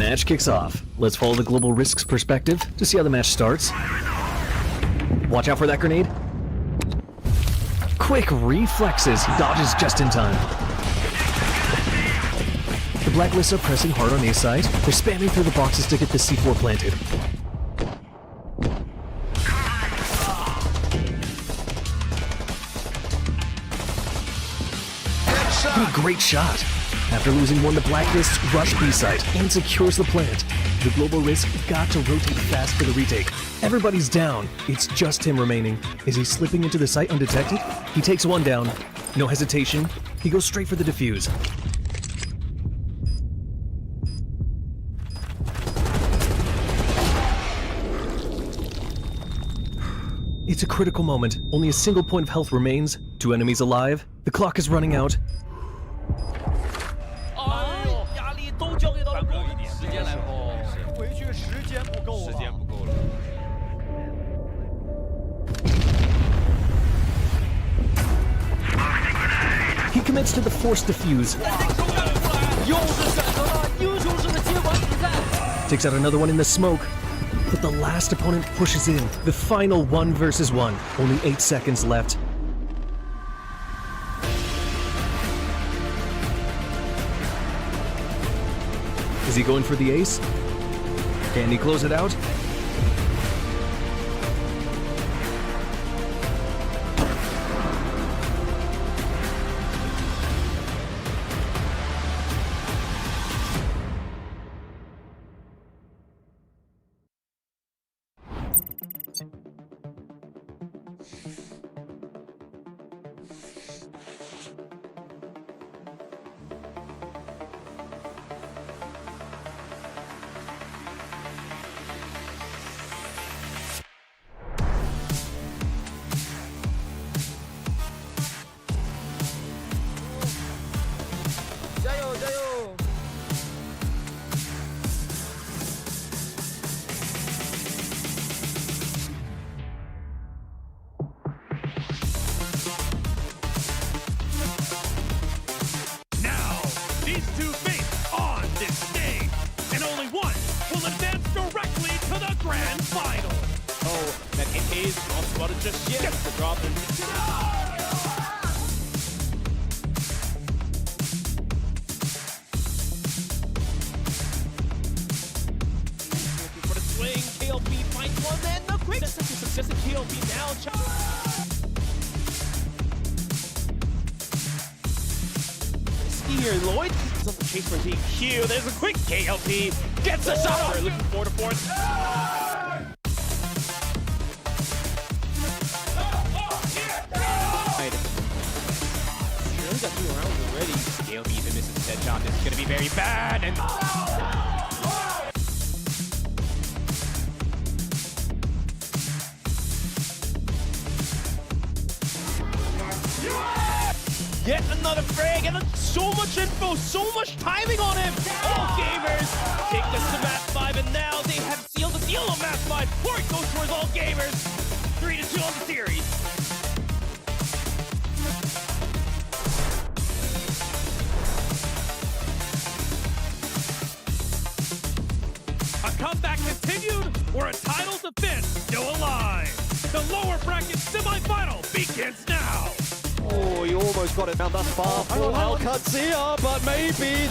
Match kicks off. Let's follow the global risks perspective to see how the match starts. Watch out for that grenade. Quick reflexes. Dodges just in time. The Blacklists are pressing hard on A side. They're spamming through the boxes to get the C4 planted. What a great shot! After losing one, the Blacklists rush B side and secures the plant. The global risk got to rotate fast for the retake. Everybody's down. It's just him remaining. Is he slipping into the site undetected? He takes one down. No hesitation. He goes straight for the defuse. It's a critical moment. Only a single point of health remains. 2 enemies alive. The clock is running out. He commits to the forced defuse. Takes out another one in the smoke. But the last opponent pushes in. The final 1 versus 1. Only 8 seconds left. Is he going for the ace? Can he close it out? Grand final. Oh, that hit is not spotted just yet. Gets the drop and for the swing, KLP finds one, then the quick success of KLP now. Here, Lloyd is on the chase for DQ. There's a quick KLP. Gets a shot. Looking forward to fourth. Really got 2 rounds already. KLP even misses the headshot. This is going to be very bad. And yet another frag, and so much info, so much timing on him. All gamers take this to match 5, and now they have sealed the deal on match 5. Point goes towards all gamers. 3-2 on the series. A comeback continued, or a title defense still alive. The lower bracket semifinal begins now. Oh, you almost got it down thus far for Qadsiah, but maybe.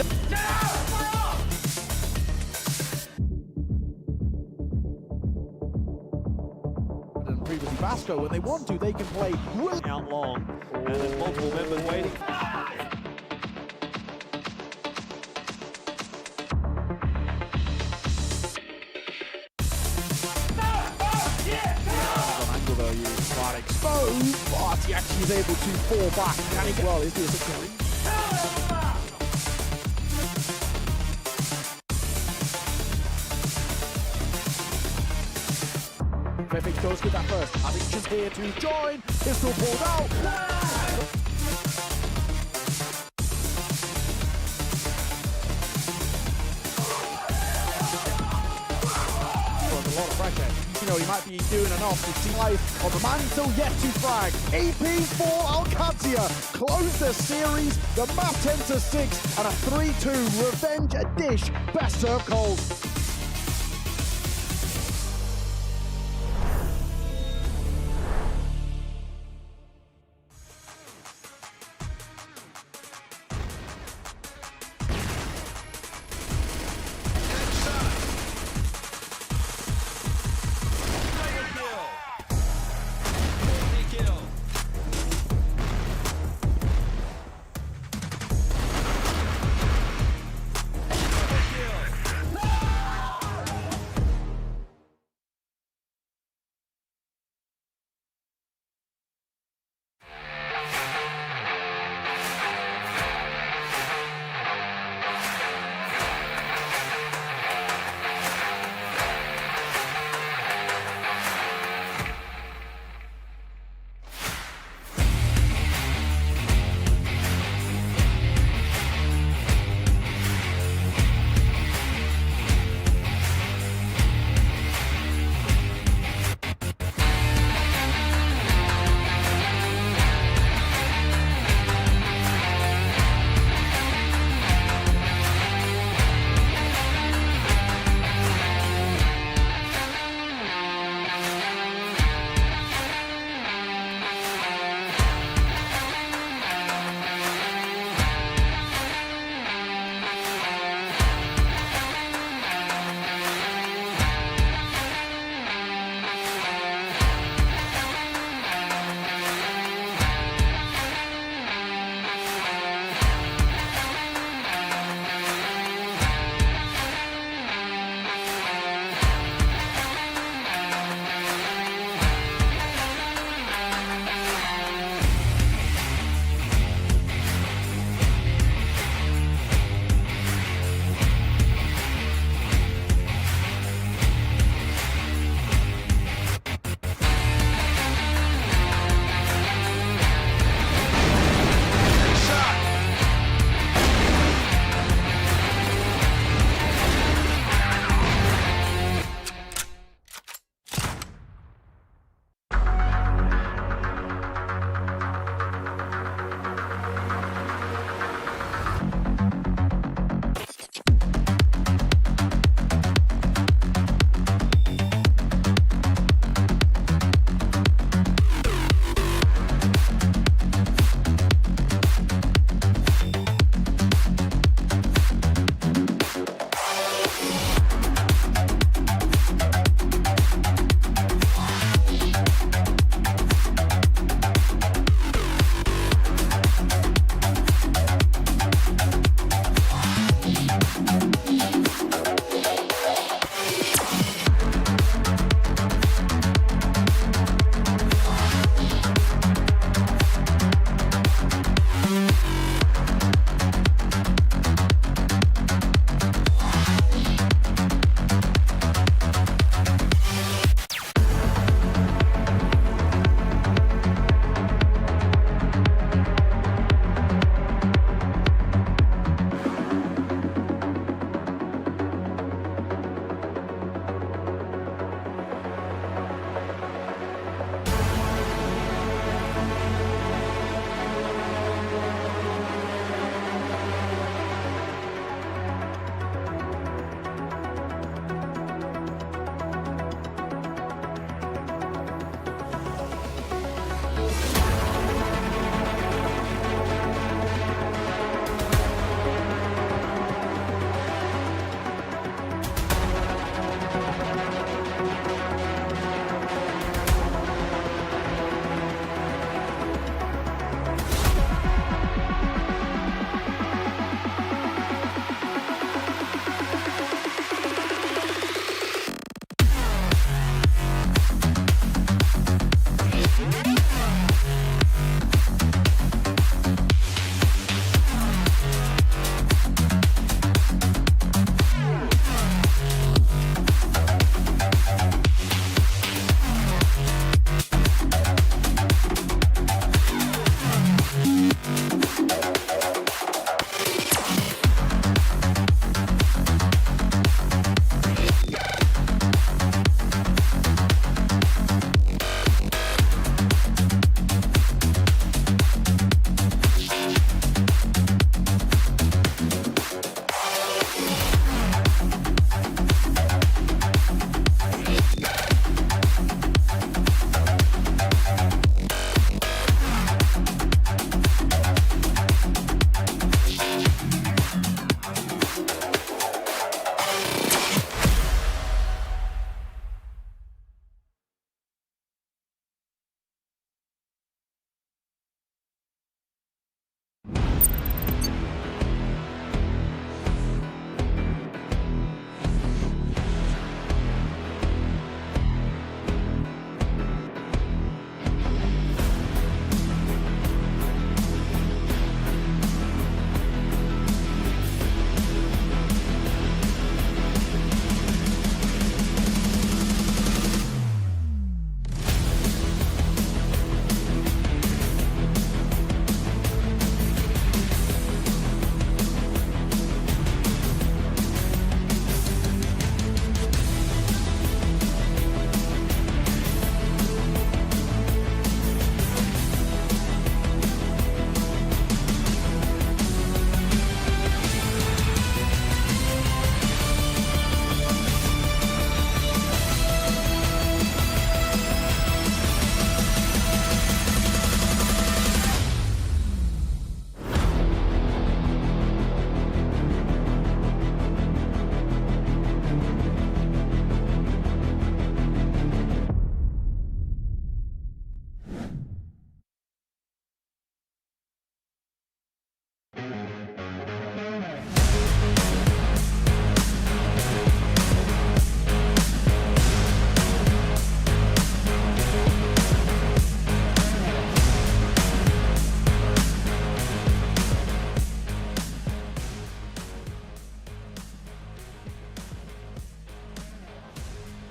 And previously Vasco, when they want to, they can play out long. And there's multiple members waiting. Quite exposed, but he actually is able to fall back. Can he get well? Is this a going? Perfect does get that first. I think just here to join. Pistol pulled out. A lot of pressure. You know, he might be doing enough to see life on the man still yet to frag. AP for Qadsiah close the series. The map 10-6 and a 3-2 revenge dish. Best serve calls.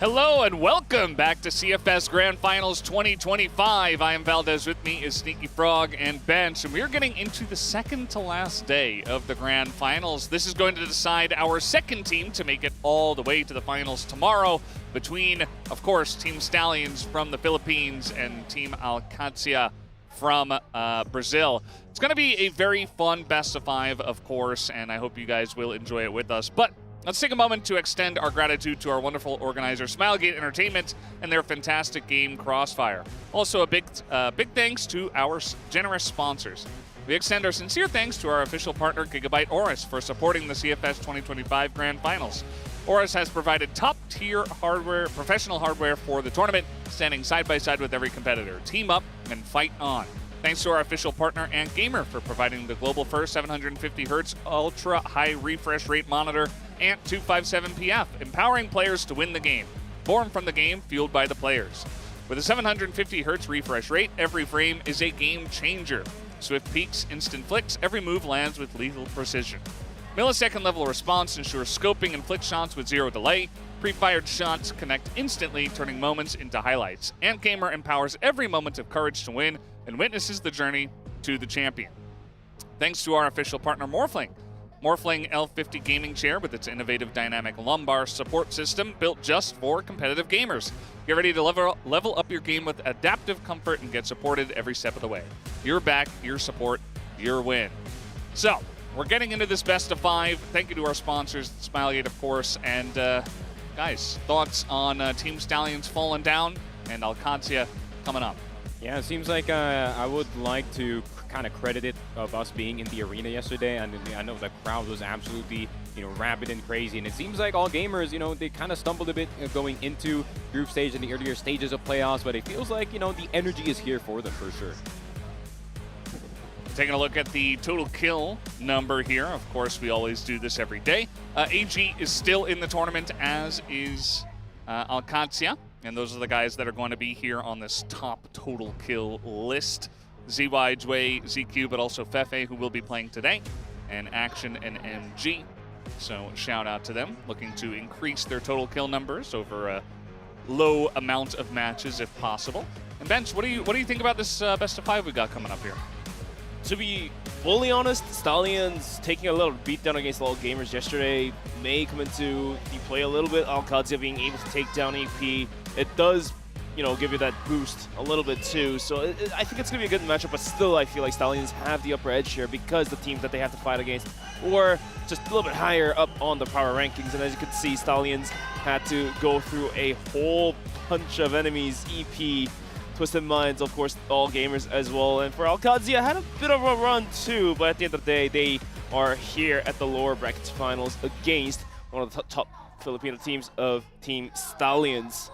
Hello and welcome back to CFS Grand Finals 2025. I am Valdez. With me is Sneaky Frog and Bench, and we're getting into the second to last day of the Grand Finals. This is going to decide our second team to make it all the way to the finals tomorrow between, of course, Team Stallions from the Philippines and Team Qadsiah from Brazil. It's going to be a very fun best of 5, of course, and I hope you guys will enjoy it with us. But let's take a moment to extend our gratitude to our wonderful organizer, Smilegate Entertainment, and their fantastic game, CROSSFIRE. Also, a big thanks to our generous sponsors. We extend our sincere thanks to our official partner, Gigabyte Aorus, for supporting the CFS 2025 Grand Finals. Aorus has provided top-tier hardware, professional hardware for the tournament, standing side by side with every competitor. Team up and fight on. Thanks to our official partner and Gamer for providing the global first 750Hz ultra-high refresh rate monitor and 257PF, empowering players to win the game. Born from the game, fueled by the players. With a 750Hz refresh rate, every frame is a game changer. Swift peaks, instant flicks, every move lands with lethal precision. Millisecond level response ensures scoping and flick shots with zero delay. Pre-fired shots connect instantly, turning moments into highlights. And Gamer empowers every moment of courage to win and witnesses the journey to the champion. Thanks to our official partner, Morphling. Morphling L50 gaming chair with its innovative dynamic lumbar support system built just for competitive gamers. Get ready to level up your game with adaptive comfort and get supported every step of the way. Your back, your support, your win. So, we're getting into this best of 5. Thank you to our sponsors, Smilegate, of course. And guys, thoughts on Team Stallions falling down and Qadsiah coming up? Yeah, it seems like I would like to kind of credit it of us being in the arena yesterday, and I know the crowd was absolutely, rabid and crazy, and it seems like all gamers, they kind of stumbled a bit going into group stage in the earlier stages of playoffs, but it feels like, the energy is here for them for sure. Taking a look at the total kill number here. Of course, we always do this every day. AG is still in the tournament, as is Qadsiah. And those are the guys that are going to be here on this top total kill list. ZY, Jway, ZQ, but also Fefe, who will be playing today, and Action and MG. So shout out to them, looking to increase their total kill numbers over a low amount of matches if possible. And Bench, what do you think about this best of 5 we got coming up here? To be fully honest, Stallions taking a little beatdown against all gamers yesterday may come into the play a little bit. Qadsiah being able to take down AP, it does, give you that boost a little bit too. So I think it's going to be a good matchup, but still I feel like Stallions have the upper edge here because the teams that they have to fight against were just a little bit higher up on the power rankings. And as you can see, Stallions had to go through a whole bunch of enemies, EP, Twisted Minds, of course, all gamers as well. And for Qadsiah, had a bit of a run too, but at the end of the day, they are here at the lower brackets finals against one of the top Filipino teams of Team Stallions.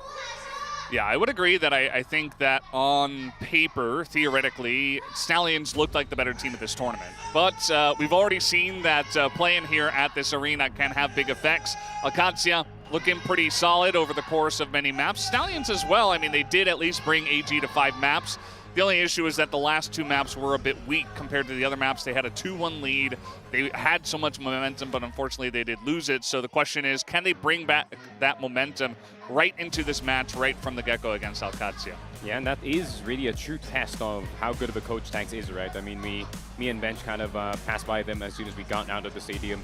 Yeah, I would agree that I think that on paper, theoretically, Stallions looked like the better team at this tournament. But we've already seen that playing here at this arena can have big effects. Qadsiah looking pretty solid over the course of many maps. Stallions as well. I mean, they did at least bring AG to 5 maps. The only issue is that the last 2 maps were a bit weak compared to the other maps. They had a 2-1 lead. They had so much momentum, but unfortunately they did lose it. So the question is, can they bring back that momentum right into this match right from the get-go against Qadsiah? Yeah, and that is really a true test of how good of a coach Tanks is, right? I mean, me and Bench kind of passed by them as soon as we got out of the stadium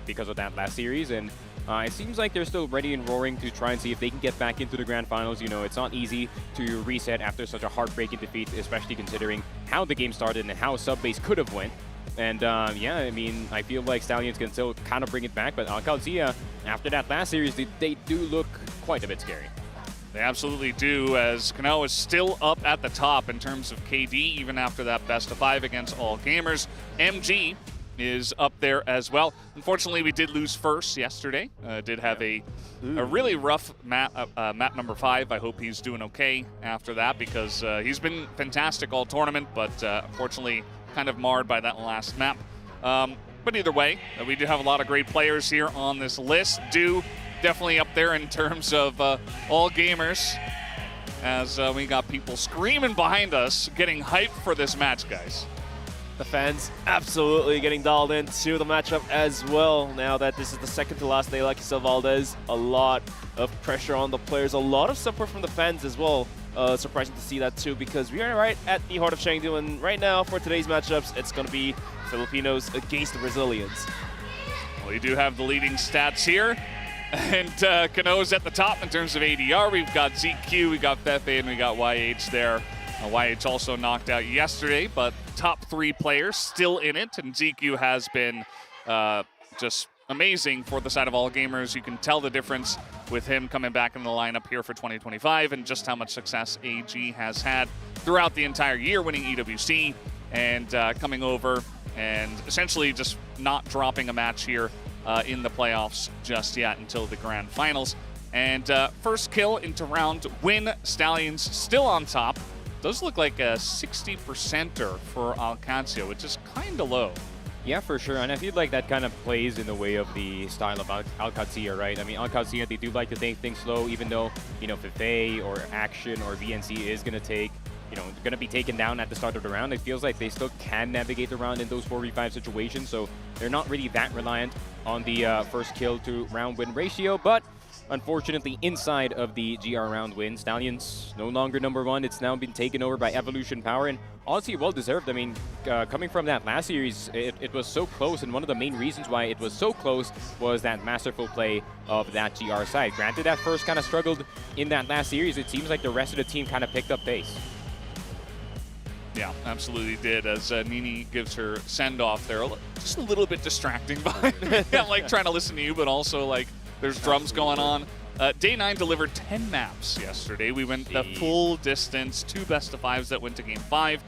because of that last series, and it seems like they're still ready and roaring to try and see if they can get back into the grand finals. It's not easy to reset after such a heartbreaking defeat, especially considering how the game started and how Subbase could have went. And yeah, I mean, I feel like Stallions can still kind of bring it back, but Qadsiah, after that last series, they do look quite a bit scary. They absolutely do, as Kano is still up at the top in terms of KD, even after that best of 5 against all gamers. MG is up there as well. Unfortunately, we did lose first yesterday. Did have a really rough map number 5. I hope he's doing okay after that, because he's been fantastic all tournament, but unfortunately kind of marred by that last map. But either way, we do have a lot of great players here on this list. Definitely up there in terms of all gamers, as we got people screaming behind us, getting hyped for this match, guys. The fans absolutely getting dialed into the matchup as well. Now that this is the second to last day, like you said, Valdez, a lot of pressure on the players, a lot of support from the fans as well. Surprising to see that too, because we are right at the heart of Chengdu, and right now for today's matchups, it's going to be Filipinos against the Brazilians. Well, you do have the leading stats here, and Kano's at the top in terms of ADR. We've got ZQ, we got Fefe, and we got YH there. YH also knocked out yesterday, but top 3 players still in it, and ZQ has been just amazing for the side of All Gamers. You can tell the difference with him coming back in the lineup here for 2025 and just how much success AG has had throughout the entire year, winning EWC and coming over and essentially just not dropping a match here in the playoffs just yet until the grand finals. And first kill into round win, Stallions still on top. Does look like a 60%er for Qadsiah, which is kind of low. Yeah, for sure, and I feel like that kind of plays in the way of the style of Qadsiah, right? I mean, Qadsiah, they do like to take things slow, even though, you know, Fefe or Action or VNC is going to take, you know, going to be taken down at the start of the round. It feels like they still can navigate the round in those 4v5 situations, so they're not really that reliant on the first kill to round win ratio, but unfortunately, inside of the GR round win, Stallions no longer #1. It's now been taken over by Evolution Power, and honestly, well-deserved. I mean, coming from that last series, it was so close, and one of the main reasons why it was so close was that masterful play of that GR side. Granted, that first kind of struggled in that last series. It seems like the rest of the team kind of picked up pace. Yeah, absolutely did, as Nini gives her send-off there. Just a little bit distracting behind me. I'm like trying to listen to you, but also like there's drums going on. Day 9 delivered 10 maps yesterday. We went the full distance, 2 best-of-5s that went to Game 5.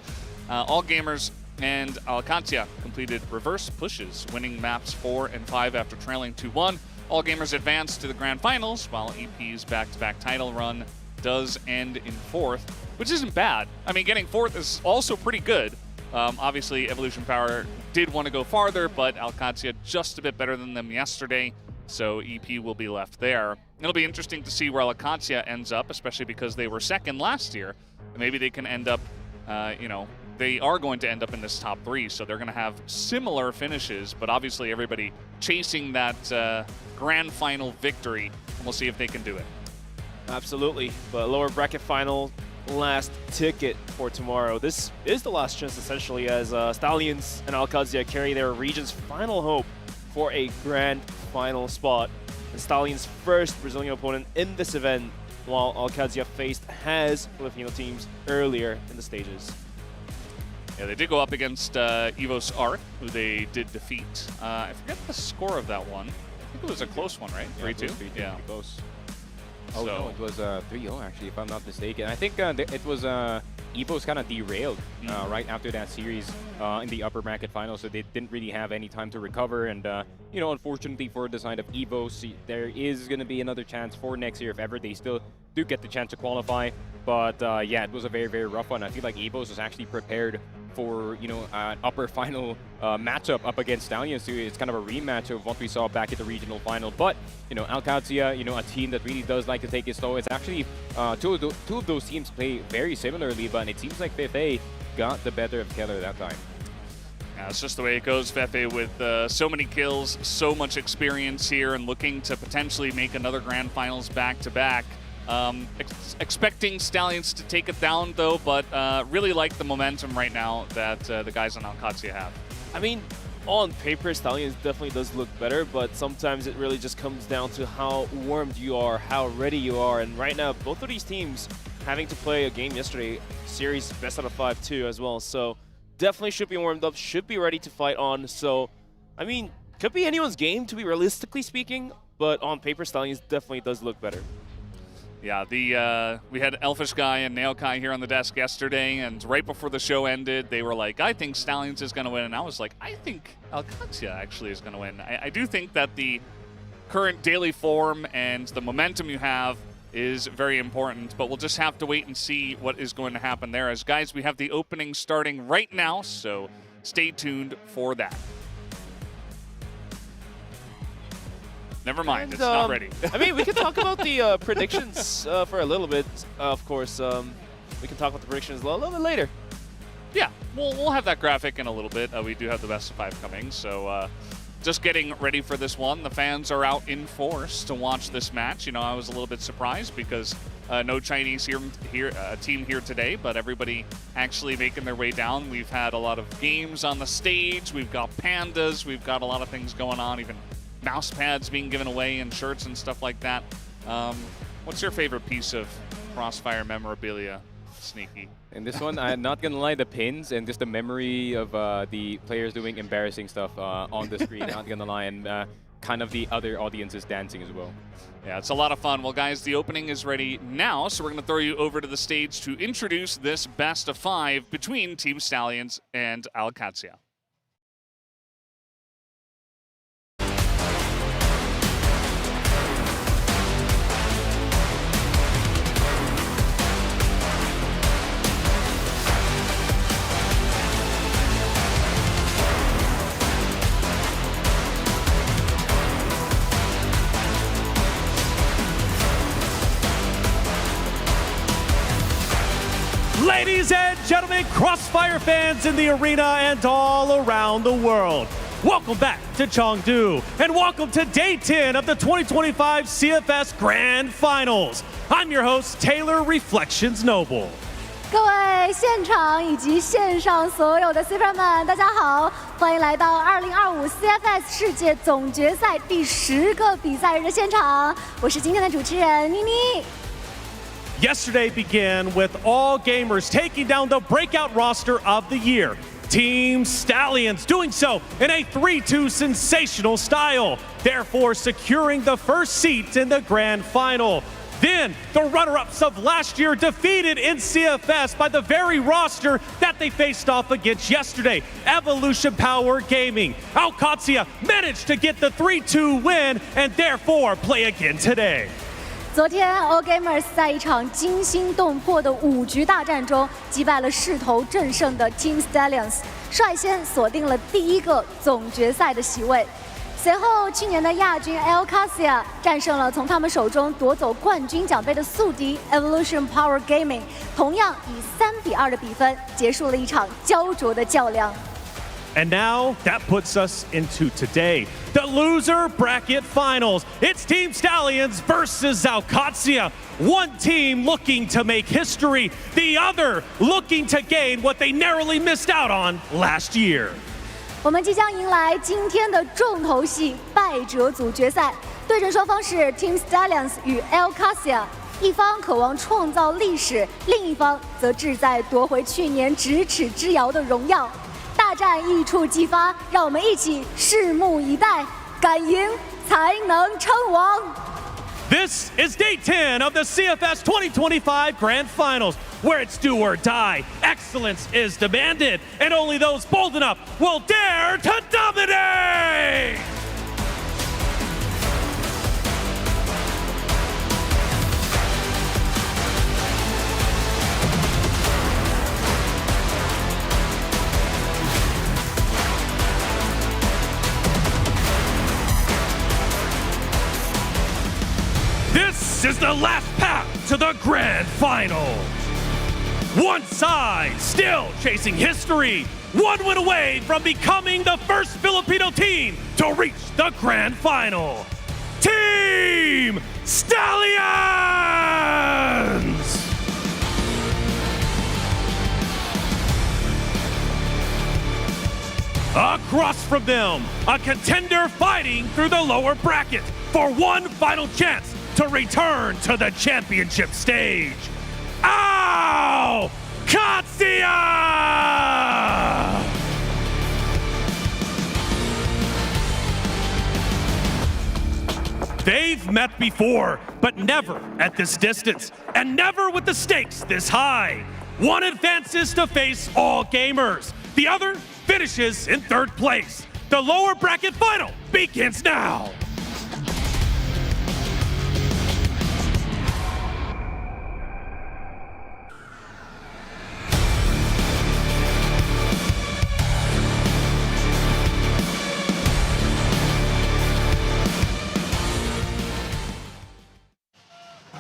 All Gamers and Qadsiah completed reverse pushes, winning maps 4 and 5 after trailing 2-1. All Gamers advanced to the grand finals, while EP's back-to-back title run does end in 4th, which isn't bad. I mean, getting 4th is also pretty good. Obviously, Evolution Power did want to go farther, but Qadsiah just a bit better than them yesterday, so EP will be left there. It'll be interesting to see where Qadsiah ends up, especially because they were second last year. Maybe they can end up, you know, they are going to end up in this top 3, so they're going to have similar finishes, but obviously everybody chasing that grand final victory, and we'll see if they can do it. Absolutely, but lower bracket final, last ticket for tomorrow. This is the last chance, essentially, as Stallions and Qadsiah carry their region's final hope for a grand final spot. And Stallions' first Brazilian opponent in this event, while Qadsiah faced has Filipino teams earlier in the stages. Yeah, they did go up against Evos Arc, who they did defeat. I forget the score of that one. I think it was a close one, right? 3-2? Yeah. Close. Oh, no, it was 3-0, actually, if I'm not mistaken. I think it was Evo's kind of derailed right after that series in the upper bracket final, so they didn't really have any time to recover. And, you know, unfortunately for the side of Evo, there is going to be another chance for next year if ever they still do get the chance to qualify. But, yeah, it was a very, very rough one. I feel like Evos was actually prepared for, you know, an upper final matchup up against Stallions. It's kind of a rematch of what we saw back at the regional final. But, you know, Qadsiah, you know, a team that really does like to take it slow. It's actually two of those teams play very similarly, but it seems like Fefe got the better of Keller that time. Yeah, it's just the way it goes, Fefe, with so many kills, so much experience here, and looking to potentially make another grand finals back-to-back. Expecting Stallions to take it down, though, but really like the momentum right now that the guys on Qadsiah have. I mean, on paper, Stallions definitely does look better, but sometimes it really just comes down to how warmed you are, how ready you are. And right now, both of these teams having to play a game yesterday, series best out of 5 too as well. So definitely should be warmed up, should be ready to fight on. So, I mean, could be anyone's game, to be realistically speaking, but on paper, Stallions definitely does look better. Yeah, we had Elfish Guy and Naokai here on the desk yesterday, and right before the show ended, they were like, I think Stallions is going to win, and I was like, I think Qadsiah actually is going to win. I do think that the current daily form and the momentum you have is very important, but we'll just have to wait and see what is going to happen there. As guys, we have the opening starting right now, so stay tuned for that. Never mind, And, it's not ready. I mean, we can talk about the predictions for a little bit, of course. We can talk about the predictions a little bit later. Yeah, we'll have that graphic in a little bit. We do have the best of 5 coming, so just getting ready for this one. The fans are out in force to watch this match. You know, I was a little bit surprised because no Chinese team here today, but everybody actually making their way down. We've had a lot of games on the stage. We've got pandas. We've got a lot of things going on, even mouse pads being given away and shirts and stuff like that. What's your favorite piece of CROSSFIRE memorabilia, Sneaky? In this one, I'm not gonna lie, the pins and just the memory of the players doing embarrassing stuff on the screen, not gonna lie, and kind of the other audiences dancing as well. Yeah, it's a lot of fun. Well, guys, the opening is ready now, so we're going to throw you over to the stage to introduce this best of 5 between Team Stallions and Qadsiah. Ladies and gentlemen, CROSSFIRE fans in the arena and all around the world, welcome back to Chengdu and welcome to Day 10 of the 2025 CFS Grand Finals. I'm your host, Taylor Reflections Noble. 各位现场以及线上所有的 CFS 们，大家好，欢迎来到2025 CFS 世界总决赛第10个比赛日的现场，我是今天的主持人妮妮。 Yesterday began with all gamers taking down the breakout roster of the year. Team Stallions doing so in a 3-2 sensational style, therefore securing the first seat in the grand final. Then, the runner-ups of last year defeated in CFS by the very roster that they faced off against yesterday, Evolution Power Gaming. Qadsiah managed to get the 3-2 win and therefore play again today. 昨天 All Gamers 在一场惊心动魄的5局大战中，击败了势头正盛的 Team Stallions， 率先锁定了第1个总决赛的席位。随后，去年的亚军 Qadsiah 战胜了从他们手中夺走冠军奖杯的宿敌 Evolution Power Gaming， 同样以3-2的比分结束了一场焦灼的较量。 And now that puts us into today, the loser bracket finals. It's Team Stallions versus Qadsiah. One team looking to make history, the other looking to gain what they narrowly missed out on last year. 我们即将迎来今天的重头戏——败者组决赛。对阵双方是 Team Stallions 与 Qadsiah， 一方渴望创造历史，另一方则志在夺回去年咫尺之遥的荣耀。 大战一触即发，让我们一起拭目以待，敢赢才能称王。 This is Day 10 of the CFS 2025 Grand Finals, where it's do or die. Excellence is demanded, and only those bold enough will dare to dominate! This is the last path to the grand final. One side still chasing history, one win away from becoming the first Filipino team to reach the grand final. Team Stallions! Across from them, a contender fighting through the lower bracket for one final chance to return to the championship stage. Ow! Qadsiah! They've met before, but never at this distance, and never with the stakes this high. One advances to face all gamers. The other finishes in 3rd place. The lower bracket final begins now.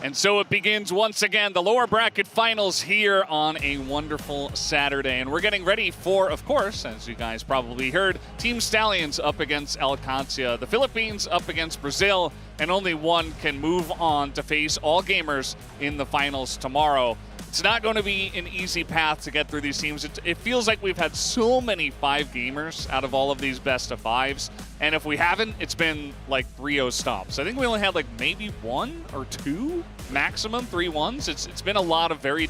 And And so it begins once again, the lower bracket finals here on a wonderful Saturday. And we're getting ready for, of course, as you guys probably heard, Team Stallions up against Qadsiah, the Philippines up against Brazil, and only one can move on to face All Gamers in the finals tomorrow. It's not going to be an easy path to get through these teams. It feels like we've had so many 5 gamers out of all of these best of 5s. And if we haven't, it's been like 3-0 stops. I think we only had like maybe 1 or 2, maximum 3-1s. It's been a lot of very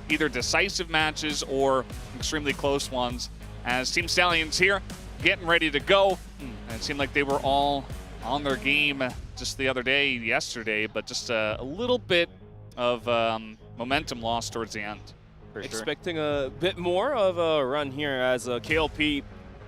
either decisive matches or extremely close ones. As Team Stallions here getting ready to go. And it seemed like they were all on their game just the other day, yesterday, but just a little bit of momentum lost towards the end. Expecting a bit more of a run here as KLP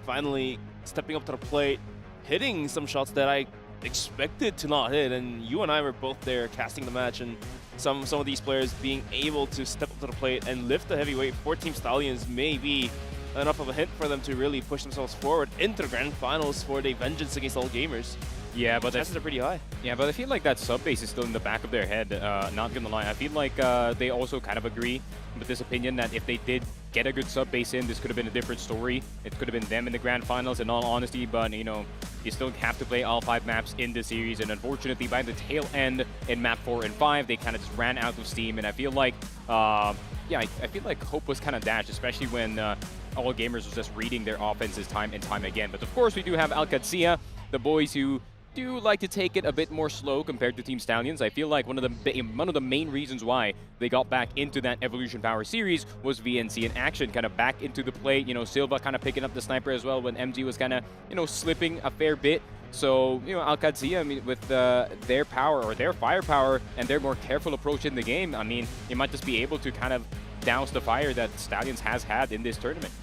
finally stepping up to the plate, hitting some shots that I expected to not hit, and you and I were both there casting the match, and some of these players being able to step up to the plate and lift the heavyweight for Team Stallions may be enough of a hint for them to really push themselves forward into the grand finals for the vengeance against all gamers. Yeah, but chances are pretty high. Yeah, but I feel like that sub base is still in the back of their head. Not gonna lie, I feel like they also kind of agree with this opinion that if they did get a good sub base in, this could have been a different story. It could have been them in the grand finals, in all honesty. But you know, you still have to play all 5 maps in the series, and unfortunately, by the tail end in map 4 and 5, they kind of just ran out of steam. And I feel like, yeah, I feel like hope was kind of dashed, especially when all gamers was just reading their offenses time and time again. But of course, we do have Qadsiah, the boys who do like to take it a bit more slow compared to Team Stallions. I feel like one of the main reasons why they got back into that Evolution Power series was VNC in action, kind of back into the plate. You know, Silva kind of picking up the sniper as well when MG was kind of, you know, slipping a fair bit. So, you know, Qadsiah, I mean, with their power or their firepower and their more careful approach in the game, I mean, they might just be able to kind of douse the fire that Stallions has had in this tournament.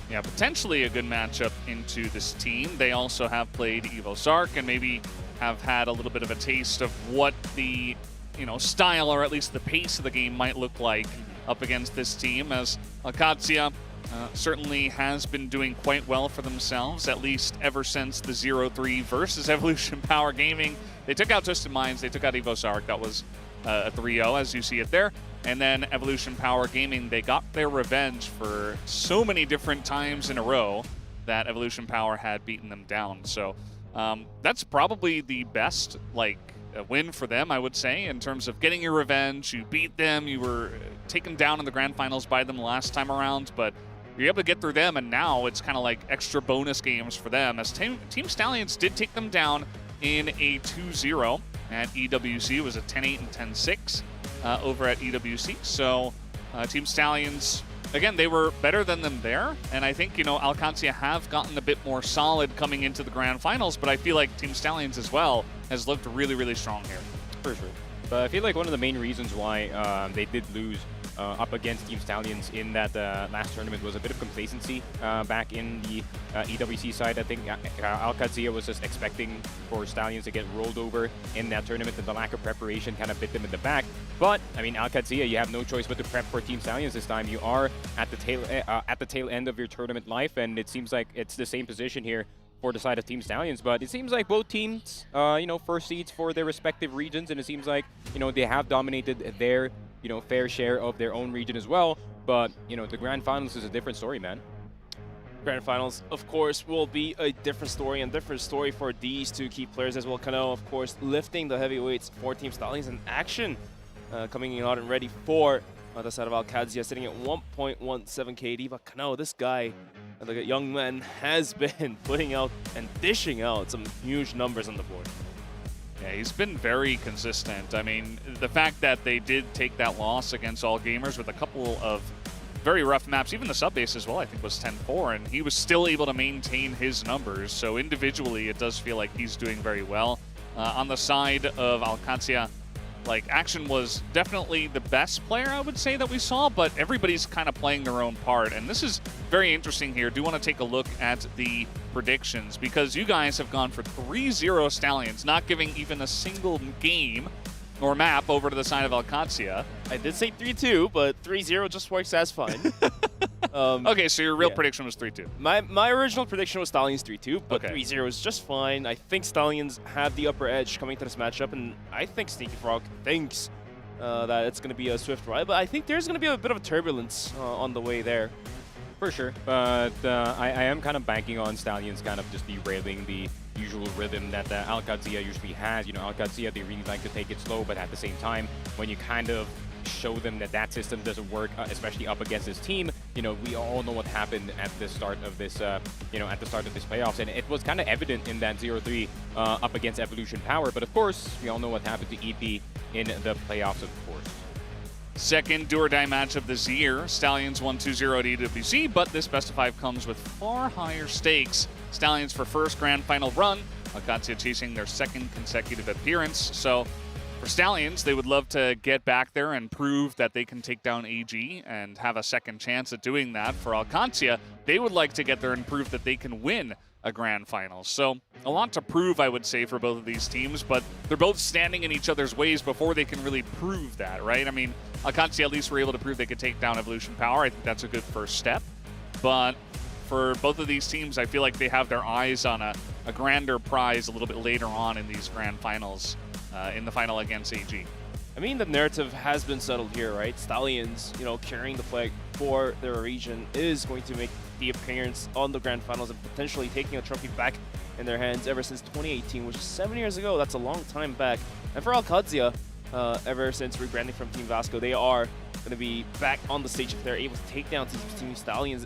Yeah, potentially a good matchup into this team. They also have played Evo Sark and maybe have had a little bit of a taste of what the, you know, style or at least the pace of the game might look like up against this team, as Qadsiah certainly has been doing quite well for themselves, at least ever since the 0-3 versus Evolution Power Gaming. They took out Twisted Minds, they took out Evo Sark, that was a 3-0 as you see it there. And then Evolution Power Gaming, they got their revenge for so many different times in a row that Evolution Power had beaten them down. So that's probably the best win for them, I would say, in terms of getting your revenge. You beat them, you were taken down in the grand finals by them last time around, but you're able to get through them, and now it's kind of like extra bonus games for them, as Team Stallions did take them down in a 2-0 at EWC. It was a 10-8 and 10-6. Over at EWC. So Team Stallions, again, they were better than them there. And I think, you know, Qadsiah have gotten a bit more solid coming into the grand finals, but I feel like Team Stallions as well has looked really, really strong here. For sure. But I feel like one of the main reasons why they did lose up against Team Stallions in that last tournament was a bit of complacency back in the EWC side. I think Qadsiah was just expecting for Stallions to get rolled over in that tournament, and the lack of preparation kind of bit them in the back. But I mean, Qadsiah, you have no choice but to prep for Team Stallions this time. You are at the tail end of your tournament life, and it seems like it's the same position here for the side of Team Stallions. But it seems like both teams, you know, first seeds for their respective regions, and it seems like, you know, they have dominated their, you know, fair share of their own region as well. But, you know, the grand finals is a different story, man. Grand finals, of course, will be a different story, and different story for these two key players as well. Kano, of course, lifting the heavyweights for Team Stallions in action, coming in hot and ready for the side of Qadsiah, sitting at 1.17 KD. But Kano, this guy, the young man, has been putting out and dishing out some huge numbers on the board. Yeah, he's been very consistent. I mean, the fact that they did take that loss against All Gamers with a couple of very rough maps, even the sub base as well, I think was 10-4, and he was still able to maintain his numbers. So individually, it does feel like he's doing very well. On the side of Qadsiah, like, Action was definitely the best player, I would say, that we saw, but everybody's kind of playing their own part. And this is very interesting here. Do want to take a look at the predictions, because you guys have gone for 3-0 Stallions, not giving even a single game or map over to the side of Qadsiah. I did say 3-2, but 3-0 just works as fine. Okay, so your real prediction was 3-2. My original prediction was Stallions 3-2, but okay. 3-0 is just fine. I think Stallions have the upper edge coming to this matchup, and I think Sneaky Frog thinks that it's going to be a swift ride, but I think there's going to be a bit of a turbulence on the way there. For sure, but I am kind of banking on Stallions kind of just derailing the usual rhythm that Qadsiah usually has. You know, Qadsiah, they really like to take it slow, but at the same time, when you kind of show them that that system doesn't work, especially up against this team, you know, we all know what happened at the start of this, you know, at the start of this playoffs, and it was kind of evident in that 0-3 up against Evolution Power, but of course, we all know what happened to EP in the playoffs, of course. Second do-or-die match of this year. Stallions won 2-0 at EWC, but this best of 5 comes with far higher stakes. Stallions for first grand final run, Qadsiah chasing their second consecutive appearance. So for Stallions, they would love to get back there and prove that they can take down AG and have a second chance at doing that. For Qadsiah, they would like to get there and prove that they can win a grand final. So a lot to prove, I would say, for both of these teams, but they're both standing in each other's ways before they can really prove that, right? I mean, Qadsiah at least were able to prove they could take down Evolution Power. I think that's a good first step. But for both of these teams, I feel like they have their eyes on a grander prize a little bit later on in these grand finals, in the final against AG. I mean, the narrative has been settled here, right? Stallions, you know, carrying the flag for their region is going to make the appearance on the grand finals and potentially taking a trophy back in their hands ever since 2018, which is 7 years ago. That's a long time back. And for Qadsiah, ever since rebranding from Team Vasco, they are going to be back on the stage if they're able to take down Team Stallions,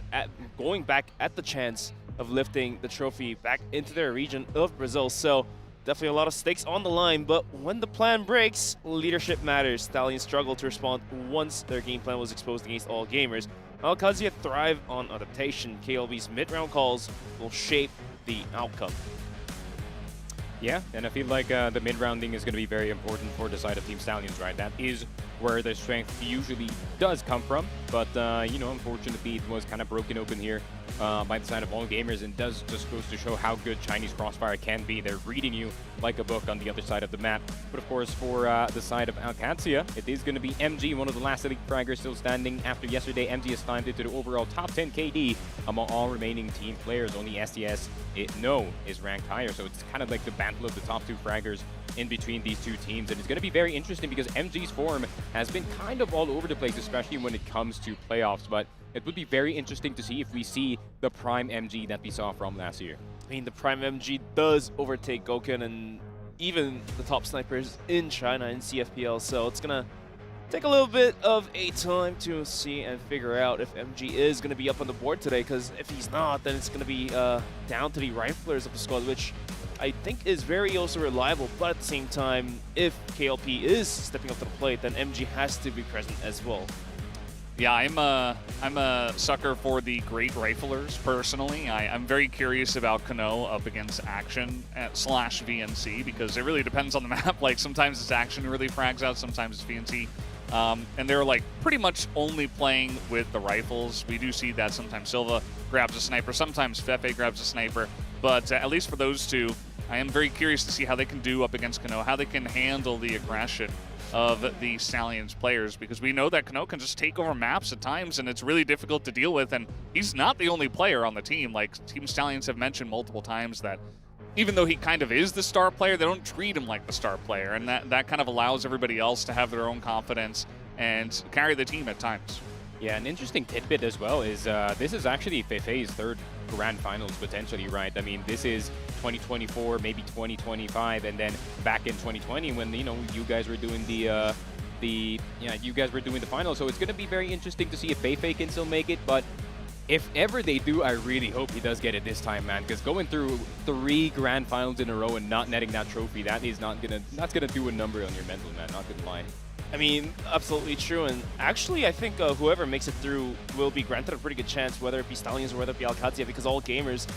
going back at the chance of lifting the trophy back into their region of Brazil. So definitely a lot of stakes on the line, but when the plan breaks, leadership matters. Stallions struggled to respond once their game plan was exposed against all gamers. Qadsiah thrive on adaptation. KLB's mid-round calls will shape the outcome. Yeah, and I feel like the mid-rounding is going to be very important for the side of Team Stallions, right? That is where their strength usually does come from, but, you know, unfortunately it was kind of broken open here by the side of all gamers, and does just goes to show how good Chinese CROSSFIRE can be. They're reading you like a book on the other side of the map. But of course, for the side of Qadsiah, it is going to be MG, one of the last elite fraggers still standing. After yesterday, MG has climbed into the overall top 10 KD among all remaining team players. Only STS, is ranked higher, so it's kind of like the battle of the top 2 fraggers in between these two teams. And it's going to be very interesting because MG's form has been kind of all over the place, especially when it comes to playoffs. But it would be very interesting to see if we see the prime MG that we saw from last year. I mean, the prime MG does overtake Gouken and even the top snipers in China in CFPL, so it's going to take a little bit of a time to see and figure out if MG is going to be up on the board today, because if he's not, then it's going to be down to the riflers of the squad, which I think is very also reliable. But at the same time, if KLP is stepping up to the plate, then MG has to be present as well. Yeah, I'm a sucker for the great riflers, personally. I'm very curious about Kano up against Action / VNC, because it really depends on the map. Like, sometimes it's Action who really frags out, sometimes it's VNC. And they're like pretty much only playing with the rifles. We do see that sometimes Silva grabs a sniper, sometimes Fefe grabs a sniper, but at least for those two, I am very curious to see how they can do up against Kano, how they can handle the aggression of the Stallions players, because we know that Kano can just take over maps at times and it's really difficult to deal with, and he's not the only player on the team. Like, Team Stallions have mentioned multiple times that even though he kind of is the star player, they don't treat him like the star player, and that kind of allows everybody else to have their own confidence and carry the team at times. Yeah, an interesting tidbit as well is this is actually Fefe's third grand finals potentially, right? I mean, this is 2024, maybe 2025, and then back in 2020 when, you know, you guys were doing the finals. So it's going to be very interesting to see if Fefe can still make it, but if ever they do, I really hope he does get it this time, man, because going through 3 grand finals in a row and not netting that trophy, that's gonna do a number on your mental, man, not gonna lie. I mean, absolutely true, and actually I think whoever makes it through will be granted a pretty good chance, whether it be Stallions or whether it be Qadsiah, because all gamers,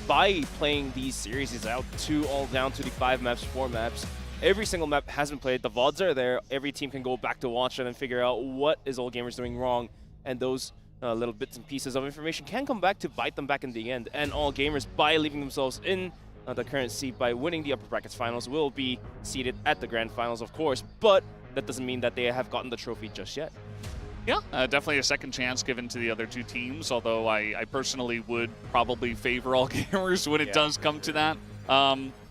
by playing these series out all down to the 5 maps, 4 maps, every single map has been played, the VODs are there, every team can go back to watch it and figure out what is all gamers doing wrong, and those little bits and pieces of information can come back to bite them back in the end. And all gamers, by leaving themselves in the current seed by winning the upper brackets finals, will be seeded at the grand finals, of course, but that doesn't mean that they have gotten the trophy just yet. Yeah, definitely a second chance given to the other 2 teams, although I personally would probably favor all gamers when it does come to that.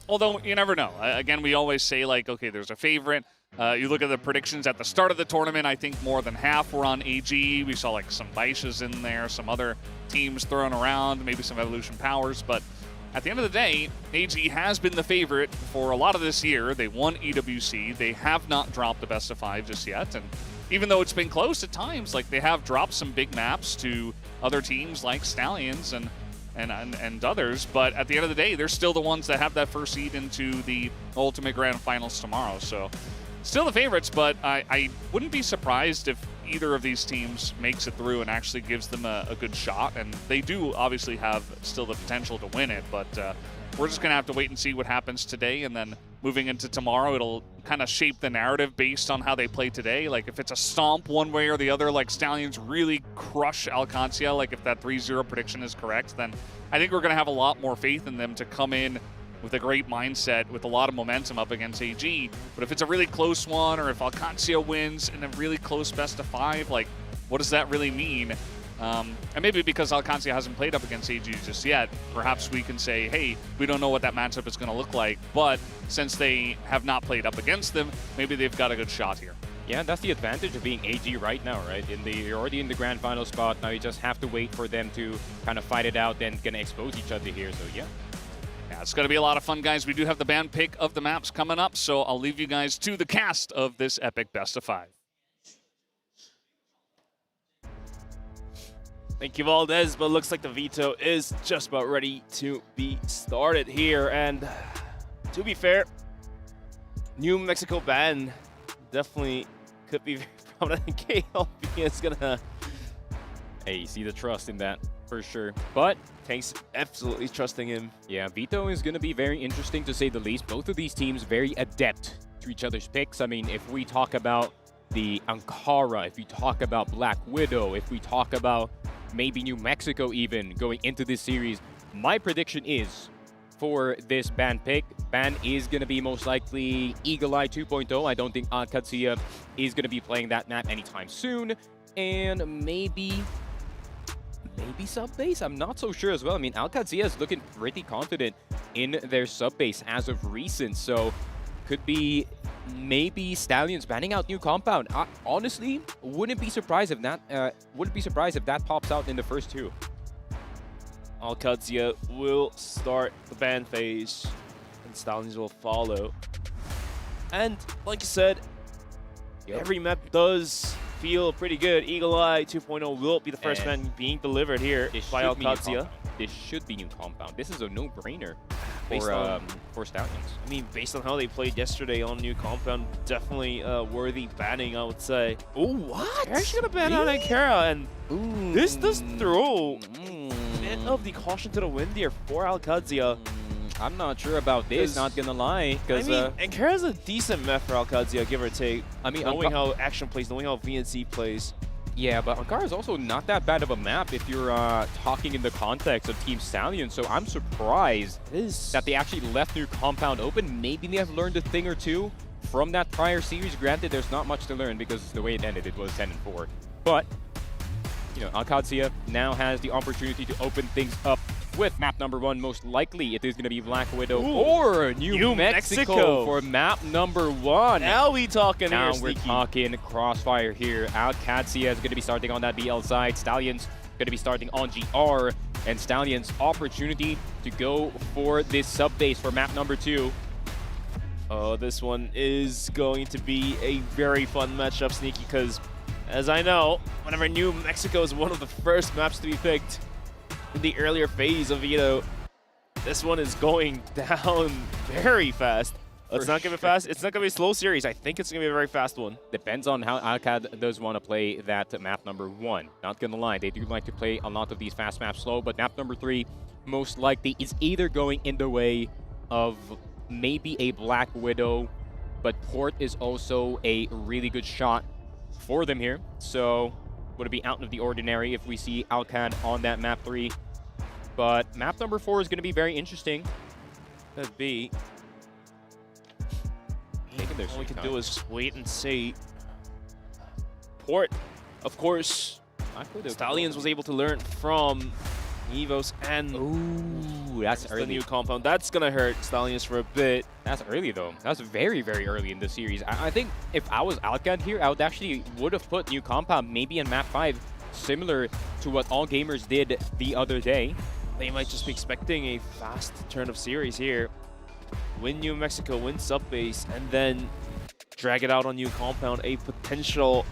Although, you never know. Again, we always say, like, okay, there's a favorite. You look at the predictions at the start of the tournament, I think more than half were on AG. We saw like some Baishas in there, some other teams thrown around, maybe some Evolution Powers. But at the end of the day, AG has been the favorite for a lot of this year. They won EWC. They have not dropped the best of 5 just yet. And even though it's been close at times, like they have dropped some big maps to other teams like Stallions and others, but at the end of the day, they're still the ones that have that first seed into the Ultimate Grand Finals tomorrow. So still the favorites, but I wouldn't be surprised if either of these teams makes it through and actually gives them a good shot. And they do obviously have still the potential to win it, but we're just going to have to wait and see what happens today. And then moving into tomorrow, it'll kind of shape the narrative based on how they play today. Like if it's a stomp one way or the other, like Stallions really crush Qadsiah, like if that 3-0 prediction is correct, then I think we're going to have a lot more faith in them to come in with a great mindset, with a lot of momentum up against AG. But if it's a really close one, or if Qadsiah wins in a really close best of 5, like what does that really mean? And maybe because Qadsiah hasn't played up against AG just yet, perhaps we can say, hey, we don't know what that matchup is going to look like, but since they have not played up against them, maybe they've got a good shot here. Yeah, that's the advantage of being AG right now, right? You're already in the grand final spot. Now you just have to wait for them to kind of fight it out, then gonna expose each other here, so yeah. Yeah, it's going to be a lot of fun, guys. We do have the band pick of the maps coming up, so I'll leave you guys to the cast of this epic best of 5. Thank you, Valdez, but looks like the veto is just about ready to be started here. And to be fair, New Mexico ban definitely could be very prominent. KLB is gonna... Hey, you see the trust in that for sure. But Tank's absolutely trusting him. yeah, veto is going to be very interesting to say the least. Both of these teams very adept to each other's picks. I mean, if we talk about the Ankara, if we talk about Black Widow, if we talk about maybe New Mexico even going into this series, my prediction is for this ban pick, ban is going to be most likely Eagle Eye 2.0. I don't think Qadsiah is going to be playing that map anytime soon. And maybe sub-base? I'm not so sure as well. I mean, Qadsiah is looking pretty confident in their sub-base as of recent, so could be maybe Stallions banning out New Compound. I honestly wouldn't be surprised if that pops out in the first 2. Qadsiah will start the ban phase, and Stallions will follow. And like you said, every map does feel pretty good. Eagle Eye 2.0 will be the first ban being delivered here by Qadsiah. This should be New Compound. This is a no-brainer for Stallions. I mean, based on how they played yesterday on New Compound, definitely worthy banning, I would say. Oh, what? They're actually going to ban out Ankara, and this does throw a bit of the caution to the wind here for Qadsiah. I'm not sure about this, not gonna lie. I mean, Ankara's a decent map for Qadsiah, give or take. I mean, knowing how Action plays, knowing how VNC plays. Yeah, but Ankara is also not that bad of a map if you're talking in the context of Team Stallion, so I'm surprised that they actually left New Compound open. Maybe they have learned a thing or two from that prior series. Granted, there's not much to learn because the way it ended, it was 10-4. But, you know, Qadsiah now has the opportunity to open things up with map number 1. Most likely it is going to be Black Widow or New Mexico for map number 1. Now we talking now here, we're talking Crossfire here. Qadsiah is going to be starting on that BL side. Stallions going to be starting on GR. And Stallions' opportunity to go for this sub-base for map number 2. Oh, this one is going to be a very fun matchup, Sneaky, because as I know, whenever New Mexico is one of the first maps to be picked in the earlier phase of veto, this one is going down very fast. It's not gonna be fast. It's not gonna be a slow series. I think it's gonna be a very fast one. Depends on how Alcad does want to play that map number 1. Not gonna lie, they do like to play a lot of these fast maps slow, but map number 3 most likely is either going in the way of maybe a Black Widow, but Port is also a really good shot for them here. So would it be out of the ordinary if we see Alcad on that map 3? But map number 4 is going to be very interesting. Could be. All we can do is just wait and see. Port, of course, Stallions was able to learn from Evos and Ooh, that's The early. new compound. That's going to hurt Stallions for a bit. That's early though. That's very, very early in the series. I think if I was Alcad here, I would have put new compound maybe in map 5, similar to what All Gamers did the other day. They might just be expecting a fast turn of series here. Win New Mexico, win sub-base, and then drag it out on new compound. A potential...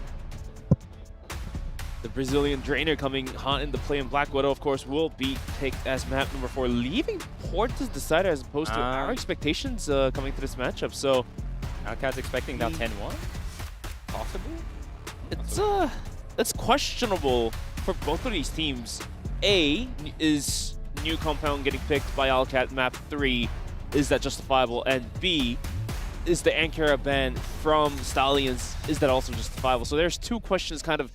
The Brazilian Drainer coming hot into play, and Black Widow, of course, will be picked as map number 4, leaving Port as decider as opposed to our expectations coming to this matchup. So, Alcad's expecting now 10-1, possibly. It's questionable for both of these teams. A, is new compound getting picked by Alcat map 3? Is that justifiable? And B, is the Ankara ban from Stallions, is that also justifiable? So there's two questions kind of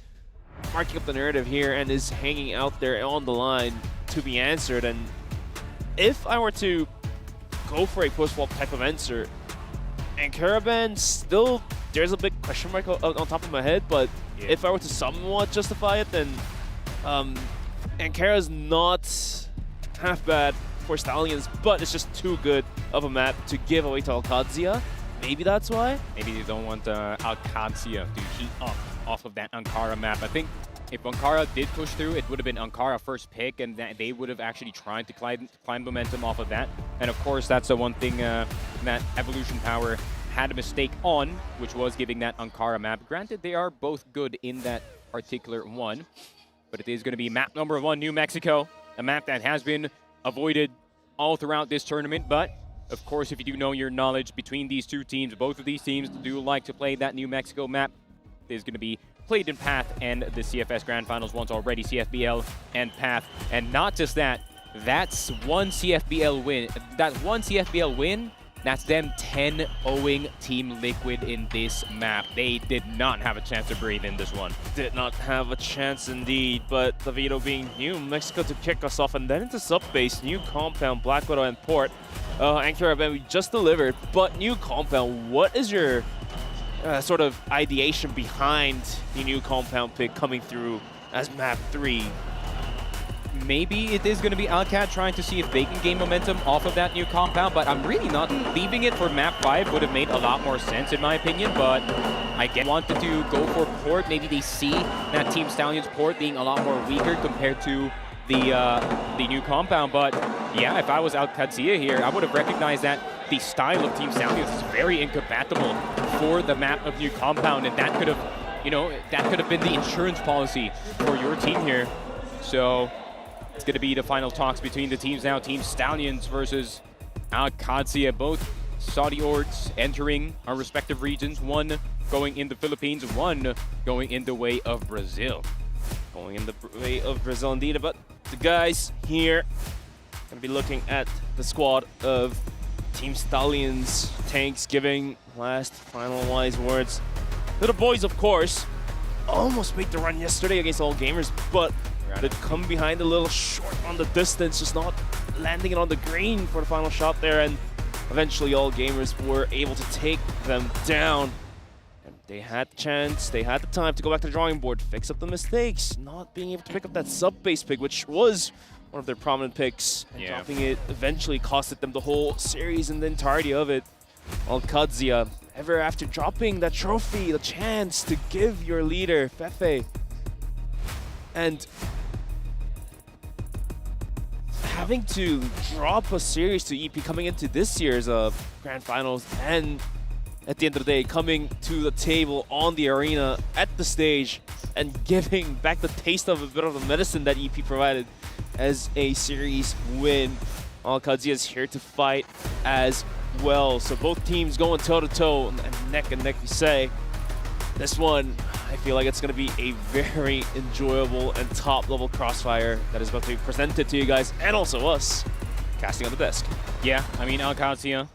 marking up the narrative here and is hanging out there on the line to be answered. And if I were to go for a post-flop type of answer, Ankara ban still, there's a big question mark on top of my head, but if I were to somewhat justify it, then Ankara's not half bad for Stallions, but it's just too good of a map to give away to Qadsiah. Maybe that's why. Maybe they don't want Qadsiah to heat up off of that Ankara map. I think if Ankara did push through, it would have been Ankara first pick, and they would have actually tried to climb momentum off of that. And of course, that's the one thing that Evolution Power had a mistake on, which was giving that Ankara map. Granted, they are both good in that particular one, but it is going to be map number 1, New Mexico, a map that has been avoided all throughout this tournament. But of course, if you do know your knowledge between these two teams, both of these teams do like to play that New Mexico map. It is going to be played in Path and the CFS Grand Finals once already, CFBL and Path. And not just that, that's one CFBL win. That one CFBL win, that's them 10-0ing Team Liquid in this map. They did not have a chance to breathe in this one. Did not have a chance indeed, but the veto being New Mexico to kick us off, and then into sub-base, new compound, Black Widow and Port. Ankara Ben, we just delivered, but new compound, what is your sort of ideation behind the new compound pick coming through as map 3? Maybe it is going to be Alcat trying to see if they can gain momentum off of that new compound, but I'm really not. Leaving it for map 5 would have made a lot more sense in my opinion, but I wanted to go for Port. Maybe they see that Team Stallions Port being a lot more weaker compared to the new compound. But yeah, if I was out Qadsiah here, I would have recognized that the style of Team Stallions is very incompatible for the map of new compound, and that could have, you know, that could have been the insurance policy for your team here. So it's going to be the final talks between the teams now. Team Stallions versus Qadsiah, both Saudi orgs entering our respective regions. One going in the Philippines, one going in the way of Brazil. Going in the way of Brazil indeed, but the guys here going to be looking at the squad of Team Stallions. Tanks giving last final wise words to the boys, of course. Almost made the run yesterday against All Gamers, but they come behind a little short on the distance, just not landing it on the green for the final shot there, and eventually All Gamers were able to take them down. And they had the chance, they had the time to go back to the drawing board, fix up the mistakes, not being able to pick up that sub-base pick, which was one of their prominent picks, and dropping it eventually costed them the whole series and the entirety of it. While Qadsiah, ever after dropping that trophy, the chance to give your leader, Fefe, and having to drop a series to EP coming into this year's Grand Finals, and at the end of the day, coming to the table on the arena at the stage and giving back the taste of a bit of the medicine that EP provided as a series win. Qadsiah is here to fight as well. So both teams going toe-to-toe and neck, you say. This one, I feel like it's going to be a very enjoyable and top-level Crossfire that is about to be presented to you guys, and also us, casting on the desk. Yeah, I mean, Qadsiah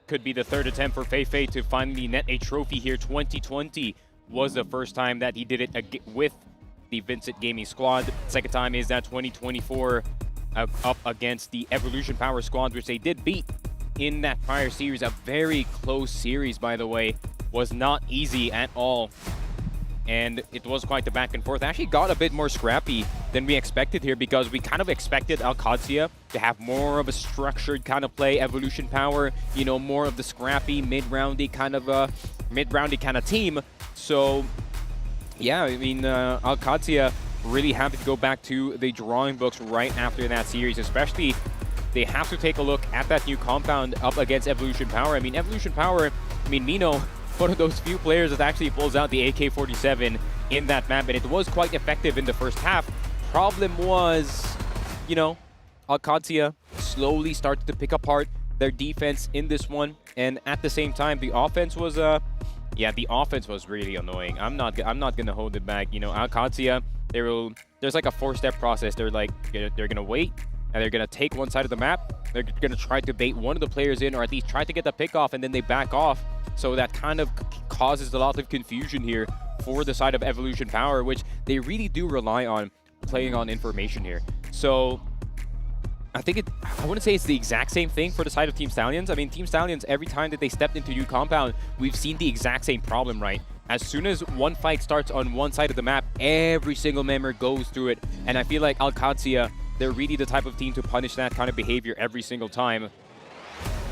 could be the third attempt for Feifei to finally net a trophy here. 2020 was the first time that he did it with the Vincent Gaming squad. Second time is that 2024 up against the Evolution Power squad, which they did beat in that prior series. A very close series, by the way. Was not easy at all. and it was quite the back and forth. Actually got a bit more scrappy than we expected here, because we kind of expected Qadsiah to have more of a structured kind of play, evolution power, you know, more of the scrappy mid-roundy kind of team. So yeah, I mean, Qadsiah really happy to go back to the drawing books right after that series, especially they have to take a look at that new compound up against Evolution Power. I mean, Evolution Power, I mean, Mino, one of those few players that actually pulls out the AK-47 in that map, and it was quite effective in the first half. Problem was, you know, Qadsiah slowly started to pick apart their defense in this one, and at the same time, the offense was, yeah, the offense was really annoying. I'm not gonna hold it back. You know, Qadsiah, there's like a 4-step process. They're gonna wait, and they're gonna take one side of the map. They're gonna try to bait one of the players in, or at least try to get the pick off, and then they back off. So that kind of causes a lot of confusion here for the side of Evolution Power, which they really do rely on playing on information here. So I think I wouldn't say it's the exact same thing for the side of Team Stallions. I mean, Team Stallions, every time that they stepped into new compound, we've seen the exact same problem, right? As soon as one fight starts on one side of the map, every single member goes through it. And I feel like Qadsiah, they're really the type of team to punish that kind of behavior every single time.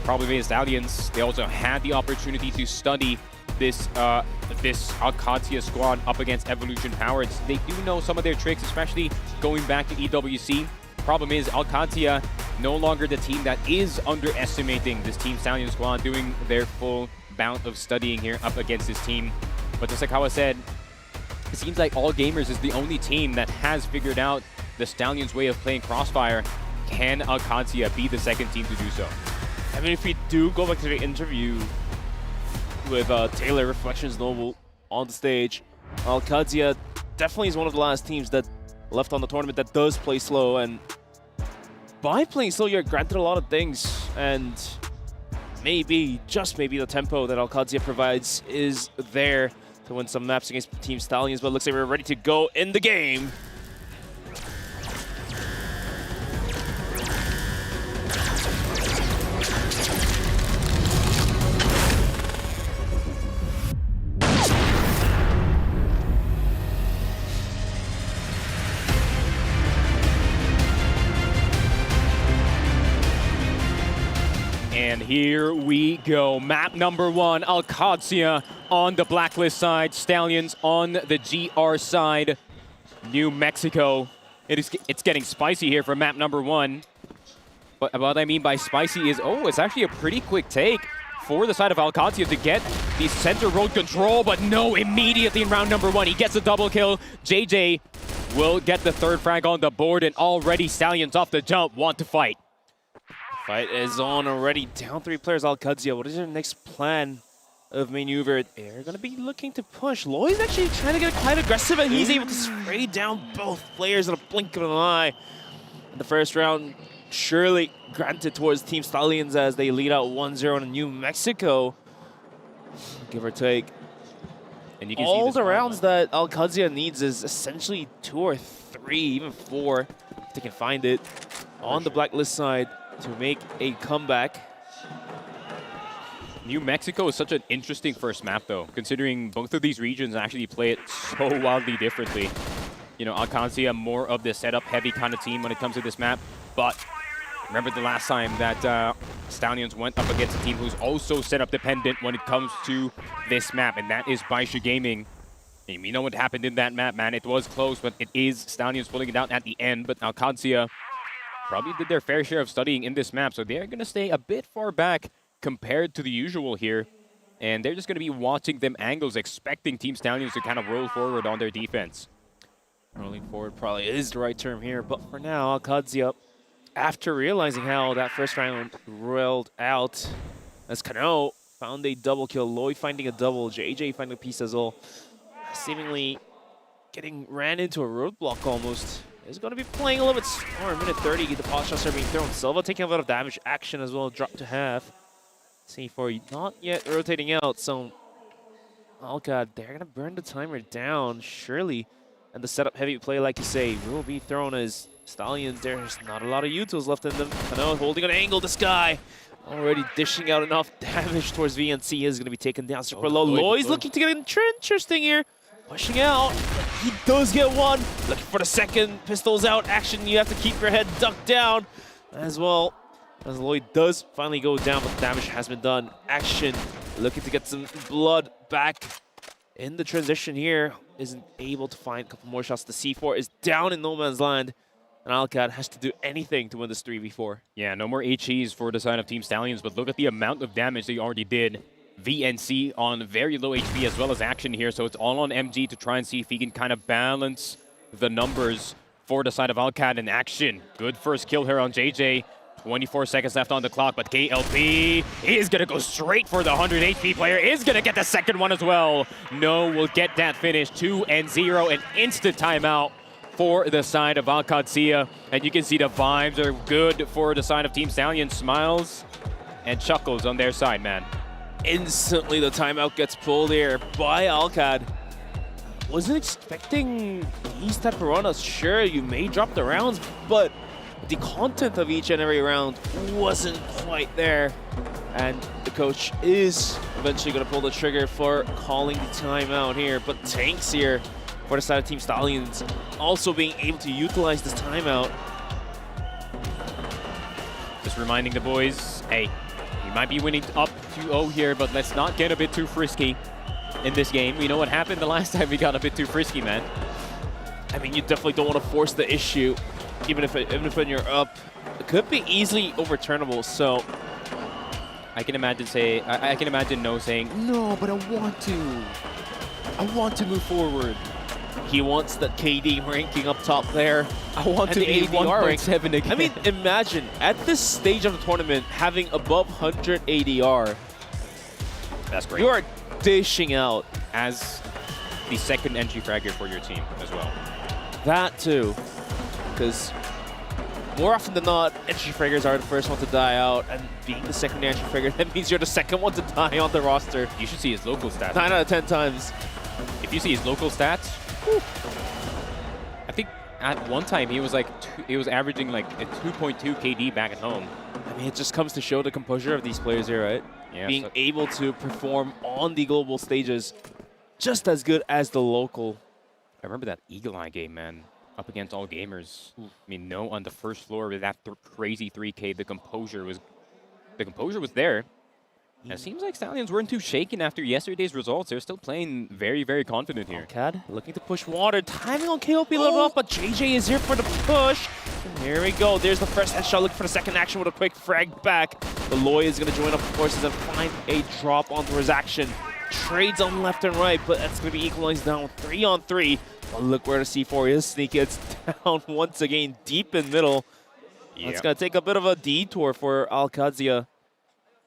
Problem is, Stallions, they also had the opportunity to study this Qadsiah squad up against Evolution Power. They do know some of their tricks, especially going back to EWC. Problem is, Qadsiah no longer the team that is underestimating this Team Stallions squad, doing their full bout of studying here up against this team. But just like how I said, it seems like All Gamers is the only team that has figured out the Stallions' way of playing Crossfire. Can Qadsiah be the second team to do so? I mean, if we do go back to the interview with Taylor Reflections Noble on the stage, Qadsiah definitely is one of the last teams that left on the tournament that does play slow, and by playing slow, you're granted a lot of things, and maybe, just maybe, the tempo that Qadsiah provides is there to win some maps against Team Stallions, but it looks like we're ready to go in the game. And here we go. Map number 1, Qadsiah on the Blacklist side, Stallions on the GR side. New Mexico. It's getting spicy here for map number 1. But what I mean by spicy is, it's actually a pretty quick take for the side of Qadsiah to get the center road control, but no, immediately in round number 1, he gets a double kill. JJ will get the 3rd frag on the board, and already Stallions off the jump want to fight. Fight is on already. Down 3 players, Qadsiah. What is their next plan of maneuver? They're going to be looking to push. Loy's actually trying to get quite aggressive, and he's able to spray down both players in a blink of an eye. In the first round, surely granted towards Team Stallions as they lead out 1-0 in New Mexico. Give or take. And you can all see the rounds that Qadsiah needs is essentially 2 or 3, even 4, if they can find it, on the Blacklist side to make a comeback. New Mexico is such an interesting first map, though, considering both of these regions actually play it so wildly differently. You know, Qadsiah more of the setup-heavy kind of team when it comes to this map, but remember the last time that Stallions went up against a team who's also setup-dependent when it comes to this map, and that is Baisha Gaming. And we know what happened in that map, man. It was close, but it is Stallions pulling it out at the end, but Qadsiah probably did their fair share of studying in this map, so they're going to stay a bit far back compared to the usual here. And they're just going to be watching them angles, expecting Team Stallions to kind of roll forward on their defense. Rolling forward probably is the right term here, but for now, Qadsiah, after realizing how that first round rolled out, as Kano found a double kill, Loy finding a double, JJ finding a piece as well, seemingly getting ran into a roadblock almost. Is going to be playing a little bit slower. Minute 30, the pot shots are being thrown. Silva taking a lot of damage. Action as well, drop to half. C4 not yet rotating out, so oh god, they're going to burn the timer down, surely. And the setup heavy play, like you say, will be thrown as Stallions. There's not a lot of utils left in them. Kano holding an angle, this guy already dishing out enough damage towards VNC is going to be taken down super low. Loy's looking to get interesting here. Pushing out. He does get one. Looking for the second. Pistols out. Action. You have to keep your head ducked down as well. As Lloyd does finally go down, but the damage has been done. Action. Looking to get some blood back in the transition here. Isn't able to find a couple more shots. The C4 is down in no man's land. And Alcad has to do anything to win this 3v4. Yeah, no more HEs for the side of Team Stallions, but look at the amount of damage they already did. VNC on very low HP as well as Action here, so it's all on MG to try and see if he can kind of balance the numbers for the side of Alcad and Action. Good first kill here on JJ. 24 seconds left on the clock, but KLP is going to go straight for the 100 HP player, is going to get the second one as well. No, will get that finish. 2-0, an instant timeout for the side of Qadsiah. And you can see the vibes are good for the side of Team Stallions. Smiles and chuckles on their side, man. Instantly the timeout gets pulled here by Alcad. Wasn't expecting these type of runs. Sure, you may drop the rounds, but the content of each and every round wasn't quite there. And the coach is eventually going to pull the trigger for calling the timeout here. But Tanks here for the side of Team Stallions also being able to utilize this timeout. Just reminding the boys, hey, we might be winning up 2-0 here, but let's not get a bit too frisky in this game. We know what happened the last time we got a bit too frisky, man. I mean, you definitely don't want to force the issue, even if when you're up. It could be easily overturnable, so I can imagine No saying, no, but I want to move forward. He wants that KD ranking up top there. I want to be 1.7 again. I mean, imagine at this stage of the tournament having above 100 ADR. That's great. You are dishing out as the second entry fragger for your team as well. That too, because more often than not, entry fraggers are the first one to die out, and being the second entry fragger, that means you're the second one to die on the roster. You should see his local stats. 9 out of 10 times. If you see his local stats, whew, I think at one time he was averaging like a 2.2 KD back at home. I mean, it just comes to show the composure of these players here, right? Yeah, being able to perform on the global stages just as good as the local. I remember that Eagle Eye game, man, up against All Gamers. I mean, no, on the first floor with that crazy 3K, the composure was there. And it seems like Stallions weren't too shaken after yesterday's results. They're still playing very, very confident here. CAD looking to push water. Timing on KOP a little off, but JJ is here for the push. And here we go. There's the first headshot. Looking for the second action with a quick frag back. The Loy is going to join up forces and find a drop onto his action. Trades on left and right, but that's going to be equalized down with 3-on-3. But look where the C4 is. Sneak gets down once again, deep in middle. Yep. It's going to take a bit of a detour for Qadsiah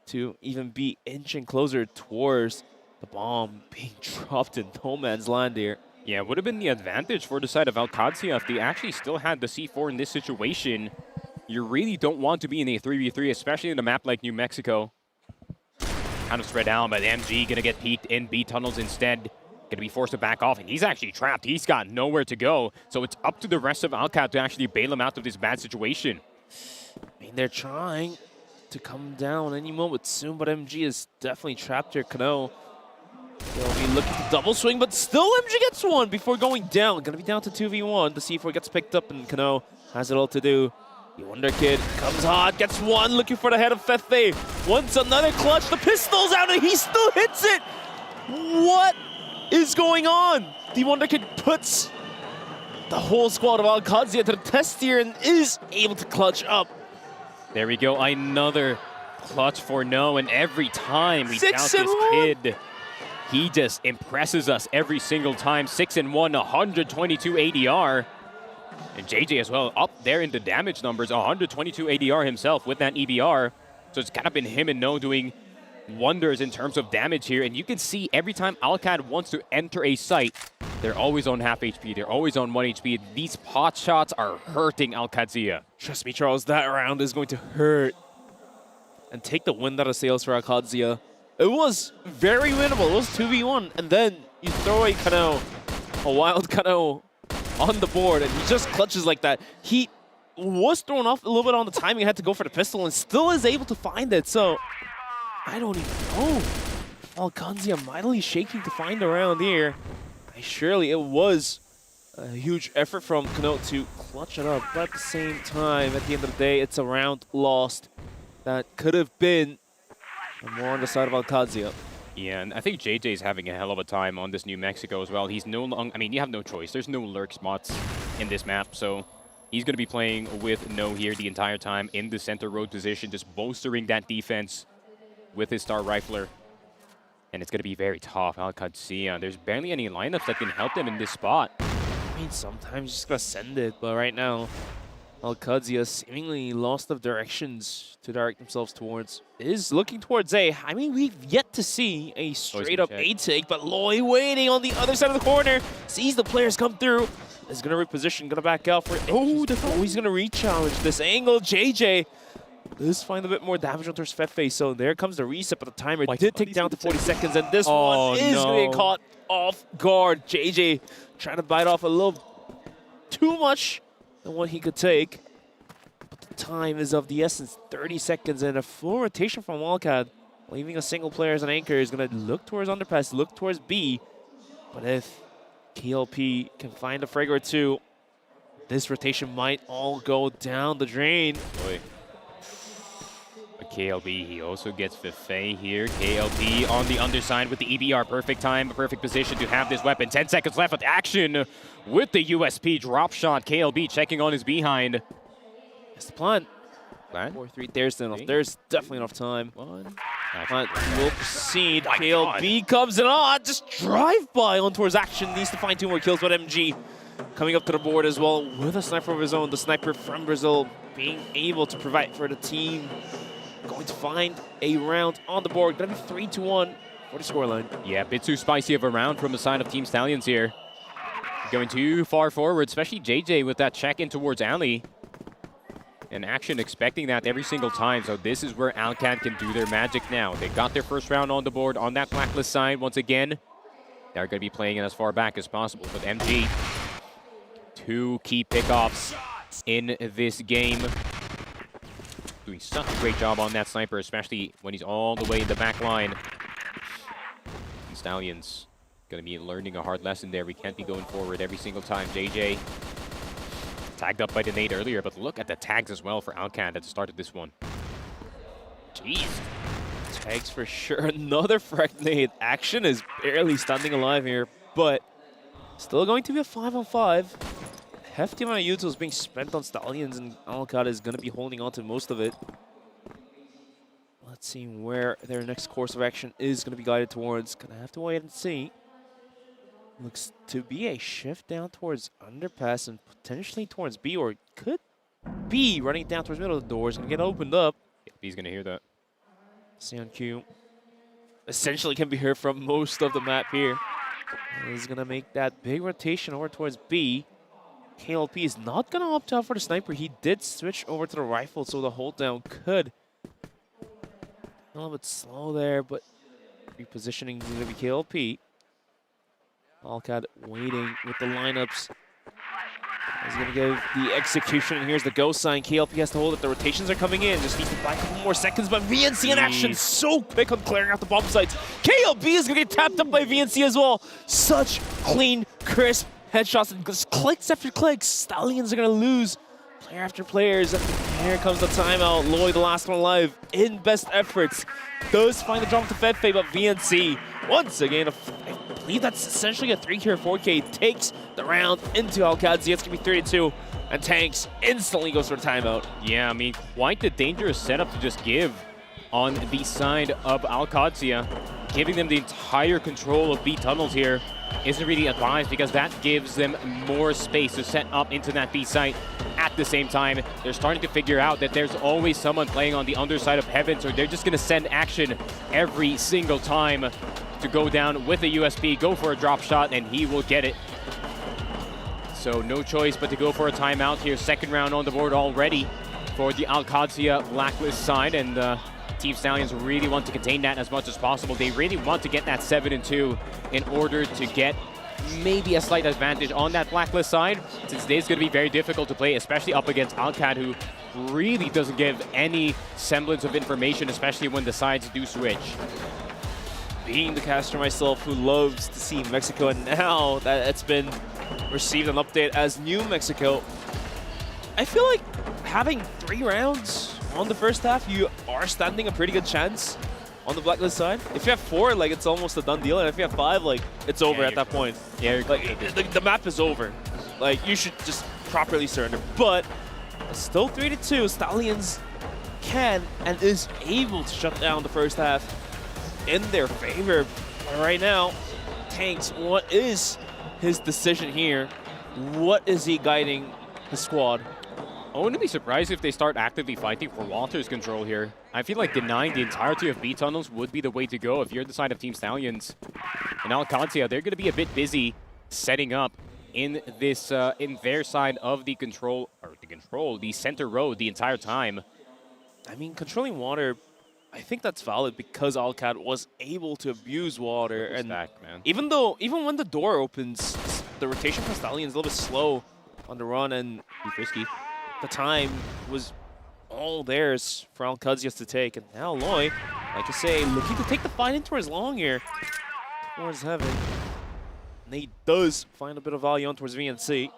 to even be inching closer towards the bomb being dropped in no man's land here. Yeah, it would have been the advantage for the side of Qadsiah if they actually still had the C4 in this situation. You really don't want to be in a 3v3, especially in a map like New Mexico. Kind of spread out, but MG gonna get peeked in B tunnels instead. Gonna be forced to back off, and he's actually trapped. He's got nowhere to go. So it's up to the rest of Alcad to actually bail him out of this bad situation. I mean, they're trying to come down any moment soon, but MG is definitely trapped here. Kano, they'll be looking to double swing, but still MG gets one before going down. Gonna be down to 2v1. The C4 gets picked up, and Kano has it all to do. The Wonder Kid comes hot, gets one, looking for the head of Fefe. Wants another clutch. The pistol's out, and he still hits it. What is going on? The Wonder Kid puts the whole squad of Qadsiah to the test here and is able to clutch up. There we go, another clutch for No, and every time we doubt this kid, he just impresses us every single time. 6-1, 122 ADR. And JJ as well, up there in the damage numbers, 122 ADR himself with that EBR. So it's kind of been him and No doing wonders in terms of damage here. And you can see every time Alcad wants to enter a site, they're always on half HP, they're always on 1 HP. These pot shots are hurting Qadsiah. Trust me, Charles, that round is going to hurt and take the wind out of sails for Qadsiah. It was very winnable. It was 2v1, and then you throw a wild Kano on the board, and he just clutches like that. He was thrown off a little bit on the timing, had to go for the pistol, and still is able to find it. So I don't even know. Qadsiah mightily shaking to find the round here. surely it was a huge effort from Knot to clutch it up, but at the same time, at the end of the day, it's a round lost that could have been more on the side of Qadsiah. Yeah, and I think JJ's having a hell of a time on this New Mexico as well. He's no longer, I mean, you have no choice. There's no lurk spots in this map, so he's going to be playing with No here the entire time in the center road position, just bolstering that defense with his star rifler. And it's going to be very tough. Qadsiah, there's barely any lineups that can help them in this spot. I mean, sometimes you just gotta send it, but right now, Qadsiah seemingly lost of directions to direct themselves towards. Is looking towards A. I mean, we've yet to see a straight-up A take, but Loy waiting on the other side of the corner. Sees the players come through. Is gonna reposition, gonna back out for it. Oh, he's gonna re-challenge this angle. JJ does find a bit more damage onto his Cfesports, so there comes the reset, but the timer did take down to 40 seconds, and this one is gonna get caught off guard. JJ trying to bite off a little too much than what he could take. But the time is of the essence, 30 seconds, and a full rotation from Wildcat. Leaving a single player as an anchor is gonna look towards underpass, look towards B. But if KLP can find a frag or two, this rotation might all go down the drain. Boy. KLB, he also gets Cfesports here. KLB on the underside with the EBR. Perfect time, perfect position to have this weapon. 10 seconds left with action with the USP drop shot. KLB checking on his behind. That's the plan. Plan? 4-3, there's enough. There's definitely enough time. One. Will proceed. KLB comes in on. Just drive by on towards action. Needs to find 2 more kills, but MG coming up to the board as well with a sniper of his own. The sniper from Brazil being able to provide for the team. Going to find a round on the board. Gonna be 3-1 for the scoreline. Yeah, a bit too spicy of a round from the side of Team Stallions here. Going too far forward, especially JJ with that check in towards Ali. And Action expecting that every single time, so this is where Alcan can do their magic now. They got their first round on the board on that blacklist side once again. They're going to be playing it as far back as possible. But MG, 2 key pickoffs in this game. Doing such a great job on that sniper, especially when he's all the way in the back line. And Stallions going to be learning a hard lesson there. We can't be going forward every single time. JJ tagged up by the nade earlier, but look at the tags as well for Alcan that started this one. Jeez. Tags for sure. Another frag nade. Action is barely standing alive here, but still going to be a 5-on-5. Hefty amount of utils being spent on Stallions, and Alcan is going to be holding on to most of it. Let's see where their next course of action is going to be guided towards. Gonna have to wait and see. Looks to be a shift down towards underpass and potentially towards B, or could be running down towards middle of the doors and get opened up. Yeah, B's going to hear that. See on Q. Essentially can be heard from most of the map here. He's going to make that big rotation over towards B. KLP is not going to opt out for the sniper. He did switch over to the rifle, so the hold down could a little bit slow there, but repositioning is going to be KLP. Wildcat waiting with the lineups. He's going to give the execution, and here's the go sign. KLP has to hold it. The rotations are coming in. Just needs to buy a couple more seconds, but VNC in action. So quick on clearing out the bomb sites. KLP is going to get tapped up by VNC as well. Such clean, crisp headshots and just clicks after clicks. Stallions are going to lose player after players. Here comes the timeout. Lloyd, the last one alive, in best efforts. Does find the jump to Cfesports, but VNC, once again, I believe that's essentially a 3K or 4K, takes the round into Qadsiah. It's going to be 32, and Tanks instantly goes for the timeout. Yeah, I mean, quite the dangerous setup to just give on the side of Qadsiah. Giving them the entire control of B tunnels here isn't really advised, because that gives them more space to set up into that B site. At the same time, they're starting to figure out that there's always someone playing on the underside of heaven, so they're just going to send Action every single time to go down with a USP, go for a drop shot, and he will get it. So no choice but to go for a timeout here. Second round on the board already for the Qadsiah blacklist side, and Team Stallions really want to contain that as much as possible. They really want to get that 7-2 in order to get maybe a slight advantage on that blacklist side, since it is going to be very difficult to play, especially up against Alcan, who really doesn't give any semblance of information, especially when the sides do switch. being the caster myself who loves to see Mexico, and now that it's been received an update as New Mexico, I feel like having 3 rounds on the first half, you are standing a pretty good chance on the blacklist side. If you have 4, like, it's almost a done deal, and if you have 5, like, it's over at that point. Yeah, like, the map is over. Like, you should just properly surrender. But still 3-2. Stallions can and is able to shut down the first half in their favor. But right now, Tanks, what is his decision here? What is he guiding his squad? I wouldn't be surprised if they start actively fighting for Walter's control here. I feel like denying the entirety of B tunnels would be the way to go if you're the side of Team Stallions. And Qadsiah, they're going to be a bit busy setting up in this in their side of the the center road the entire time. I mean, controlling water, I think that's valid because Alcad was able to abuse water. And man. even when the door opens, the rotation for Stallions is a little bit slow on the run and risky. The time was all theirs for Qadsiah to take. And now Loy, like I say, looking to take the fight in towards long here, towards heaven. And he does find a bit of value on towards VNC.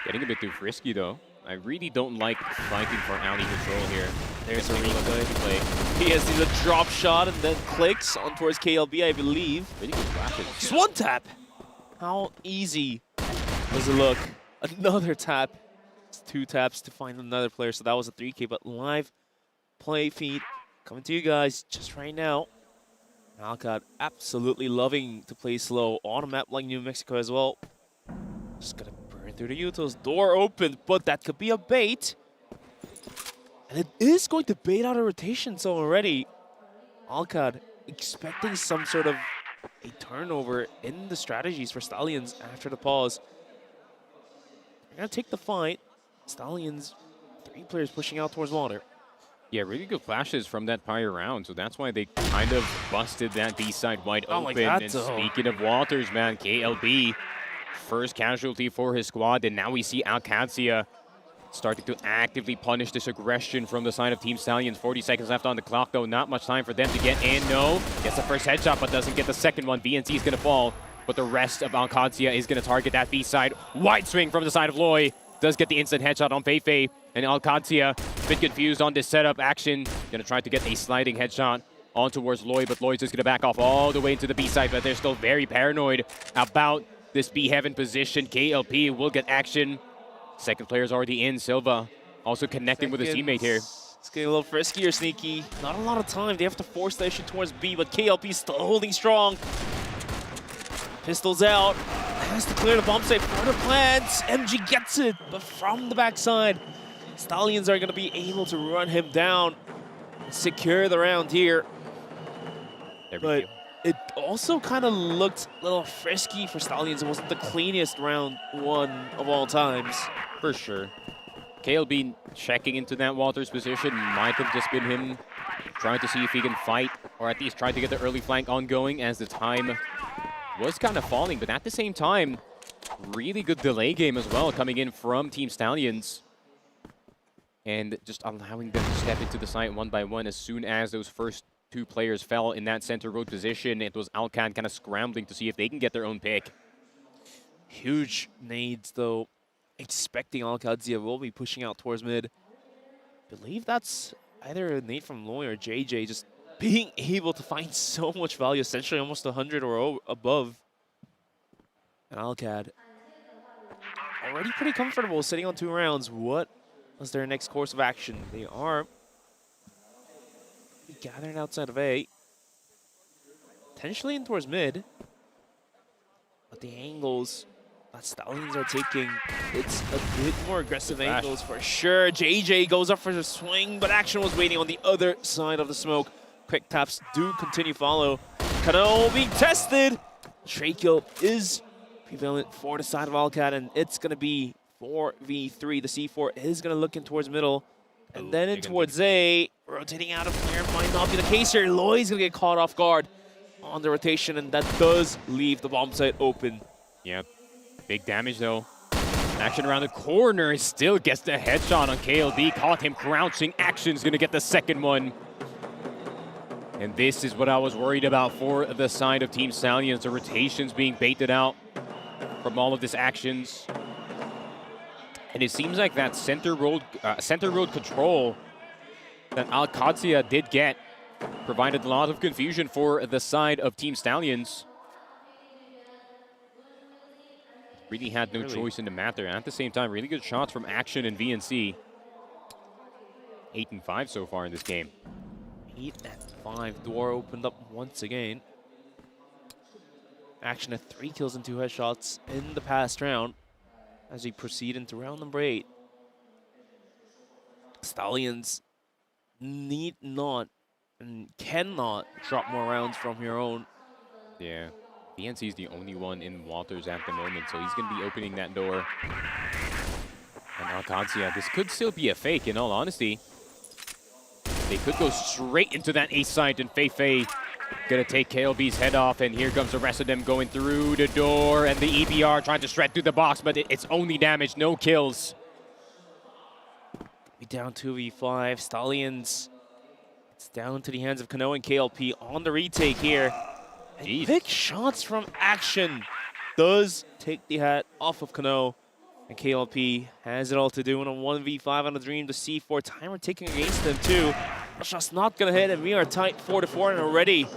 Getting a bit too frisky though. I really don't like fighting for alley control here. There's a really good play. He sees a drop shot and then clicks on towards KLB, I believe. Really good flashes. Just one tap. How easy does it look? Another tap. It's 2 taps to find another player, so that was a 3K, but live play feed coming to you guys just right now. Alcad absolutely loving to play slow on a map like New Mexico as well. Just gonna burn through the Utos. Door opened, but that could be a bait. And it is going to bait out a rotation zone already. Alcad expecting some sort of a turnover in the strategies for Stallions after the pause. They're gonna take the fight. Stallions, 3 players pushing out towards water. Yeah, really good flashes from that prior round, so that's why they kind of busted that B side wide open. Like that, and though. Speaking of Walters, man, KLB, first casualty for his squad, and now we see Qadsiah starting to actively punish this aggression from the side of Team Stallions. 40 seconds left on the clock, though. Not much time for them to get in. No, gets the first headshot, but doesn't get the second one. VNC is going to fall, but the rest of Qadsiah is going to target that B side. Wide swing from the side of Loy. Does get the instant headshot on Feifei, and Qadsiah a bit confused on this setup action. Going to try to get a sliding headshot on towards Loy, but Loy's just going to back off all the way into the B side, but they're still very paranoid about this B heaven position. KLP will get action. Second player's already in. Silva also connecting with his teammate here. It's getting a little friskier, Sneaky. Not a lot of time. They have to force the issue towards B, but KLP still holding strong. Pistols out. Has to clear the bomb site for the plants. MG gets it, but from the backside. Stallions are going to be able to run him down, secure the round here. But it also kind of looked a little frisky for Stallions. It wasn't the cleanest round 1 of all times. For sure. KLB checking into that Walters position might have just been him trying to see if he can fight, or at least try to get the early flank ongoing as the time was kind of falling. But at the same time, really good delay game as well coming in from Team Stallions. And just allowing them to step into the site one by one as soon as those first 2 players fell in that center road position. It was Alcan kind of scrambling to see if they can get their own pick. Huge nades, though. Expecting Qadsiah will be pushing out towards mid. Believe that's either a nade from Loy or JJ, just being able to find so much value, essentially almost 100 or above. And Alcad already pretty comfortable sitting on 2 rounds. What was their next course of action? They are gathering outside of A. Potentially in towards mid. But the angles that Stallions are taking, it's a bit more aggressive angles for sure. JJ goes up for the swing, but action was waiting on the other side of the smoke. Quick taps do continue follow. Kano being tested. Trade kill is prevalent for the side of Alcad, and it's going to be 4v3. The C4 is going to look in towards middle, and then in towards A. Rotating out of here might not be the case here. Loy's going to get caught off guard on the rotation, and that does leave the bomb site open. Yep. Big damage, though. Action around the corner. Still gets the headshot on KLB. Caught him crouching. Action's going to get the second one. And this is what I was worried about for the side of Team Stallions. The rotations being baited out from all of this actions. And it seems like that center road control that Qadsiah did get provided a lot of confusion for the side of Team Stallions. Really had no choice in the matter. At the same time, really good shots from Action and VNC. 8 and 5 so far in this game. 8 and 5. Door opened up once again. Action at 3 kills and 2 headshots in the past round as we proceed into round number 8. Stallions need not and cannot drop more rounds from here on. Yeah, VNC is the only one in Walters at the moment, so he's going to be opening that door. And Qadsiah, this could still be a fake, in all honesty. They could go straight into that ace site, and Fei gonna take KLB's head off, and here comes the rest of them going through the door, and the EBR trying to shred through the box, but it's only damage, no kills. We down 2v5. Stallions. It's down to the hands of Kano and KLP on the retake here. And big shots from Action does take the hat off of Kano. And KLP has it all to do in a 1v5 on the Dream. The C4 timer taking against them too. A shot's not gonna hit, and we are tight 4-4, and already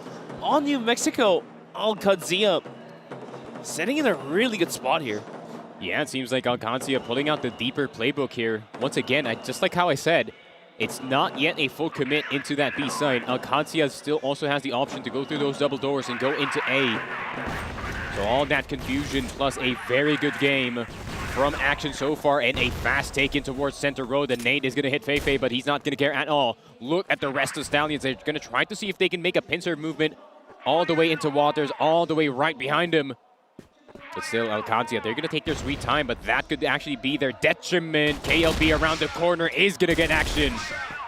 on New Mexico, Qadsiah sitting in a really good spot here. Yeah, it seems like Qadsiah pulling out the deeper playbook here. Once again, just like how I said, it's not yet a full commit into that B site. Qadsiah still also has the option to go through those double doors and go into A. So all that confusion plus a very good game from Action so far, and a fast take in towards center road. And Nate is going to hit Fei, but he's not going to care at all. Look at the rest of Stallions. They're going to try to see if they can make a pincer movement all the way into Waters, all the way right behind him. But still, Qadsiah, they're going to take their sweet time, but that could actually be their detriment. KLB around the corner is going to get Action,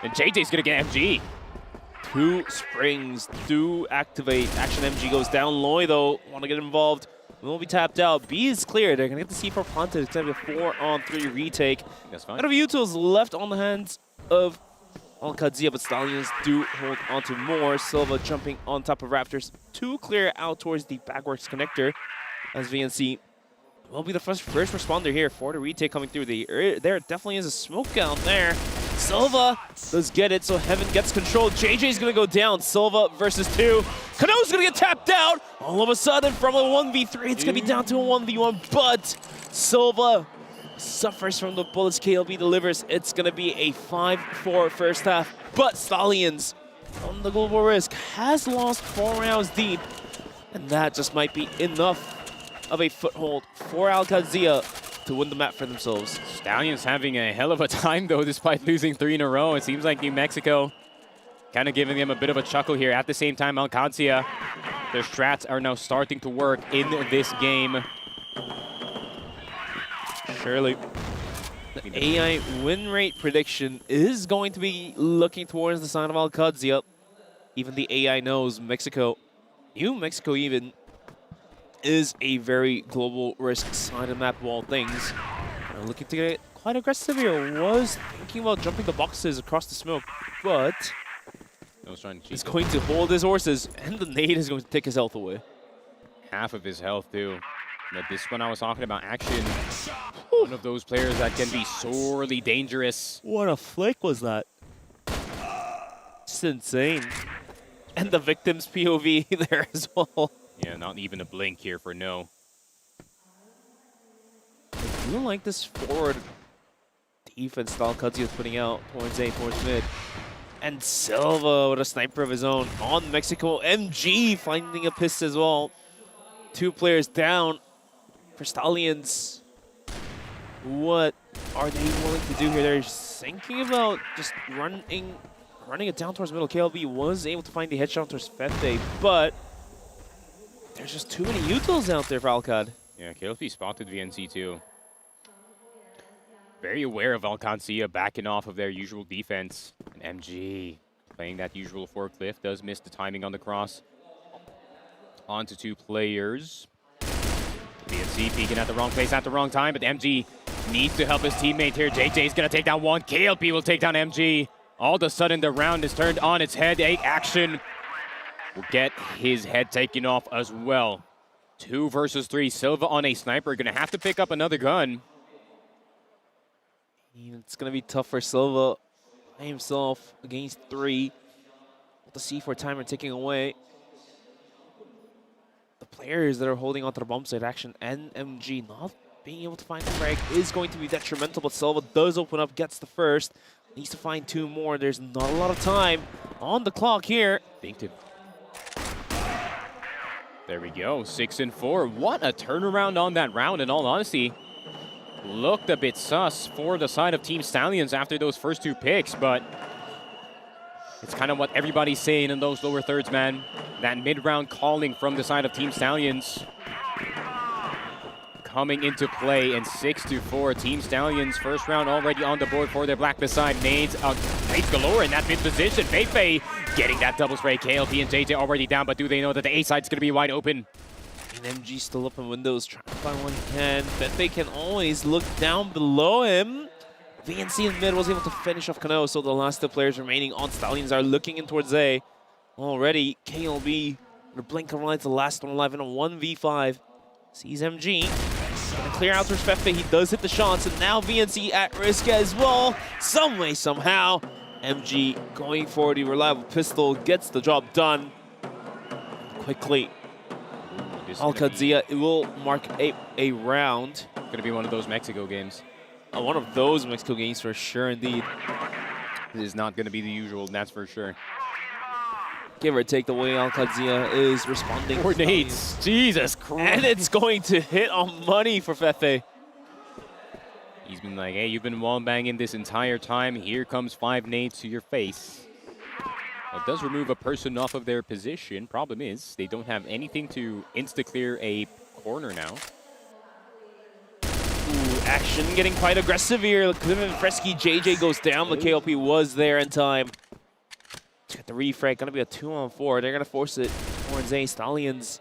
and JJ's going to get MG. 2 springs do activate. Action MG goes down. Loy, though, want to get involved. Will be tapped out. B is clear. They're going to get the C4 planted. It's going to be a 4-on-3 retake. That's fine. Out of utils left on the hands of Qadsiah, but Stallions do hold onto more. Silva jumping on top of Raptors to clear out towards the backwards connector, as VNC will be the first responder here for the retake coming through. There definitely is a smoke out there. Silva does get it, so Heaven gets control. JJ's going to go down. Silva versus 2. Kano's going to get tapped out. All of a sudden, from a 1v3, it's going to be down to a 1v1, but Silva suffers from the bullets KLB delivers. It's going to be a 5-4 first half, but Stallions on the global risk has lost 4 rounds deep, and that just might be enough of a foothold for Qadsiah to win the map for themselves. Stallions having a hell of a time, though, despite losing 3 in a row. It seems like New Mexico kind of giving them a bit of a chuckle here. At the same time, Qadsiah, their strats are now starting to work in this game. Surely. The AI win rate prediction is going to be looking towards the side of Qadsiah. Even the AI knows Mexico, New Mexico even, is a very global risk side of map of all things. Looking to get quite aggressive here. Was thinking about jumping the boxes across the smoke, but he's going to hold his horses, and the nade is going to take his health away. Half of his health, too. But this one I was talking about, Action, one of those players that can be sorely dangerous. What a flick was that? It's insane. And the victim's POV there as well. Yeah, not even a blink here for No. I do like this forward defense style Qadsiah is putting out towards A, towards mid. And Silva with a sniper of his own on Mexico. MG finding a piss as well. 2 players down for Stallions. What are they willing to do here? They're thinking about just running it down towards middle. KLB was able to find the headshot towards Fete, but there's just too many utils out there for Alcad. Yeah, KLB spotted VNC too. Very aware of Qadsiah backing off of their usual defense. And MG playing that usual forklift, does miss the timing on the cross. On to 2 players. VNC peeking at the wrong place at the wrong time, but MG needs to help his teammate here. JJ's gonna take down 1. KLP will take down MG. All of a sudden, the round is turned on its head. Action will get his head taken off as well. 2 versus 3. Silva on a sniper. Going to have to pick up another gun. It's going to be tough for Silva by himself against 3. With the C4 timer ticking away. The players that are holding onto the bomb site action and MG not being able to find the frag is going to be detrimental, but Silva does open up, gets the first. Needs to find 2 more. There's not a lot of time on the clock here. There we go, 6 and 4. What a turnaround on that round, in all honesty. Looked a bit sus for the side of Team Stallions after those first 2 picks, but it's kind of what everybody's saying in those lower thirds, man. That mid-round calling from the side of Team Stallions coming into play, and 6-4. Team Stallions first round already on the board for their black beside. Nades galore in that mid position. Feifei getting that double spray. KLP and JJ already down, but do they know that the A side's going to be wide open? And MG still up in windows, trying to find one he can. Feifei can always look down below him. VNC in mid was able to finish off Kano, so the last 2 players remaining on Stallions are looking in towards A. Already, KLB, the blink of lights, the last one alive in a 1v5. Sees MG. Gonna clear out towards Feifei. He does hit the shots, and now VNC at risk as well. Some way, somehow. MG going for the reliable pistol, gets the job done quickly. Qadsiah, it will mark a round. Gonna be one of those Mexico games. One of those Mexico games for sure, indeed. This is not gonna be the usual, that's for sure. Give or take the way Qadsiah is responding. 4 nades. Jesus Christ. And it's going to hit on money for Feifei. He's been like, hey, you've been wall banging this entire time. Here comes 5 nades to your face. Well, it does remove a person off of their position. Problem is, they don't have anything to insta-clear a corner now. Ooh, action getting quite aggressive here. Clement Fresky, JJ goes down. The KLP was there in time. Got the refrag, gonna be a 2-on-4. They're gonna force it towards A. Stallions.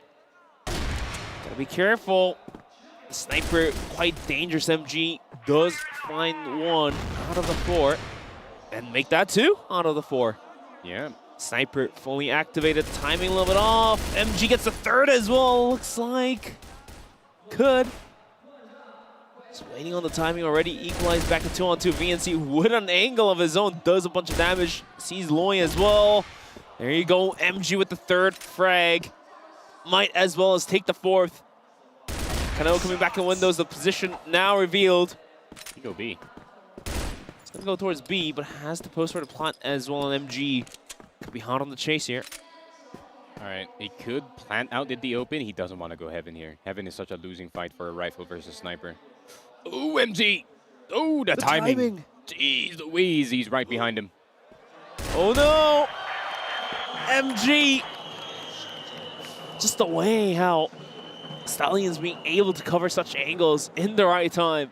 Gotta be careful. The sniper, quite dangerous. MG does find 1 out of the 4 and make that 2 out of the 4. Yeah. Sniper fully activated, timing a little bit off. MG gets the 3rd as well, looks like. Could. Just waiting on the timing already. Equalized back to 2-on-2. VNC with an angle of his own. Does a bunch of damage. Sees Loy as well. There you go. MG with the 3rd frag. Might as well as take the 4th. Kano coming back in windows. The position now revealed. He go B. He's going to go towards B, but has to post for the plant as well on MG. Could be hot on the chase here. All right, he could plant out in the open. He doesn't want to go Heaven here. Heaven is such a losing fight for a rifle versus sniper. Oh, MG. Oh, the timing. Jeez Louise, he's right behind him. Oh, no. MG. Just the way how Stallions being able to cover such angles in the right time.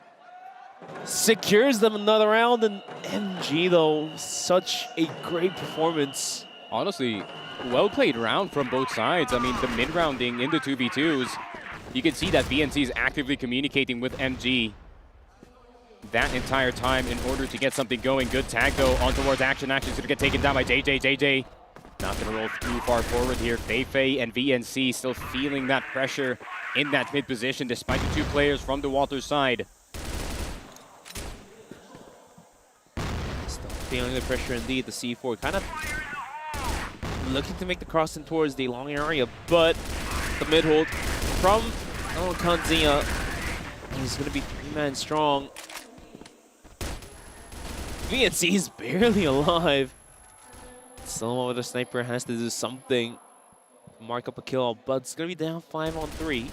Secures them another round, and MG, though, such a great performance. Honestly, well-played round from both sides. I mean, the mid-rounding in the 2v2s, you can see that VNC is actively communicating with MG that entire time in order to get something going. Good tag, though, on towards Action. Action's going to get taken down by JJ. JJ not going to roll too far forward here. Feifei and VNC still feeling that pressure in that mid position, despite the 2 players from the Walters side. Still feeling the pressure indeed. The C4 kind of looking to make the cross in towards the long area, but the mid hold from Qadsiah. He's going to be 3-man strong. VNC is barely alive. Someone with a sniper has to do something. Mark up a kill, but it's going to be down 5-on-3.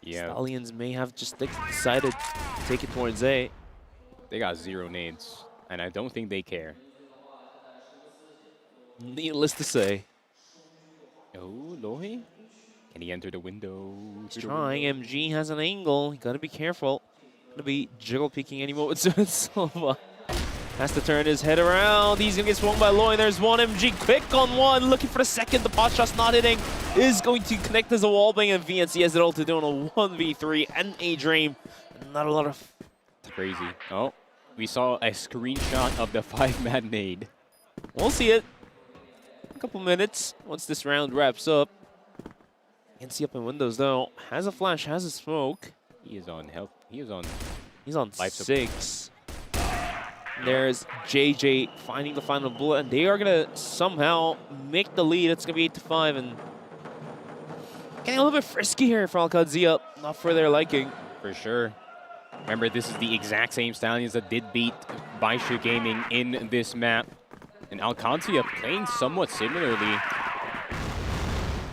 Yeah. Stallions may have just decided to take it towards A. They got 0 nades, and I don't think they care. Needless to say. Oh, Lohi? Can he enter the window? He's trying. MG has an angle. You gotta be careful. Gonna be jiggle peeking any moment soon. Silva has to turn his head around. He's gonna get swung by Loy. There's one MG quick on 1, looking for the second. The pot shot's not hitting. Is going to connect as a wallbang, and VNC has it all to do on a 1v3 and a dream. Not a lot of. Crazy. Oh, we saw a screenshot of the 5-man nade. We'll see it. couple minutes once this round wraps up. Can't see up in windows though. Has a flash, has a smoke. He is on help. He's on Life 6. There's JJ finding the final bullet, and they are gonna somehow make the lead. It's gonna be 8-5, and getting a little bit frisky here for Qadsiah. Not for their liking. For sure. Remember, this is the exact same Stallions that did beat Baishu Gaming in this map. And Qadsiah playing somewhat similarly.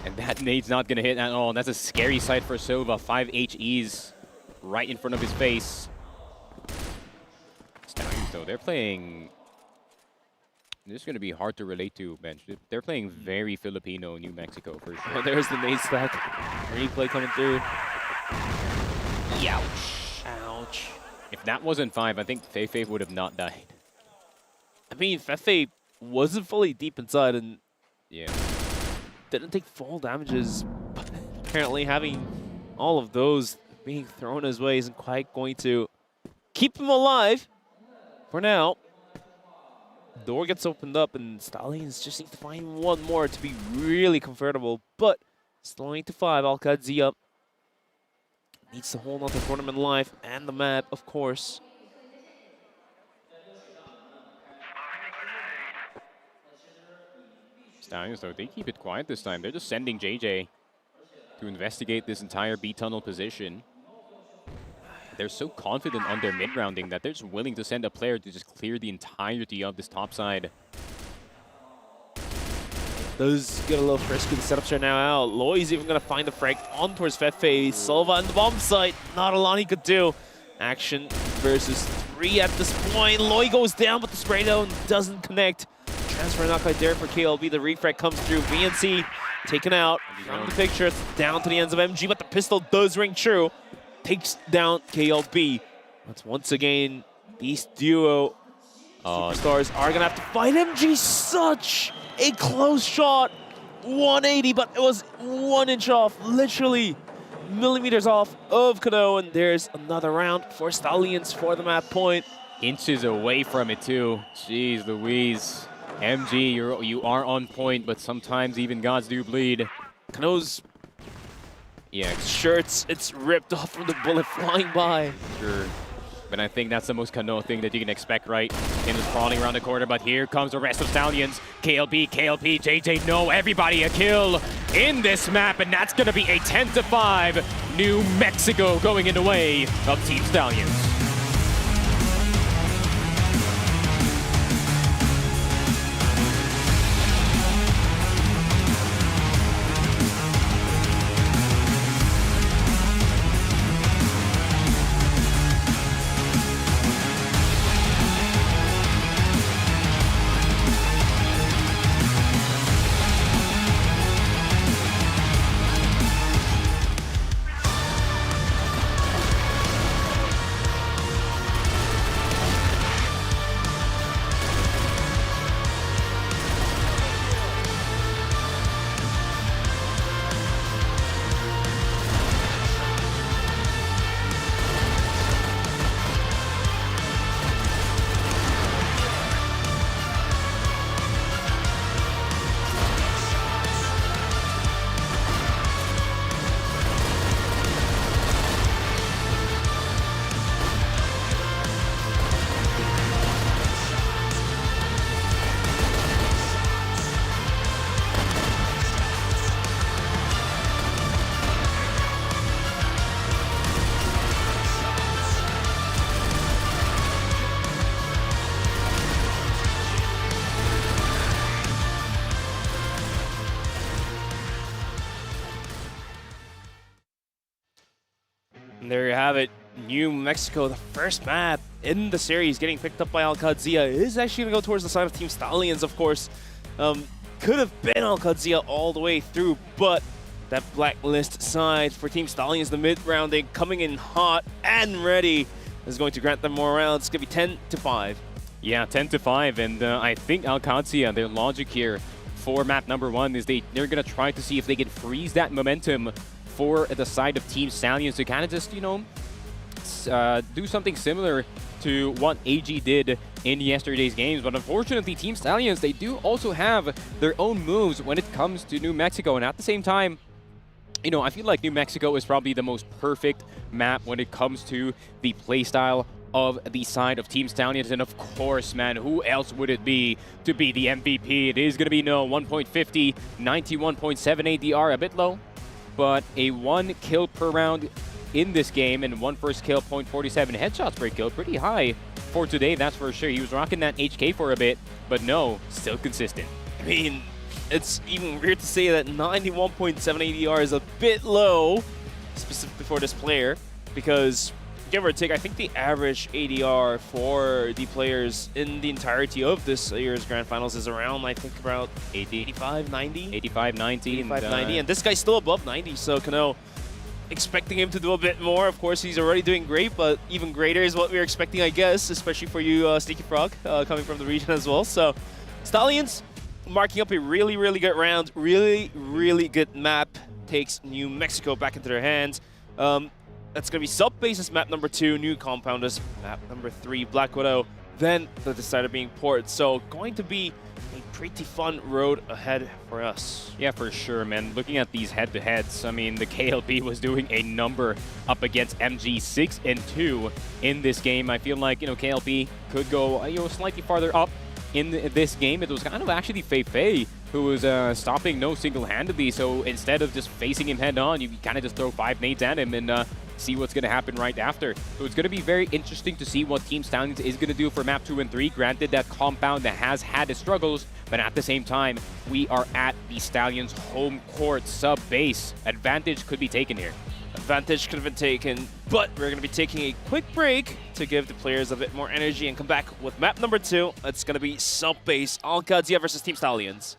And that nade's not gonna hit at all. That's a scary sight for Sova. 5 HEs right in front of his face. Stallions, though, they're playing... This is going to be hard to relate to, Bench. They're playing very Filipino New Mexico, for sure. Oh, there's the nade stack. Replay coming through. Ouch. Ouch. If that wasn't 5, I think Feifei would have not died. I mean, Feifei wasn't fully deep inside and Yeah. didn't take full damages. But apparently having all of those being thrown his way isn't quite going to keep him alive for now. Door gets opened up and Stallions just need to find one more to be really comfortable. But still 8-5, Qadsiah needs to hold on to tournament life and the map, of course. Stallions, though, they keep it quiet this time. They're just sending JJ to investigate this entire B tunnel position. They're so confident on their mid-rounding that they're just willing to send a player to just clear the entirety of this top side. Does get a little frisky. The setups are now out. Loi's even going to find the frag on towards Feifei. Sova in the bomb site. Not a lot he could do. Action versus 3 at this point. Loi goes down, but the spray down doesn't connect. Transfer not quite there for KLB. The refrag comes through. VNC taken out from the picture. It's down to the ends of MG, but the pistol does ring true. Takes down KLB. But once again, these duo superstars are going to have to fight MG. Such a close shot. 180, but it was 1 inch off. Literally millimeters off of Kano. And there's another round for Stallions for the map point. Inches away from it, too. Jeez Louise. MG, you are on point, but sometimes even gods do bleed. Kano's Yeah, shirts, it's ripped off from the bullet flying by. sure. But I think that's the most Kano thing that you can expect, right? Him just crawling around the corner, but here comes the rest of Stallions. KLB, JJ, no, everybody a kill in this map, and that's gonna be a 10-5 New Mexico going in the way of Team Stallions. And there you have it. New Mexico, the first map in the series getting picked up by Qadsiah, is actually going to go towards the side of Team Stallions, of course. Could have been Qadsiah all the way through, but that blacklist side for Team Stallions, the mid-rounding, coming in hot and ready, is going to grant them more rounds. It's going to be 10-5. Yeah, 10-5, and I think Qadsiah, their logic here for map number 1 is they're going to try to see if they can freeze that momentum for the side of Team Stallions to kind of just, you know, do something similar to what AG did in yesterday's games. But unfortunately, Team Stallions, they do also have their own moves when it comes to New Mexico. And at the same time, you know, I feel like New Mexico is probably the most perfect map when it comes to the playstyle of the side of Team Stallions. And of course, man, who else would it be to be the MVP? It is going to be no 1.50, 91.7 ADR, a bit low, but a 1 kill per round in this game and 1 first kill, 0.47 headshots per kill. Pretty high for today, that's for sure. He was rocking that HK for a bit, but no, still consistent. I mean, it's even weird to say that 91.7 ADR is a bit low, specifically for this player, because give or take, I think the average ADR for the players in the entirety of this year's Grand Finals is around, I think, about 85, 90? 85, 90. 85, 90, and this guy's still above 90, so Kano expecting him to do a bit more. Of course, he's already doing great, but even greater is what we're expecting, I guess, especially for you, Sneaky Frog, coming from the region as well. So, Stallions marking up a really, really good round, really good map, takes New Mexico back into their hands. That's going to be Sub-Base as map number 2, New Compound as map number 3, Black Widow, then the decider being Port. So going to be a pretty fun road ahead for us. Yeah, for sure, man. Looking at these head-to-heads, I mean, the KLP was doing a number up against MG 6-2 in this game. I feel like, you know, KLP could go, you know, slightly farther up in this game. It was kind of actually Fei who was stopping No single-handedly, so instead of just facing him head-on, you kind of just throw 5 nades at him and see what's going to happen right after. So it's going to be very interesting to see what Team Stallions is going to do for map 2 and 3. Granted, that compound that has had its struggles, but at the same time, we are at the Stallions' home court. Sub-base advantage could be taken here. Advantage could have been taken, but we're going to be taking a quick break to give the players a bit more energy and come back with map number 2. It's going to be Sub-base, Qadsiah versus Team Stallions.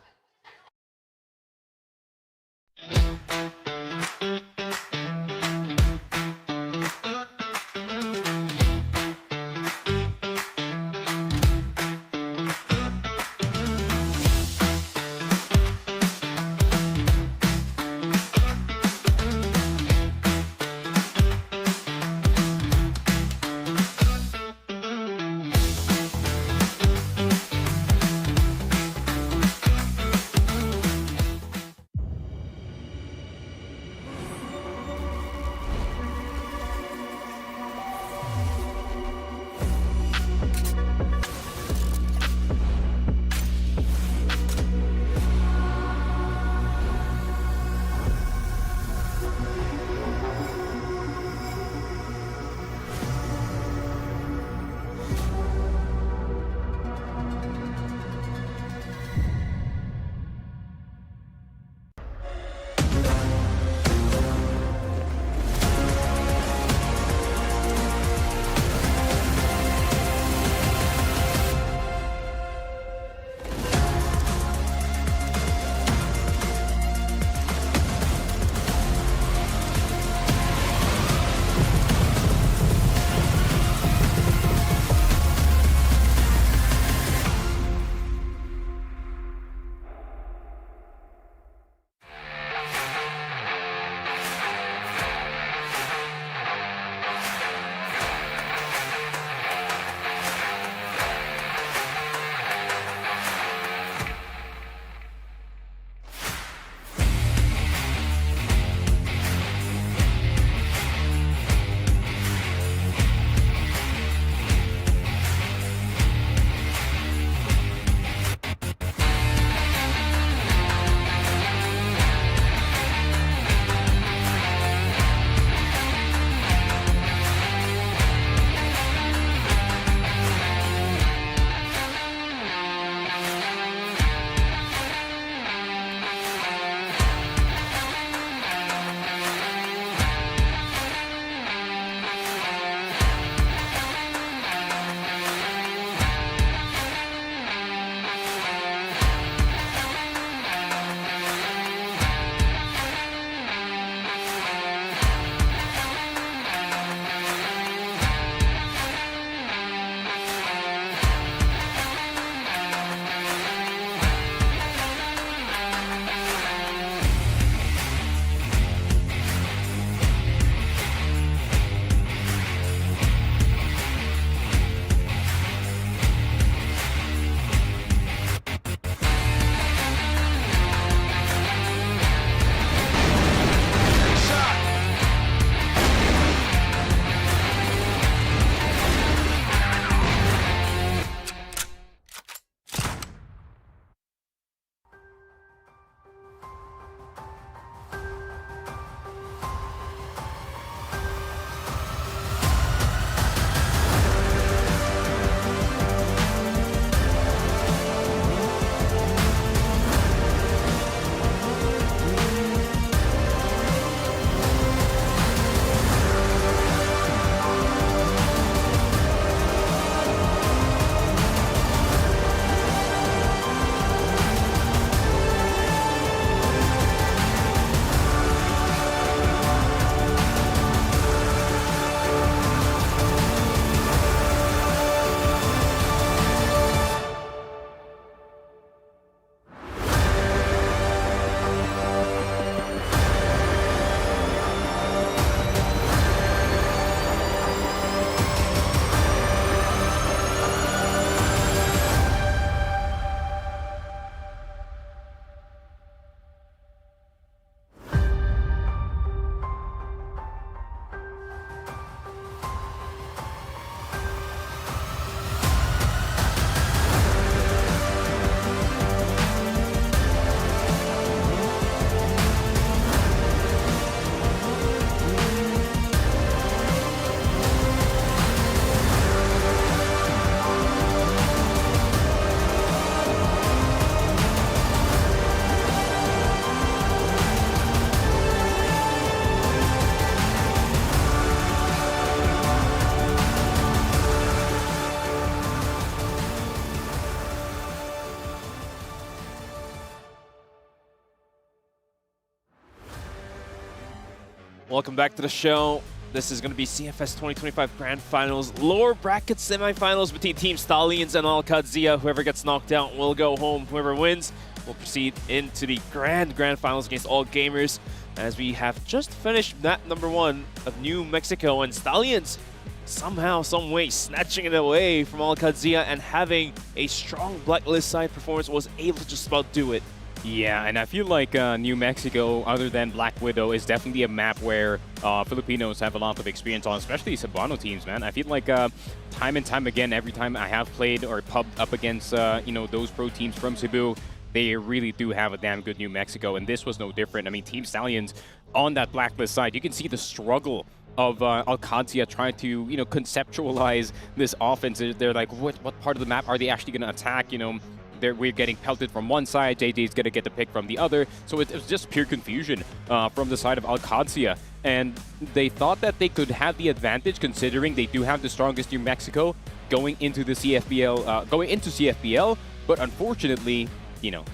Welcome back to the show. This is going to be CFS 2025 Grand Finals, lower bracket semifinals between Team Stallions and Qadsiah. Whoever gets knocked out will go home. Whoever wins will proceed into the Grand Finals against All Gamers. As we have just finished map number 1 of New Mexico, and Stallions somehow, some way, snatching it away from Qadsiah and having a strong blacklist side performance, was able to just about do it. Yeah, and I feel like New Mexico, other than Black Widow, is definitely a map where Filipinos have a lot of experience on, especially Cebuano teams, man. I feel like time and time again, every time I have played or pubbed up against you know, those pro teams from Cebu, they really do have a damn good New Mexico, and this was no different. I mean, Team Stallions on that blacklist side, you can see the struggle of Qadsiah trying to, you know, conceptualize this offense. They're like, what part of the map are they actually going to attack? You know, we're getting pelted from one side, JJ's going to get the pick from the other. So it was just pure confusion from the side of Qadsiah. And they thought that they could have the advantage, considering they do have the strongest New Mexico going into the CFBL, but unfortunately, you know,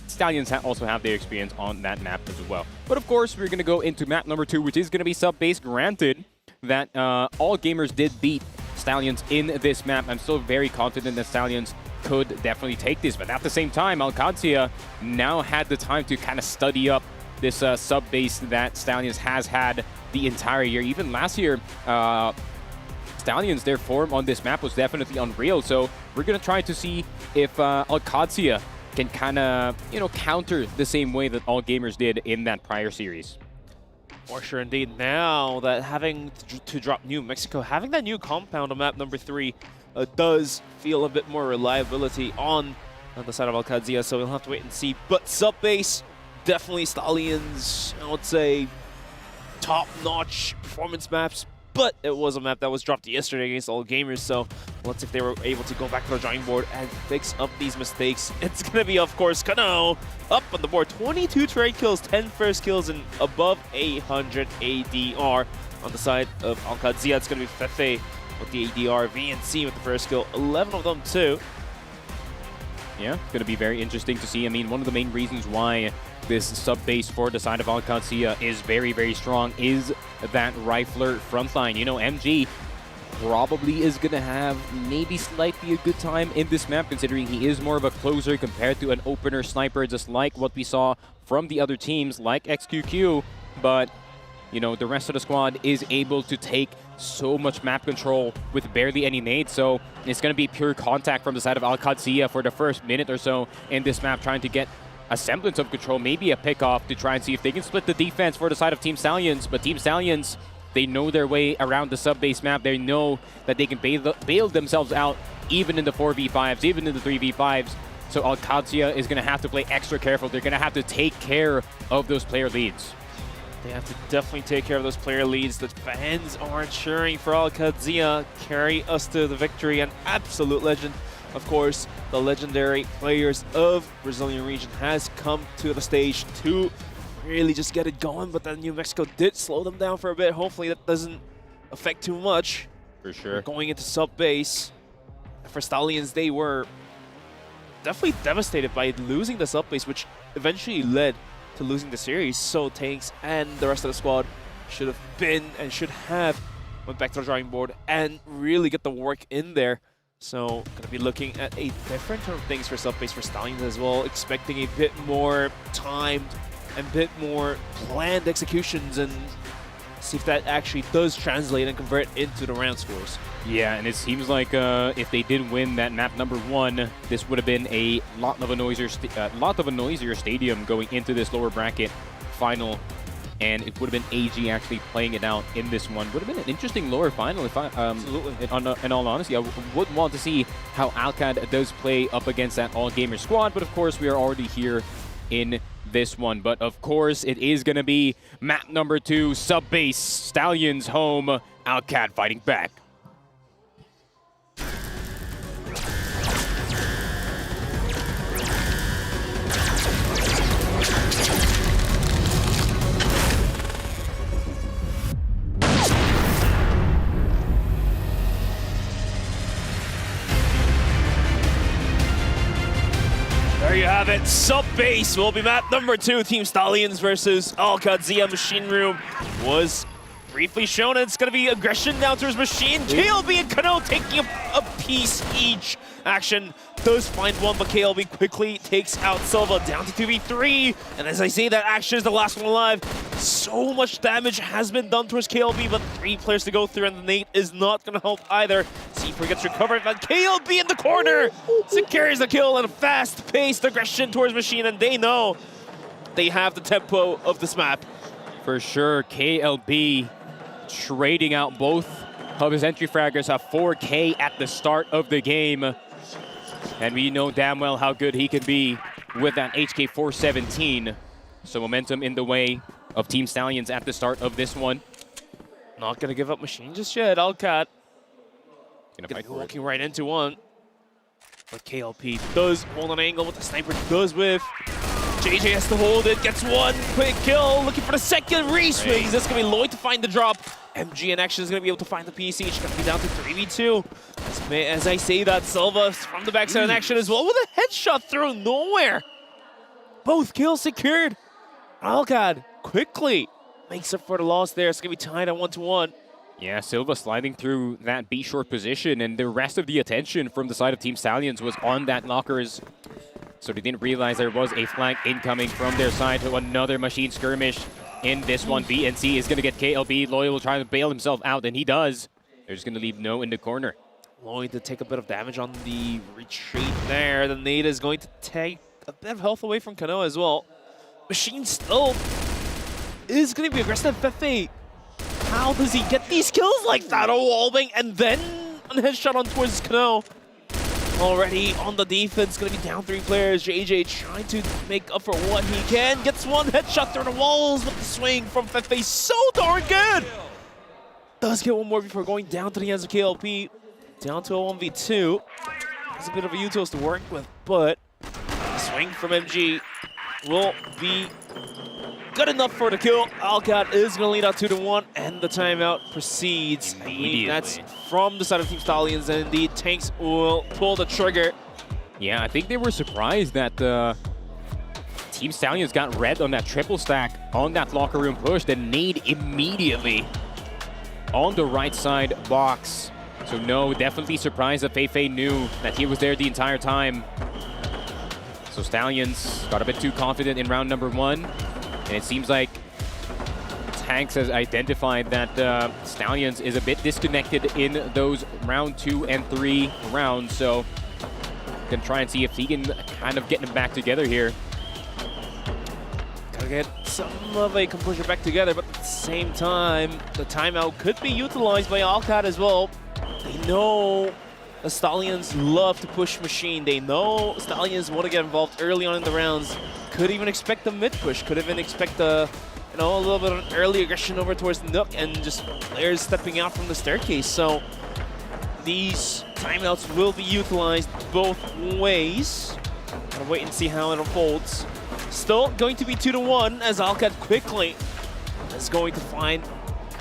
Stallions also have their experience on that map as well. But of course, we're going to go into map number 2, which is going to be sub-base. Granted that All Gamers did beat Stallions in this map, I'm still very confident that Stallions could definitely take this. But at the same time, Qadsiah now had the time to kind of study up this sub-base that Stallions has had the entire year. Even last year, Stallions, their form on this map was definitely unreal. So we're going to try to see if Qadsiah can kind of, you know, counter the same way that All Gamers did in that prior series. For sure, indeed. Now that having to drop New Mexico, having that new compound on map number 3 does feel a bit more reliability on the side of Qadsiah, so we'll have to wait and see. But sub-base, definitely Stallions, I would say, top-notch performance maps. But it was a map that was dropped yesterday against All Gamers, so let's see if they were able to go back to the drawing board and fix up these mistakes. It's going to be, of course, Kano up on the board. 22 trade kills, 10 first kills, and above 100 ADR on the side of Qadsiah. It's going to be Fefe with the ADR, VNC with the first kill, 11 of them too. Yeah, it's going to be very interesting to see. I mean, one of the main reasons why this sub-base for the side of Qadsiah is very, very strong is that rifler frontline. You know, MG probably is going to have maybe slightly a good time in this map, considering he is more of a closer compared to an opener sniper, just like what we saw from the other teams like XQQ. But, you know, the rest of the squad is able to take so much map control with barely any nades, so it's going to be pure contact from the side of Qadsiah for the first minute or so in this map, trying to get a semblance of control, maybe a pick-off to try and see if they can split the defense for the side of Team Stallions. But Team Stallions, they know their way around the sub-base map. They know that they can bail themselves out even in the 4v5s, even in the 3v5s. So Qadsiah is going to have to play extra careful. They're going to have to take care of those player leads. They have to definitely take care of those player leads. The fans are cheering for Qadsiah. Carry us to the victory. An absolute legend. Of course, the legendary players of Brazilian region has come to the stage to really just get it going, but then New Mexico did slow them down for a bit. Hopefully that doesn't affect too much. For sure. Going into sub-base, for Stallions, they were definitely devastated by losing the sub-base, which eventually led to losing the series. So Tanks and the rest of the squad should have been and should have went back to the drawing board and really get the work in there. So going to be looking at a different turn of things for sub-base for Stallions as well, expecting a bit more timed and bit more planned executions, and see if that actually does translate and convert into the round scores. Yeah, and it seems like if they did win that map number 1, this would have been a lot of a noisier stadium going into this lower bracket final. And it would have been AG actually playing it out in this one. Would have been an interesting lower final if I, absolutely. In all honesty, I would want to see how Alcad does play up against that all-gamer squad. But of course, we are already here in this one. But of course, it is going to be map number 2, sub-base, Stallions home, Alcad fighting back. There you have it. Sub-base will be map number 2. Team Stallions versus Qadsiah. Machine Room was briefly shown, and it's going to be aggression down towards Machine. KLB and Kano taking a piece each. Action does find one, but KLB quickly takes out Silva down to 2v3. And as I say, that Action is the last one alive. So much damage has been done towards KLB, but 3 players to go through, and the nade is not going to help either. C4 gets recovered, but KLB in the corner secures the kill and a fast-paced aggression towards Machine, and they know they have the tempo of this map. For sure, KLB trading out both of his entry fraggers have 4K at the start of the game. And we know damn well how good he can be with that HK 417. So momentum in the way of Team Stallions at the start of this one. Not gonna give up Machine just yet. Alcat Gonna be fight for it. walking right into one. But KLP does hold an angle, what the sniper does with. JJ has to hold it, gets one quick kill, looking for the second re-swings. That's gonna be Lloyd to find the drop. MG in action is gonna be able to find the PC. It's gonna be down to 3v2. As I say that, Silva from the backside in action as well with a headshot through nowhere. Both kills secured. Alcad quickly makes up for the loss there. It's gonna be tied at 1-1. Yeah, Silva sliding through that B-short position, and the rest of the attention from the side of Team Stallions was on that lockers. So they didn't realize there was a flank incoming from their side to another Machine skirmish in this one. BNC is going to get KLB. Lloyd will try to bail himself out, and he does. They're just going to leave No in the corner. Lloyd to take a bit of damage on the retreat there. The nade is going to take a bit of health away from Kano as well. Machine still is going to be aggressive. Fefe, how does he get these kills like that? A wallbang and then a headshot on towards Kano. Already on the defense, going to be down 3 players. JJ trying to make up for what he can. Gets one headshot through the walls with the swing from Fefe. So darn good! Does get one more before going down to the hands of KLP. Down to a 1v2. Has a bit of a Utos to work with, but the swing from MG will be good enough for the kill. Alcat is going to lead out 2-1, and the timeout proceeds. That's from the side of Team Stallions, and indeed, Tanks will pull the trigger. Yeah, I think they were surprised that Team Stallions got red on that triple stack on that locker room push, then nade immediately on the right side box. So no, definitely surprised that Feifei knew that he was there the entire time. So Stallions got a bit too confident in round number 1. And it seems like Tanks has identified that Stallions is a bit disconnected in those round 2 and 3 rounds. So gonna try and see if he can kind of get them back together here. Gotta get some of a composure back together, but at the same time, the timeout could be utilized by Alcat as well. They know the Stallions love to push Machine. They know Stallions want to get involved early on in the rounds. Could even expect a mid push. Could even expect a little bit of an early aggression over towards Nook and just players stepping out from the staircase. So these timeouts will be utilized both ways. Gotta wait and see how it unfolds. Still going to be 2-1 as Alcat quickly is going to find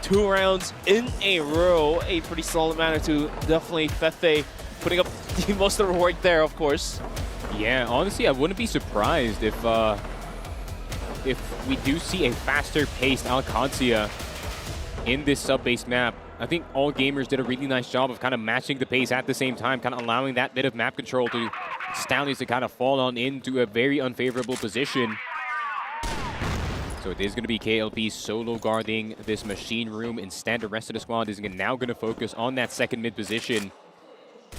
2 rounds in a row. A pretty solid manner to definitely Fefe putting up the most of the work there, of course. Yeah, honestly, I wouldn't be surprised if we do see a faster-paced Qadsiah in this sub-based map. I think all gamers did a really nice job of kind of matching the pace at the same time, kind of allowing that bit of map control to Stallions to kind of fall on into a very unfavorable position. So it is going to be KLP solo guarding this machine room. Instead, the rest of the squad is now going to focus on that second mid position.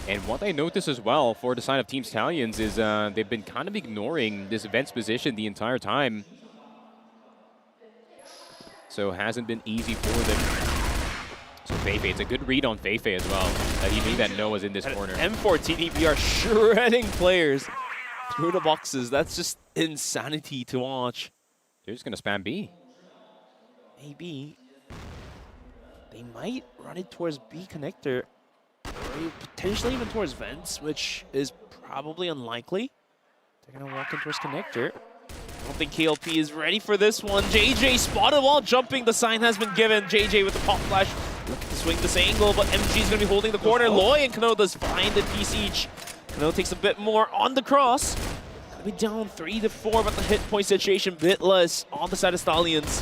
And what I noticed as well for the side of Team Stallions is they've been kind of ignoring this event's position the entire time. So it hasn't been easy for them. So Feifei, it's a good read on Feifei as well, that he knew that No was in this corner. M4 TDP are shredding players through the boxes. That's just insanity to watch. They're just going to spam B. Maybe. They might run it towards B connector. Or potentially even towards vents, which is probably unlikely. They're going to walk in towards connector. I don't think KLP is ready for this one. JJ spotted while jumping. The sign has been given. JJ with the pop flash. Looking to swing this angle, but MG is going to be holding the corner. Loy and Kano does find the piece each. Kano takes a bit more on the cross. Gonna be down 3-4, but the hit point situation a bit less on the side of Stallions.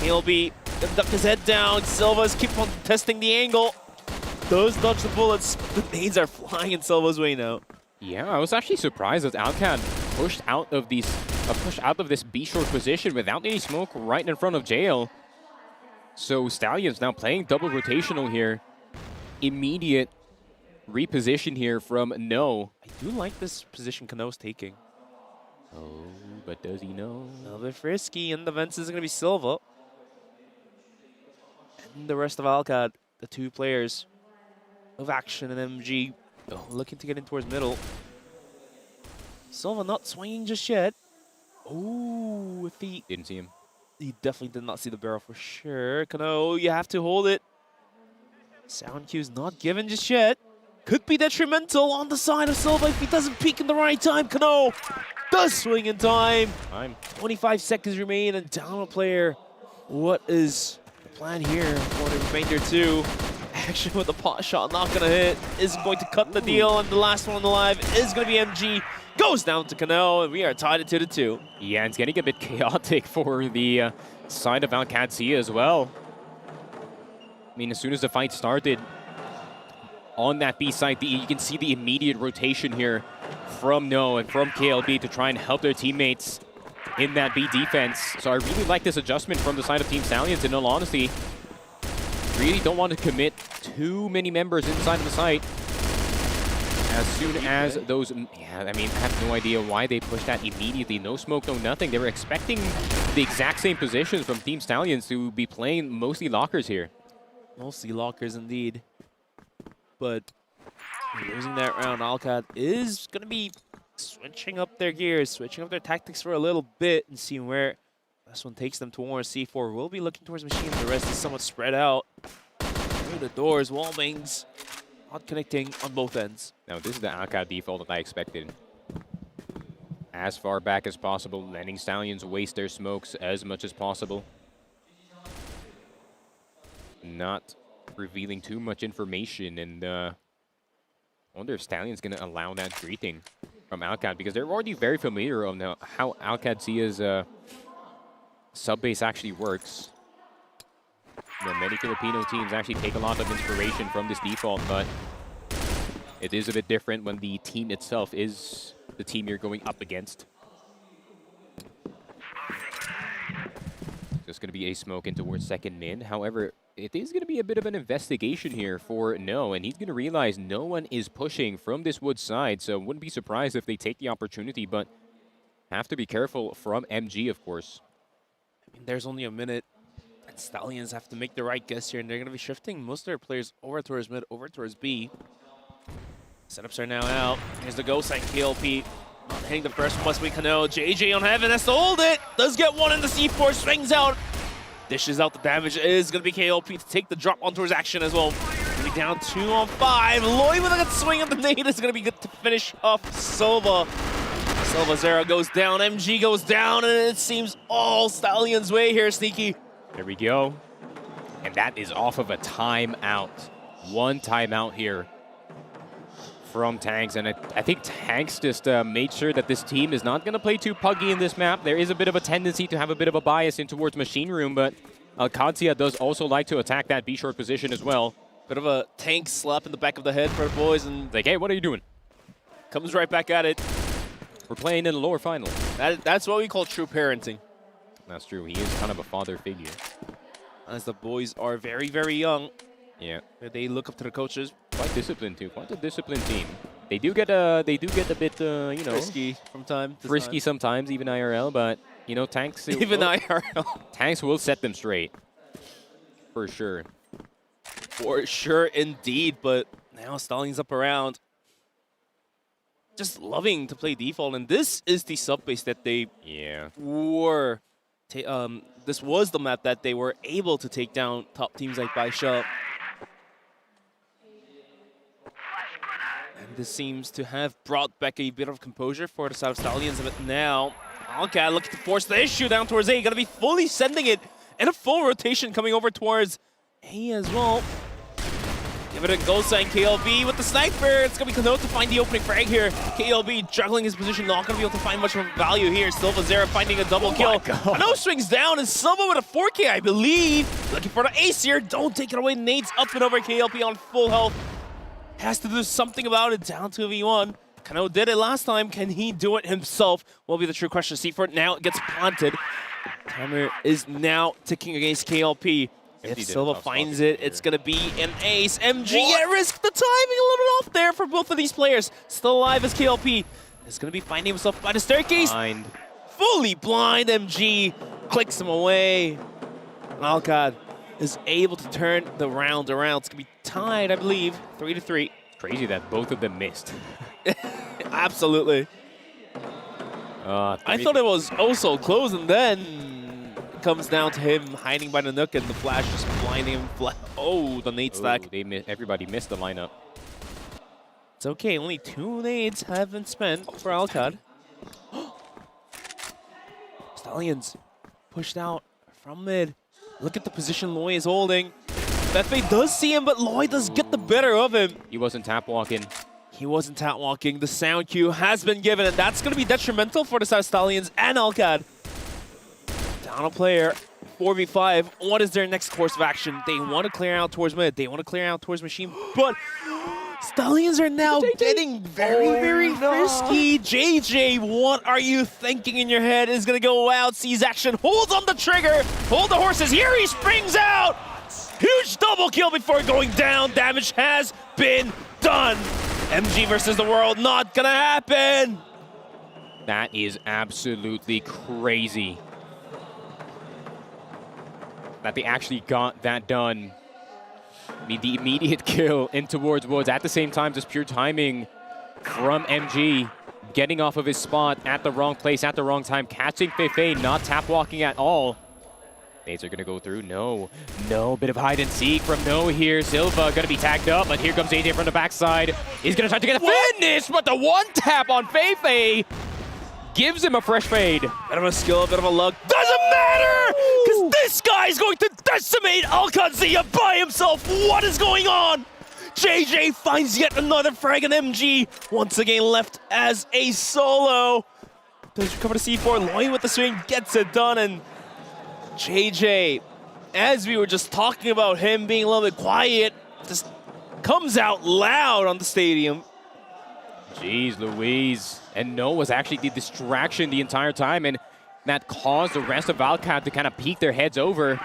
KLB Gonna duck his head down. Silva's keep on testing the angle. Does dodge the bullets. The nades are flying in Silva's way now. Yeah, I was actually surprised that Alcad pushed out of this B short position without any smoke right in front of jail. So Stallions now playing double rotational here. Immediate reposition here from No. I do like this position Kano's taking. Oh, but does he know? A little bit frisky, and the vents is going to be Silva. And the rest of Alcad, the two players of Action and MG, looking to get in towards middle. Silva not swinging just yet. Oh, if he... Didn't see him. He definitely did not see the barrel for sure. Kano, you have to hold it. Sound cue's not given just yet. Could be detrimental on the side of Silva if he doesn't peek in the right time. Kano does swing in time. 25 seconds remain and down a player. What is the plan here for the remainder two? Action with the pot shot, not gonna hit. Is going to cut the deal, and the last one alive is gonna be MG. Goes down to Kano, and we are tied at 2-2. Yeah, it's getting a bit chaotic for the side of Qadsiah as well. I mean, as soon as the fight started, on that B side, you can see the immediate rotation here from No and from KLB to try and help their teammates in that B defense. So I really like this adjustment from the side of Team Stallions, in all honesty. Really don't want to commit too many members inside of the site. As soon as those... Yeah, I mean, I have no idea why they pushed that immediately. No smoke, no nothing. They were expecting the exact same positions from Team Stallions to be playing mostly lockers here. Mostly lockers indeed. But losing that round, Alcad is going to be switching up their gears, switching up their tactics for a little bit and seeing where this one takes them towards C4. We'll be looking towards Machine. The rest is somewhat spread out. Through the doors, wall bangs, not connecting on both ends. Now, this is the Alcad default that I expected. As far back as possible, letting Stallions waste their smokes as much as possible. Not revealing too much information, and I wonder if Stallion's going to allow that greeting from Alcad, because they're already very familiar on how Qadsiah's sub-base actually works. You know, many Filipino teams actually take a lot of inspiration from this default, but it is a bit different when the team itself is the team you're going up against. Just going to be a smoke in towards second min. However, it is going to be a bit of an investigation here for No, and he's going to realize no one is pushing from this wood side, so wouldn't be surprised if they take the opportunity, but have to be careful from MG, of course. I mean, there's only a minute, and Stallions have to make the right guess here, and they're going to be shifting most of their players over towards mid, over towards B. Setups are now out. Here's the ghost side, KLP. Not hitting the first one, must be Kano. JJ on heaven has to hold it. Does get one in the C4, swings out. Dishes out the damage. It is going to be KLP to take the drop on towards Action as well. Going to be down 2 on 5. Lloyd with a good swing at the nade is going to be good to finish off Silva. Silva Zera goes down. MG goes down, and it seems all Stallions' way here, Sneaky. There we go. And that is off of a timeout. One timeout here from Tanks, and I think Tanks just made sure that this team is not going to play too puggy in this map. There is a bit of a tendency to have a bit of a bias in towards Machine Room, but Qadsiah does also like to attack that B-short position as well. Bit of a Tank slap in the back of the head for the boys, and like, hey, what are you doing? Comes right back at it. We're playing in the lower final. That's what we call true parenting. That's true. He is kind of a father figure. As the boys are very, very young. Yeah. They look up to the coaches. Quite disciplined too. Quite a disciplined team. They do get a bit, you know, frisky from time to frisky time. Sometimes, even IRL. But you know, Tanks. Even IRL. Tanks will set them straight. For sure. For sure, indeed. But now Stallions up around. Just loving to play default, and this is the sub base that they were. This was the map that they were able to take down top teams like Baisha. And this seems to have brought back a bit of composure for the side of Stallions. But now, Alcad looking to force the issue down towards A. Gonna be fully sending it, and a full rotation coming over towards A as well. Give it a Qadsiah and KLB with the sniper. It's going to be Kano to find the opening frag here. KLB juggling his position, not going to be able to find much of value here. Silva Zera finding a double kill. Kano swings down, and Silva with a 4K, I believe. Looking for the ace here. Don't take it away. Nate's up and over. KLB on full health. Has to do something about it. Down to a V1. Kano did it last time. Can he do it himself? Will be the true question. Cfesports now gets planted. Timer is now ticking against KLP. If Silva finds it, it's going to be an ace. MG at risk. The timing a little off there for both of these players. Still alive as KLP. Is going to be finding himself by the staircase. Blind. Fully blind. MG clicks him away. And Alcad is able to turn the round around. It's going to be tied, I believe, 3-3. Crazy that both of them missed. Absolutely. I thought it was also close, and then comes down to him hiding by the nook and the flash just blinding him. Oh, the nade stack. Everybody missed the lineup. It's okay, only 2 nades have been spent for Alcad. Stallions pushed out from mid. Look at the position Loy is holding. Fefe does see him, but Loy does get the better of him. He wasn't tap walking. He wasn't tap walking. The sound cue has been given, and that's going to be detrimental for the South Stallions and Alcad. Down a player, 4v5. What is their next course of action? They want to clear out towards mid. They want to clear out towards machine, but Stallions are now getting very risky. JJ, what are you thinking in your head? Is going to go out, sees action, holds on the trigger, hold the horses. Here he springs out. Huge double kill before going down. Damage has been done. MG versus the world, not going to happen. That is absolutely crazy. That they actually got that done. I mean, the immediate kill in towards Woods at the same time, just pure timing from MG. Getting off of his spot at the wrong place at the wrong time, catching Feifei, not tap walking at all. Nades are gonna go through. No, bit of hide and seek from No here. Silva gonna be tagged up, but here comes AJ from the backside. He's gonna try to get a finish, but the one tap on Feifei gives him a fresh fade. Bit of a skill, a bit of a luck. Doesn't matter! Because this guy is going to decimate Qadsiah by himself. What is going on? JJ finds yet another frag, and MG once again left as a solo. Does recover the C4. Loy with the swing gets it done, and JJ, as we were just talking about him being a little bit quiet, just comes out loud on the stadium. Jeez Louise. And No was actually the distraction the entire time, and that caused the rest of Alcad to kind of peek their heads over.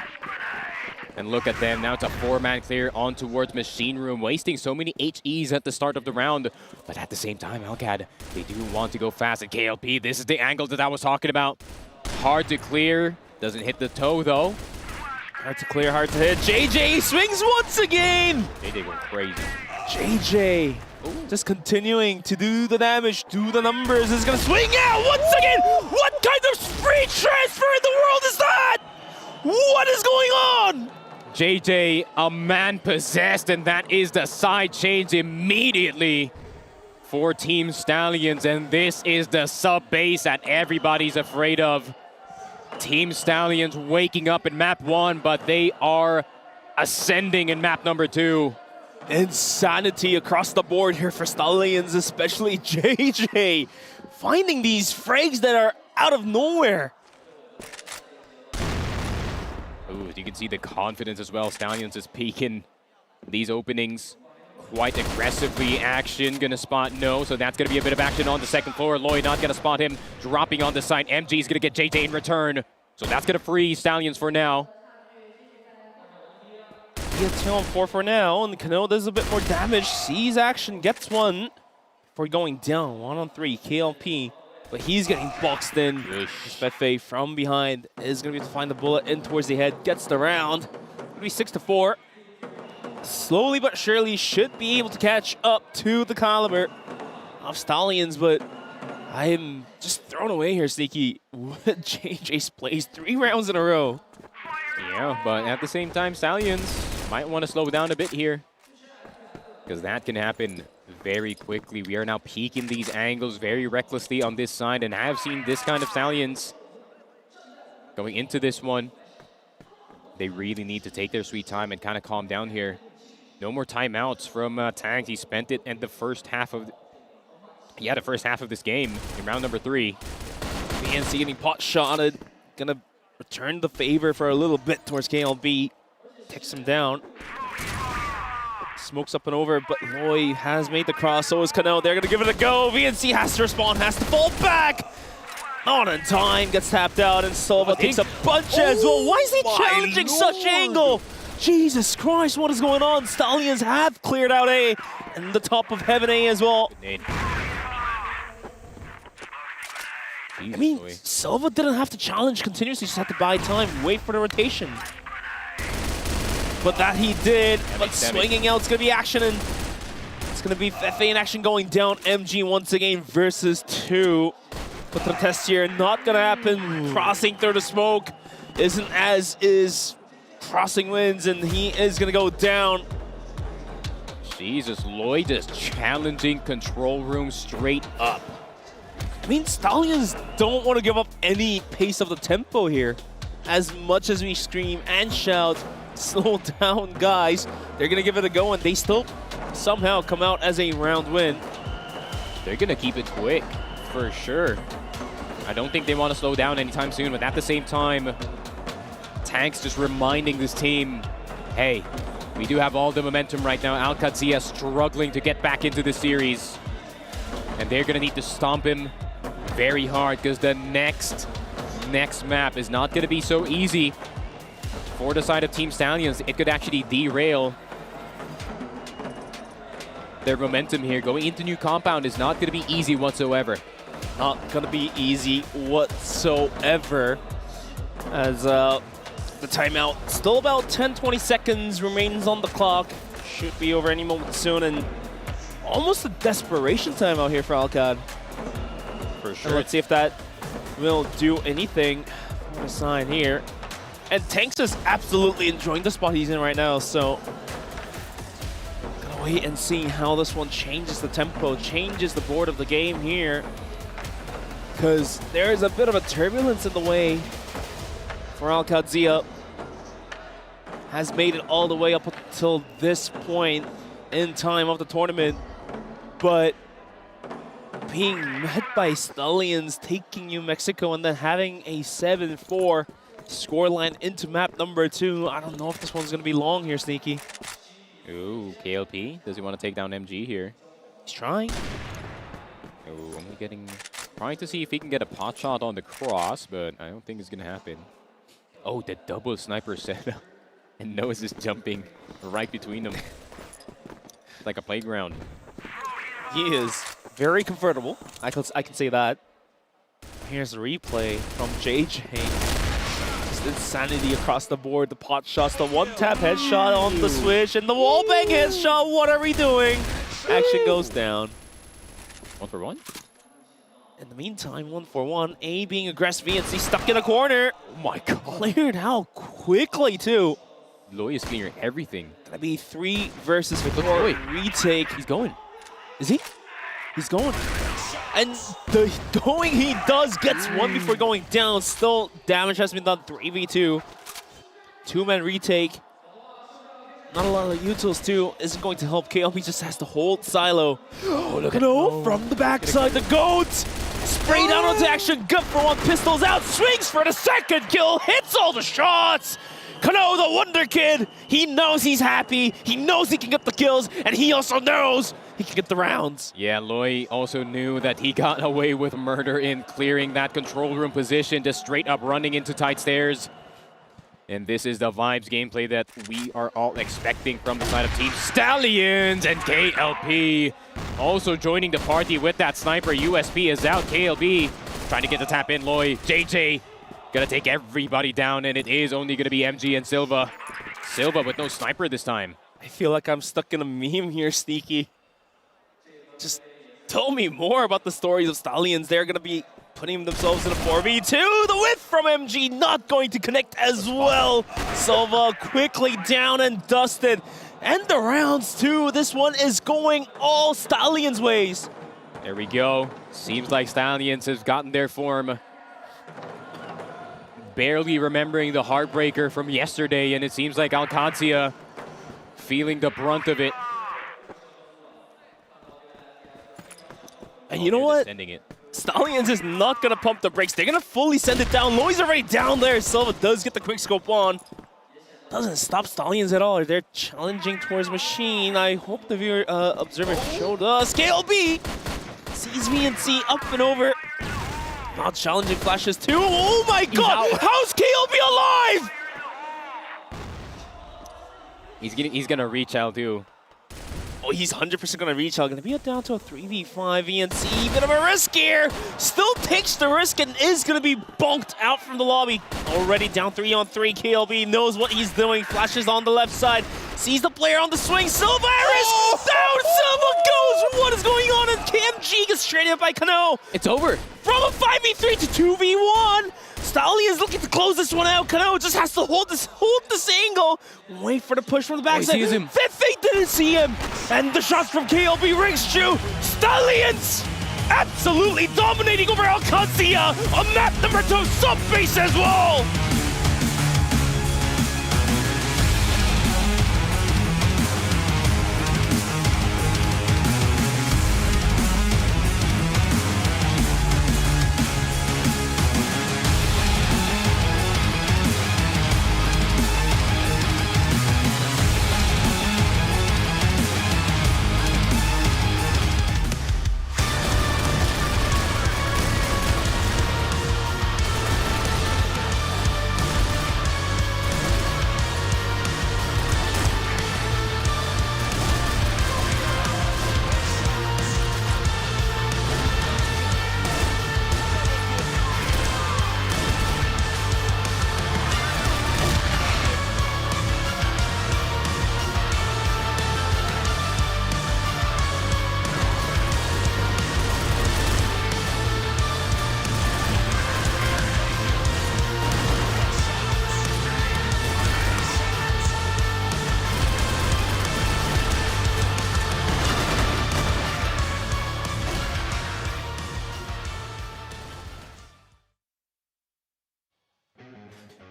And look at them, now it's a 4-man clear on towards Machine Room, wasting so many HEs at the start of the round. But at the same time, Alcad, they do want to go fast. And KLP, this is the angle that I was talking about. Hard to clear, doesn't hit the toe though. Hard to clear, hard to hit. JJ swings once again! JJ going crazy. JJ just continuing to do the damage, do the numbers, is gonna swing out once again! What kind of free transfer in the world is that? What is going on? JJ, a man possessed, and that is the side change immediately for Team Stallions, and this is the sub base that everybody's afraid of. Team Stallions waking up in map 1, but they are ascending in map number 2. Insanity across the board here for Stallions, especially JJ. Finding these frags that are out of nowhere. Ooh, you can see the confidence as well. Stallions is peeking these openings quite aggressively. Action gonna spot No, so that's gonna be a bit of action on the second floor. Loy not gonna spot him, dropping on the side. MG's gonna get JJ in return, so that's gonna free Stallions for now. Yeah, 2 on 4 for now, and Kano does a bit more damage. Sees action, gets one before going down. 1 on 3, KLP, but he's getting boxed in. Fefe from behind is going to be able to find the bullet in towards the head, gets the round. It'll be 6-4. Slowly but surely should be able to catch up to the caliber of Stallions, but I am just thrown away here, Sneaky. JJ plays 3 rounds in a row. Yeah, but at the same time, Stallions might want to slow down a bit here, because that can happen very quickly. We are now peeking these angles very recklessly on this side, and I have seen this kind of Stallions going into this one. They really need to take their sweet time and kind of calm down here. No more timeouts from Tanks. He spent it in the first half of the first half of this game in round number 3. BNC getting pot shotted. Gonna return the favor for a little bit towards KLB. Takes him down. Smokes up and over, but Loy has made the cross. So is Cano. They're gonna give it a go. VNC has to respond, has to fall back. Not in time, gets tapped out, and Silva takes a bunch as well. Why is he challenging such angle? Jesus Christ, what is going on? Stallions have cleared out A, and the top of Heaven A as well. I mean, Silva didn't have to challenge continuously, just had to buy time, wait for the rotation. But that he did, but swinging out, it's gonna be action, and it's gonna be FA in action going down. MG once again versus 2. But the test here, not gonna happen. Crossing through the smoke isn't as is. Crossing wins, and he is gonna go down. Jesus, Lloyd is challenging control room straight up. I mean, Stallions don't want to give up any pace of the tempo here. As much as we scream and shout, slow down, guys, they're gonna give it a go, and they still somehow come out as a round win. They're gonna keep it quick, for sure. I don't think they want to slow down anytime soon, but at the same time, Tanks just reminding this team, hey, we do have all the momentum right now. Qadsiah struggling to get back into the series. And they're gonna need to stomp him very hard, because the next map is not gonna be so easy for the side of Team Stallions. It could actually derail their momentum here. Going into new compound is not gonna be easy whatsoever. Not gonna be easy whatsoever. As the timeout, still about 10-20 seconds remains on the clock. Should be over any moment soon, and almost a desperation time out here for Alcad. For sure. And let's see if that will do anything. I'm gonna sign here. And Tanks is absolutely enjoying the spot he's in right now, so gonna wait and see how this one changes the tempo, changes the board of the game here. Because there's a bit of a turbulence in the way for Qadsiah. Has made it all the way up until this point in time of the tournament, but being met by Stallions, taking New Mexico, and then having a 7-4 scoreline into map number 2. I don't know if this one's gonna be long here, Sneaky. Ooh, KLP, does he want to take down MG here? He's trying. Oh, only trying to see if he can get a pot shot on the cross, but I don't think it's gonna happen. Oh, the double sniper setup. And Nose is jumping right between them. It's like a playground. He is very comfortable. I can say that. Here's the replay from JJ. Just insanity across the board. The pot shots, the one-tap headshot on the switch, and the wallbang headshot. What are we doing? Action goes down. 1 for 1? In the meantime, 1-for-1. A being aggressive, VNC stuck in a corner. Oh my god. Cleared how quickly, too. Loy is clearing everything. Gonna be 3 versus 4. Retake. He's going. Is he? He's going. And the going he does gets 1 before going down. Still, damage has been done. 3v2. 2-man retake. Not a lot of utils too. Isn't going to help. KLP just has to hold silo. Oh, look at from the backside. The goat spray down onto action. Gut for 1. Pistols out. Swings for the second kill. Hits all the shots. Kano, the Wonder Kid, he knows he's happy, he knows he can get the kills, and he also knows he can get the rounds. Yeah, Loy also knew that he got away with murder in clearing that control room position, just straight up running into tight stairs. And this is the vibes gameplay that we are all expecting from the side of Team Stallions, and KLP also joining the party with that sniper. USP is out, KLB trying to get the tap in. Loy, JJ, gonna take everybody down, and it is only gonna be MG and Silva. Silva with no sniper this time. I feel like I'm stuck in a meme here, Sneaky. Just tell me more about the stories of Stallions. They're gonna be putting themselves in a 4v2. The whiff from MG not going to connect as well. Silva quickly down and dusted. And the rounds too. This one is going all Stallions ways. There we go. Seems like Stallions has gotten their form. Barely remembering the heartbreaker from yesterday, and it seems like Qadsiah feeling the brunt of it. And you know what? Sending it. Stallions is not going to pump the brakes. They're going to fully send it down. Loi's already down there. Silva does get the quick scope on. Doesn't stop Stallions at all. They're challenging towards Machine. I hope the viewer observer showed us. KLB sees VNC up and over. Now challenging flashes too. Oh my god! How's KLB alive? He's gonna reach out too. Oh, he's 100% going to reach out. Going to be down to a 3v5 VNC. Bit of a risk here. Still takes the risk and is going to be bonked out from the lobby. Already down 3-on-3. KLB knows what he's doing. Flashes on the left side. Sees the player on the swing. Silva is down. Silva goes. What is going on? And KMG gets traded up by Kano. It's over. From a 5v3 to 2v1. Stallions looking to close this one out. Kano just has to hold this angle. Wait for the push from the backside. He sees him. They didn't see him. And the shots from KLB rings true. Stallions absolutely dominating over Qadsiah on map number 2, sub-base as well.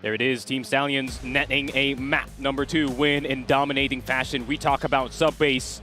There it is, Team Stallions netting a map number 2 win in dominating fashion. We talk about sub-base.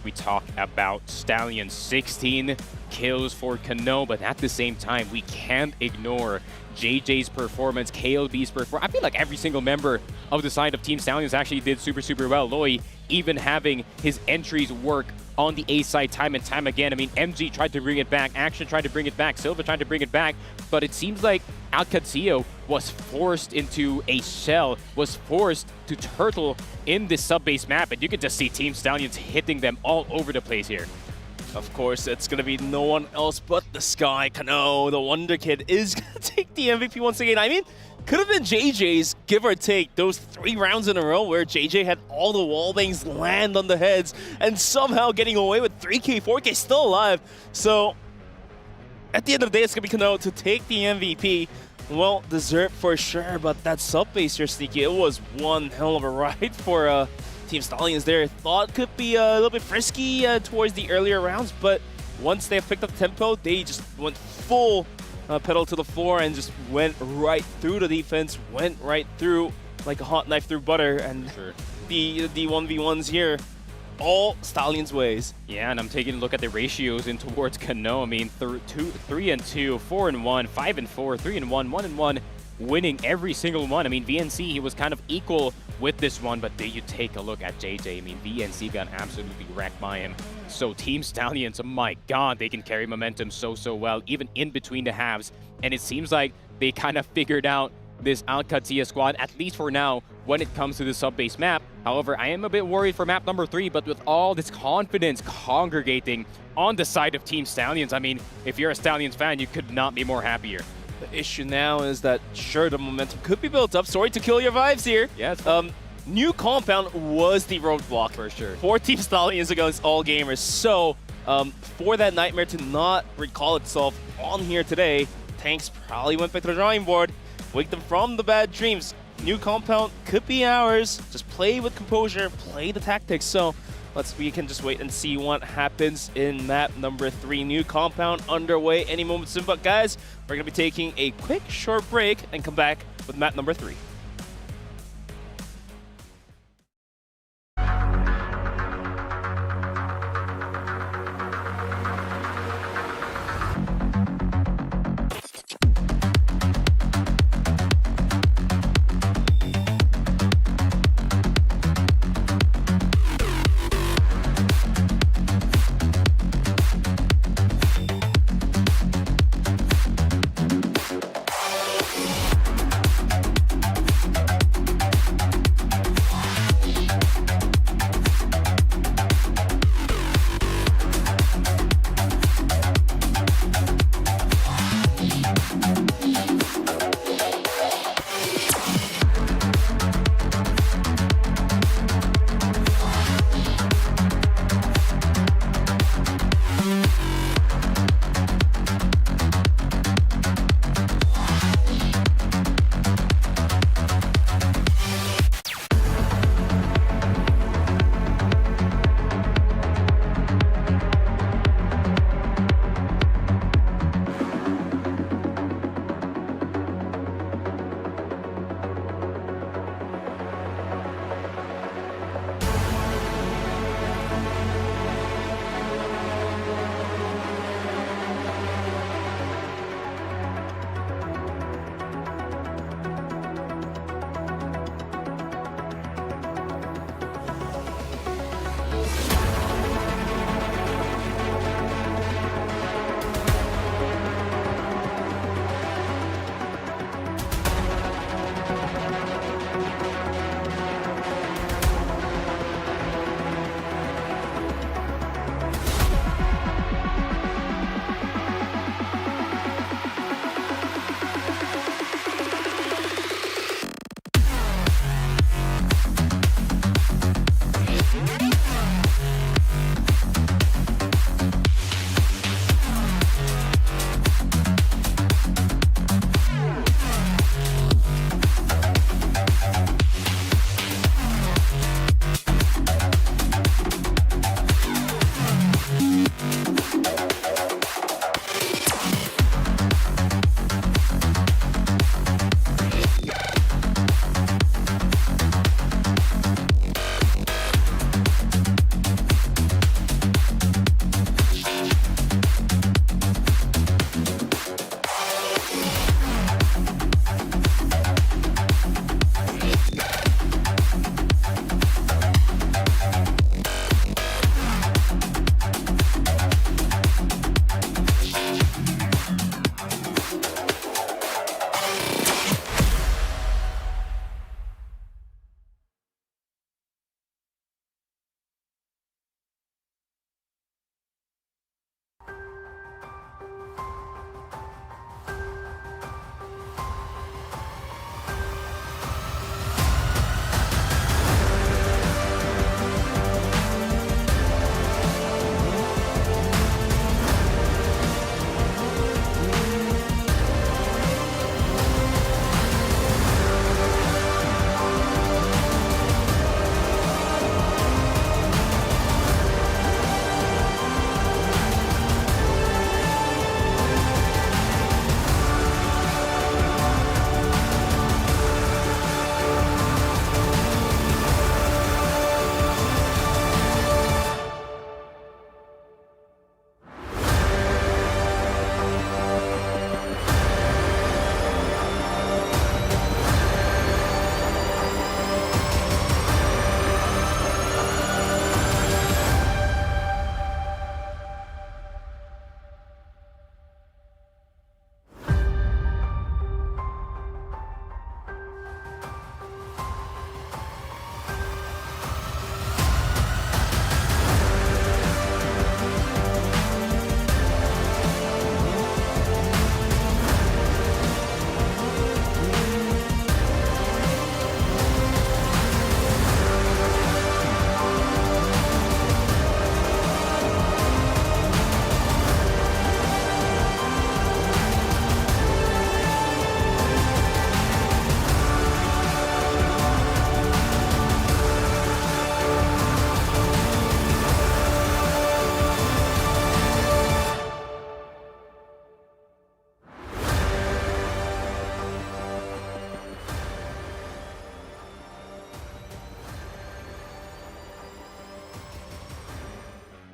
We talk about Stallions, 16 kills for Kano, but at the same time, we can't ignore JJ's performance, KLB's performance. I feel like every single member of the side of Team Stallions actually did super well. Loi even having his entries work on the A side time and time again. I mean, MG tried to bring it back, Action tried to bring it back, Silva tried to bring it back, but it seems like Qadsiah was forced into a shell, was forced to turtle in this sub-base map, and you could just see Team Stallions hitting them all over the place here. Of course, it's going to be no one else but the Sky. Kano, the Wonder Kid, is going to take the MVP once again. I mean, could have been JJ's, give or take, those 3 rounds in a row where JJ had all the wallbangs land on the heads and somehow getting away with 3K, 4K still alive. So, at the end of the day, it's going to be Kano to take the MVP. Well deserved for sure, but that sub-base here, Sneaky, it was one hell of a ride for Team Stallions there. Thought could be a little bit frisky towards the earlier rounds, but once they picked up tempo, they just went full pedal to the floor and just went right through the defense, went right through like a hot knife through butter, and the 1v1s here, all Stallions ways. Yeah, and I'm taking a look at the ratios in towards Kano. I mean, 3-2, 4-1, 5-4, 3-1, 1-1, winning every single one. I mean, VNC, he was kind of equal with this one, but then you take a look at JJ. I mean, VNC got absolutely wrecked by him. So Team Stallions, oh my god, they can carry momentum so well, even in between the halves. And it seems like they kind of figured out this Qadsiah squad, at least for now, when it comes to the sub-base map. However, I am a bit worried for map number 3, but with all this confidence congregating on the side of Team Stallions, I mean, if you're a Stallions fan, you could not be more happier. The issue now is that, sure, the momentum could be built up. Sorry to kill your vibes here. Yeah, it's fine. New compound was the roadblock for sure for Team Stallions against all gamers. So for that nightmare to not recall itself on here today, Tanks probably went back to the drawing board, wake them from the bad dreams. New compound could be ours. Just play with composure, play the tactics. So we can just wait and see what happens in map number 3. New compound underway any moment soon. But guys, we're gonna be taking a quick short break and come back with map number 3.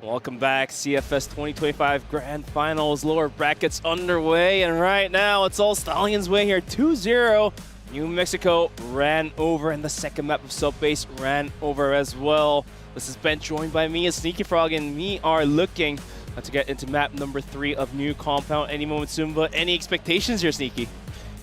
Welcome back, CFS 2025 Grand Finals, lower brackets underway, and right now it's all Stallions' way here, 2-0. New Mexico ran over, and the second map of Subbase ran over as well. This is Ben, joined by me as Sneaky Frog, and we are looking to get into map number 3 of New Compound any moment soon, but any expectations here, Sneaky?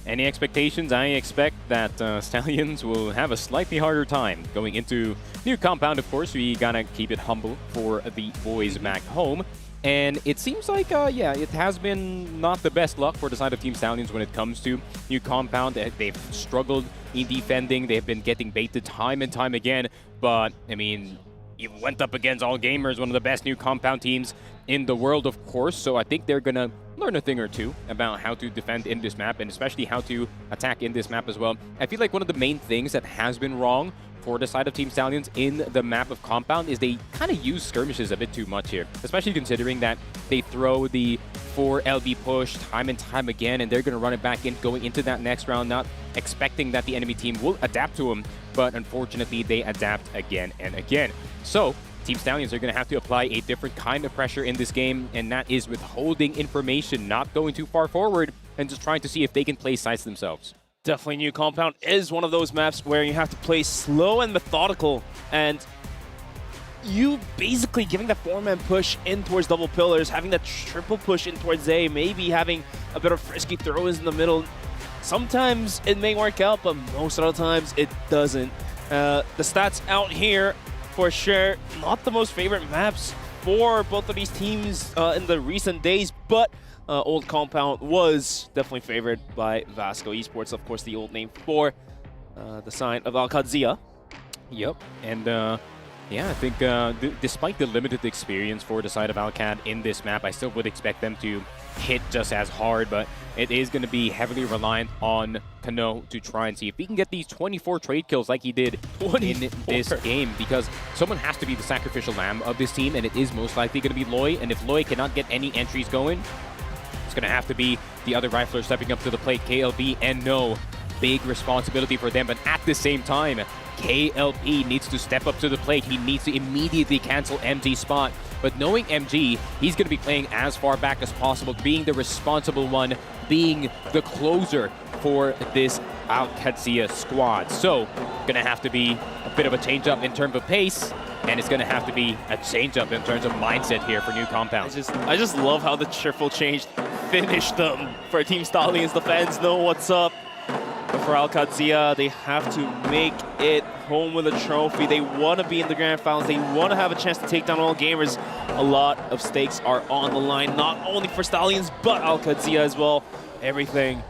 Any expectations? I expect that Stallions will have a slightly harder time going into New Compound. Of course, we gotta keep it humble for the boys back home. And it seems like, yeah, it has been not the best luck for the side of Team Stallions when it comes to New Compound. They've struggled in defending. They've been getting baited time and time again. But, I mean, you went up against All Gamers, one of the best New Compound teams in the world, of course. So I think they're gonna learn a thing or two about how to defend in this map, and especially how to attack in this map as well. I feel like one of the main things that has been wrong for the side of Team Stallions in the map of Compound is they kind of use skirmishes a bit too much here, especially considering that they throw the 4 LB push time and time again, and they're going to run it back in going into that next round, not expecting that the enemy team will adapt to them, but unfortunately they adapt again and again. So Team Stallions are going to have to apply a different kind of pressure in this game, and that is withholding information, not going too far forward, and just trying to see if they can play sites themselves. Definitely New Compound is one of those maps where you have to play slow and methodical, and you basically giving that 4-man push in towards double pillars, having that triple push in towards A, maybe having a bit of frisky throws in the middle. Sometimes it may work out, but most of the times it doesn't. The stats out here, for sure, not the most favorite maps for both of these teams in the recent days, but Old Compound was definitely favored by Vasco Esports, of course, the old name for the sign of Qadsiah. Yep, and yeah, I think despite the limited experience for the side of Alcad in this map, I still would expect them to hit just as hard, but it is going to be heavily reliant on Kano to try and see if he can get these 24 trade kills like he did in this game, because someone has to be the sacrificial lamb of this team, and it is most likely going to be Loy, and if Loy cannot get any entries going, it's going to have to be the other rifler stepping up to the plate, KLB, and no, big responsibility for them, but at the same time, KLB needs to step up to the plate. He needs to immediately cancel MG's spot. But knowing MG, he's going to be playing as far back as possible, being the responsible one, being the closer for this Qadsiah squad. So, going to have to be a bit of a change-up in terms of pace, and it's going to have to be a change-up in terms of mindset here for New Compound. I just love how the triple change finished them for Team Stallions. The fans know what's up. But for Qadsiah, they have to make it home with a trophy. They want to be in the Grand Finals. They want to have a chance to take down All Gamers. A lot of stakes are on the line, not only for Stallions, but Qadsiah as well. Everything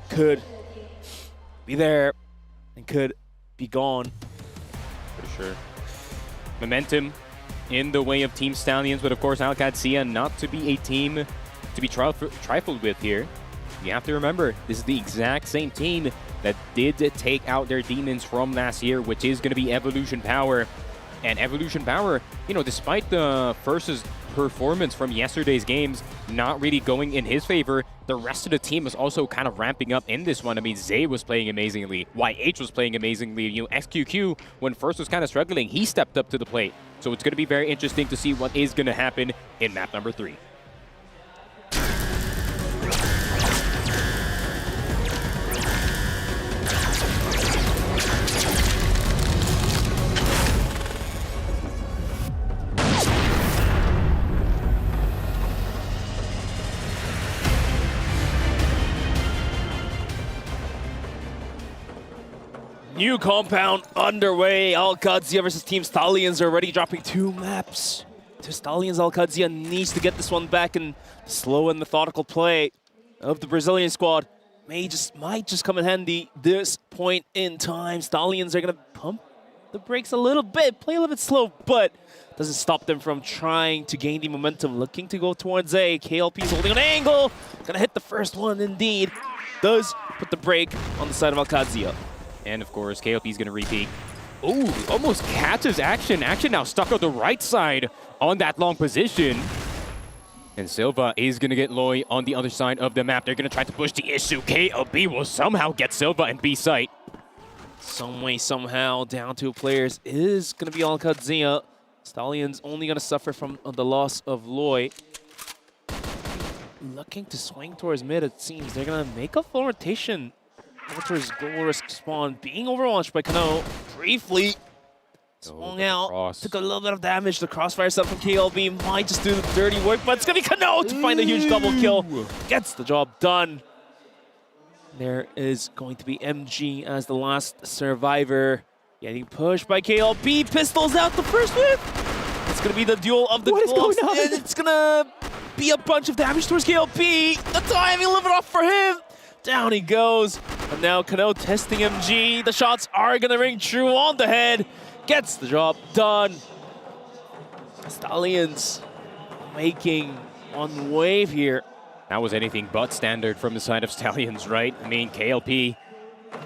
could be there and could be gone. For sure. Momentum in the way of Team Stallions, but of course Qadsiah not to be a team to be trifled with here. You have to remember, this is the exact same team that did take out their demons from last year, which is going to be Evolution Power. And Evolution Power, you know, despite the First's performance from yesterday's games not really going in his favor, the rest of the team was also kind of ramping up in this one. I mean, Zay was playing amazingly, YH was playing amazingly, you know, XQQ, when First was kind of struggling, he stepped up to the plate. So it's going to be very interesting to see what is going to happen in map number 3. New Compound underway. Qadsiah versus Team Stallions are already dropping 2 maps to Stallions. Qadsiah needs to get this one back, and slow and methodical play of the Brazilian squad might just come in handy this point in time. Stallions are going to pump the brakes a little bit, play a little bit slow, but doesn't stop them from trying to gain the momentum, looking to go towards A. KLP's holding an angle, gonna hit the first one indeed. Does put the brake on the side of Qadsiah. And of course, KLP's going to repeat. Ooh, almost catches action. Action now stuck on the right side on that long position. And Silva is going to get Loy on the other side of the map. They're going to try to push the issue. KLB will somehow get Silva in B site. Some way, somehow, down 2 players is going to be Qadsiah. Stallions only going to suffer from the loss of Loy. Looking to swing towards mid, it seems. They're going to make a full rotation towards goal risk spawn. Being overwatched by Kano. Briefly swung out. Took a little bit of damage. The crossfire set from KLB might just do the dirty work, but it's going to be Kano to find a huge double kill. Gets the job done. There is going to be MG as the last survivor. Getting pushed by KLB. Pistols out the first whip. It's going to be the duel of the gloves. And it's going to be a bunch of damage towards KLB. The timing a little bit off for him. Down he goes. And now Kano testing MG. The shots are going to ring true on the head. Gets the job done. Stallions making on wave here. That was anything but standard from the side of Stallions, right? I mean, KLP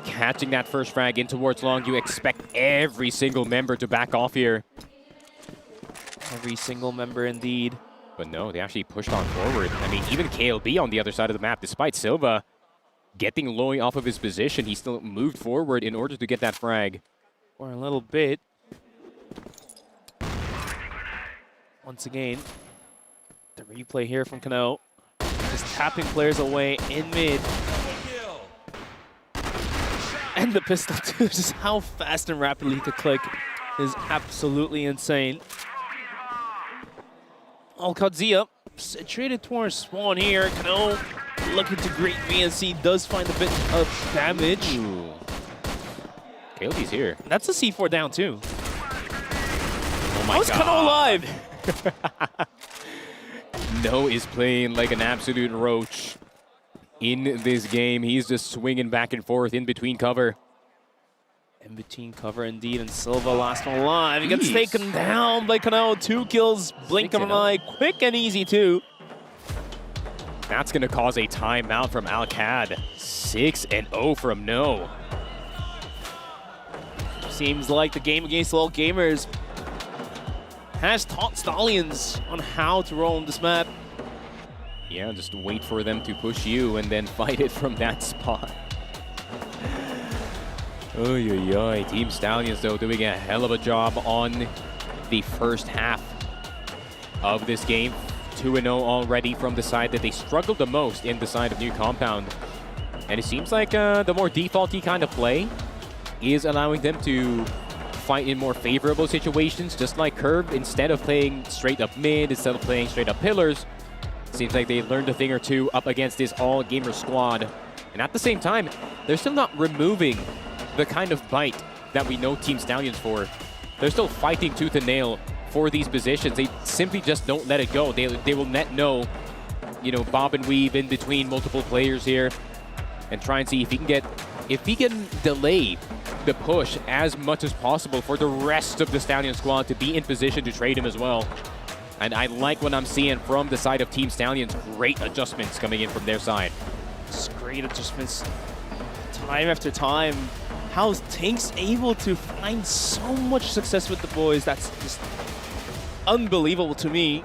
catching that first frag in towards long. You expect every single member to back off here. Every single member indeed. But no, they actually pushed on forward. I mean, even KLB on the other side of the map, despite Silva getting Loy off of his position, he still moved forward in order to get that frag. For a little bit. Once again, the replay here from Kano. Just tapping players away in mid. And the pistol too, just how fast and rapidly he could click is absolutely insane. Qadsiah situated towards spawn here. Kano looking to greet VNC, does find a bit of damage. Ooh. KLB's here. That's a C4 down too. Oh my How's God. Kano alive? No is playing like an absolute roach in this game. He's just swinging back and forth in between cover. In between cover indeed, and Silva last one alive. He gets taken down by Kano. 2 kills, blink of an eye, quick and easy too. That's going to cause a timeout from Al-Qad. 6-0 from No. Seems like the game against all gamers has taught Stallions on how to roll on this map. Yeah, just wait for them to push you and then fight it from that spot. Oy, oy, oy. Team Stallions, though, doing a hell of a job on the first half of this game. 2-0 already from the side that they struggled the most in the side of New Compound. And it seems like the more defaulty kind of play is allowing them to fight in more favorable situations, just like Curve. Instead of playing straight up mid, instead of playing straight up pillars, seems like they learned a thing or two up against this all-gamer squad. And at the same time, they're still not removing the kind of bite that we know Team Stallions for. They're still fighting tooth and nail for these positions. They simply just don't let it go. They will let no, bob and weave in between multiple players here and try and see if he can delay the push as much as possible for the rest of the Stallion squad to be in position to trade him as well. And I like what I'm seeing from the side of Team Stallions. Great adjustments coming in from their side. Just great adjustments time after time. How Tank's able to find so much success with the boys, that's just unbelievable to me.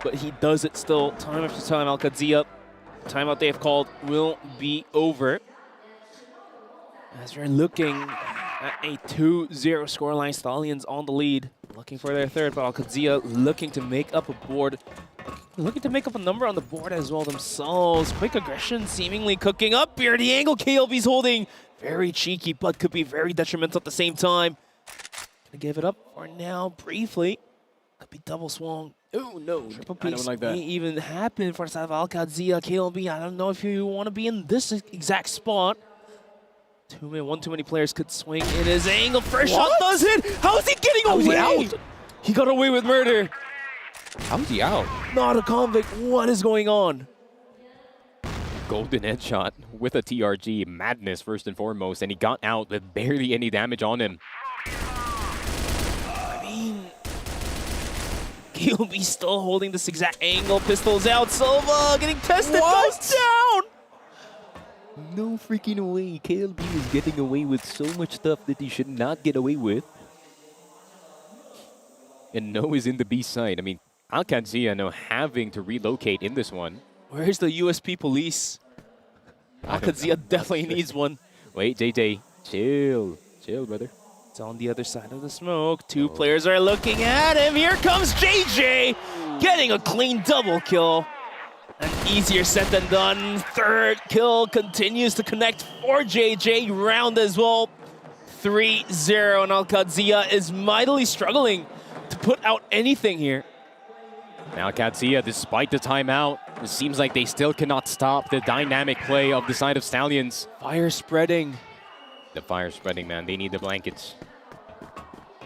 But he does it still time after time. Qadsiah, timeout they have called will be over. As we're looking at a 2-0 scoreline, Stallions on the lead. Looking for their third, but Qadsiah looking to make up a board. Looking to make up a number on the board as well themselves. Quick aggression seemingly cooking up here. The angle KLB's holding. Very cheeky, but could be very detrimental at the same time. Gonna give it up for now, briefly. Could be double swung. Oh no, triple piece. I don't like that. May even happen for Qadsiah, KLB. I don't know if you want to be in this exact spot. One too many players could swing in his angle. First shot does hit. How is he getting away? He out? He got away with murder. How's he out? Not a convict. What is going on? Golden headshot with a TRG. Madness first and foremost, and he got out with barely any damage on him. I mean, KLB still holding this exact angle. Pistols out. Silva getting tested. Goes down. No freaking way. KLB is getting away with so much stuff that he should not get away with. And No is in the B side. I mean, Qadsiah now having to relocate in this one. Where's the USP police? Qadsiah definitely needs one. Wait, JJ, chill. Chill, brother. It's on the other side of the smoke. Two players are looking at him. Here comes JJ, getting a clean double kill. And easier said than done. Third kill continues to connect for JJ. Round as well. 3-0, and Qadsiah is mightily struggling to put out anything here. Now Qadsiah, despite the timeout, it seems like they still cannot stop the dynamic play of the side of Stallions. Fire spreading. The fire spreading, man. They need the blankets.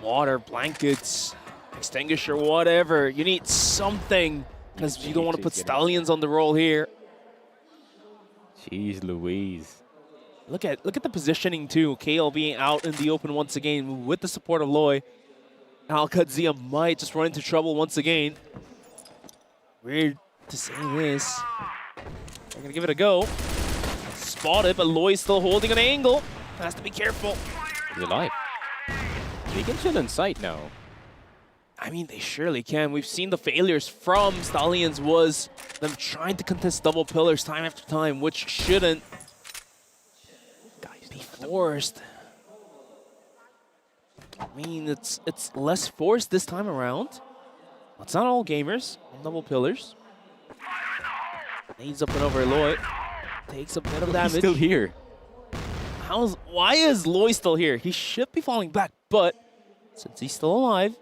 Water, blankets, extinguisher, whatever. You need something because you don't want to put Stallions on the roll here. Jeez Louise. Look at the positioning too. KL being out in the open once again with the support of Loy. Now Qadsiah might just run into trouble once again. Weird to say this. They're gonna give it a go. Spotted, but Loy's still holding an angle. Has to be careful. He's alive. They can chill in sight now. I mean, they surely can. We've seen the failures from Stallions was them trying to contest double pillars time after time, which shouldn't be forced. I mean, it's less forced this time around. It's not all gamers on double pillars. Nades up and over Loy. Takes a bit of damage. He's still here. Why is Loy still here? He should be falling back, but since he's still alive,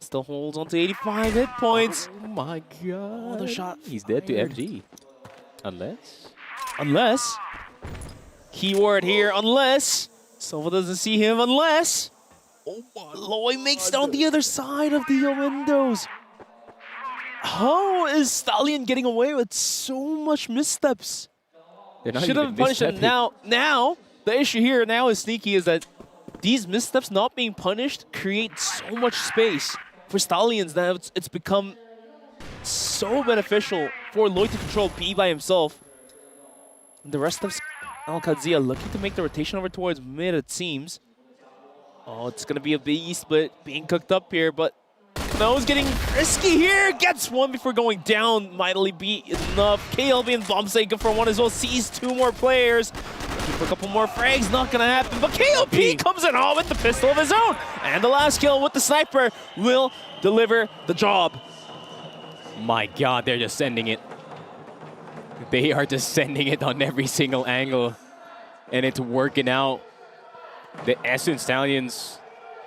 still holds on to 85 hit points. Oh my god. Another shot. He's dead to FG. Unless. Keyword here, unless. Silva doesn't see him, unless. Oh my Loy makes it on the other side of the windows. How is Stallion getting away with so much missteps? Should have punished him. Now, the issue here now is Sneaky is that these missteps not being punished create so much space for Stallions that it's become so beneficial for Loy to control B by himself. And the rest of Qadsiah looking to make the rotation over towards mid, it seems. Oh, it's going to be a B split being cooked up here, but Kno's getting risky here. Gets one before going down. Mightily be enough. KLB and Bombsay for one as well. Sees two more players. Looking for a couple more frags. Not going to happen, but KLB comes in all with the pistol of his own. And the last kill with the sniper will deliver the job. My god, they're just sending it. They are just sending it on every single angle. And it's working out. The Essence Stallions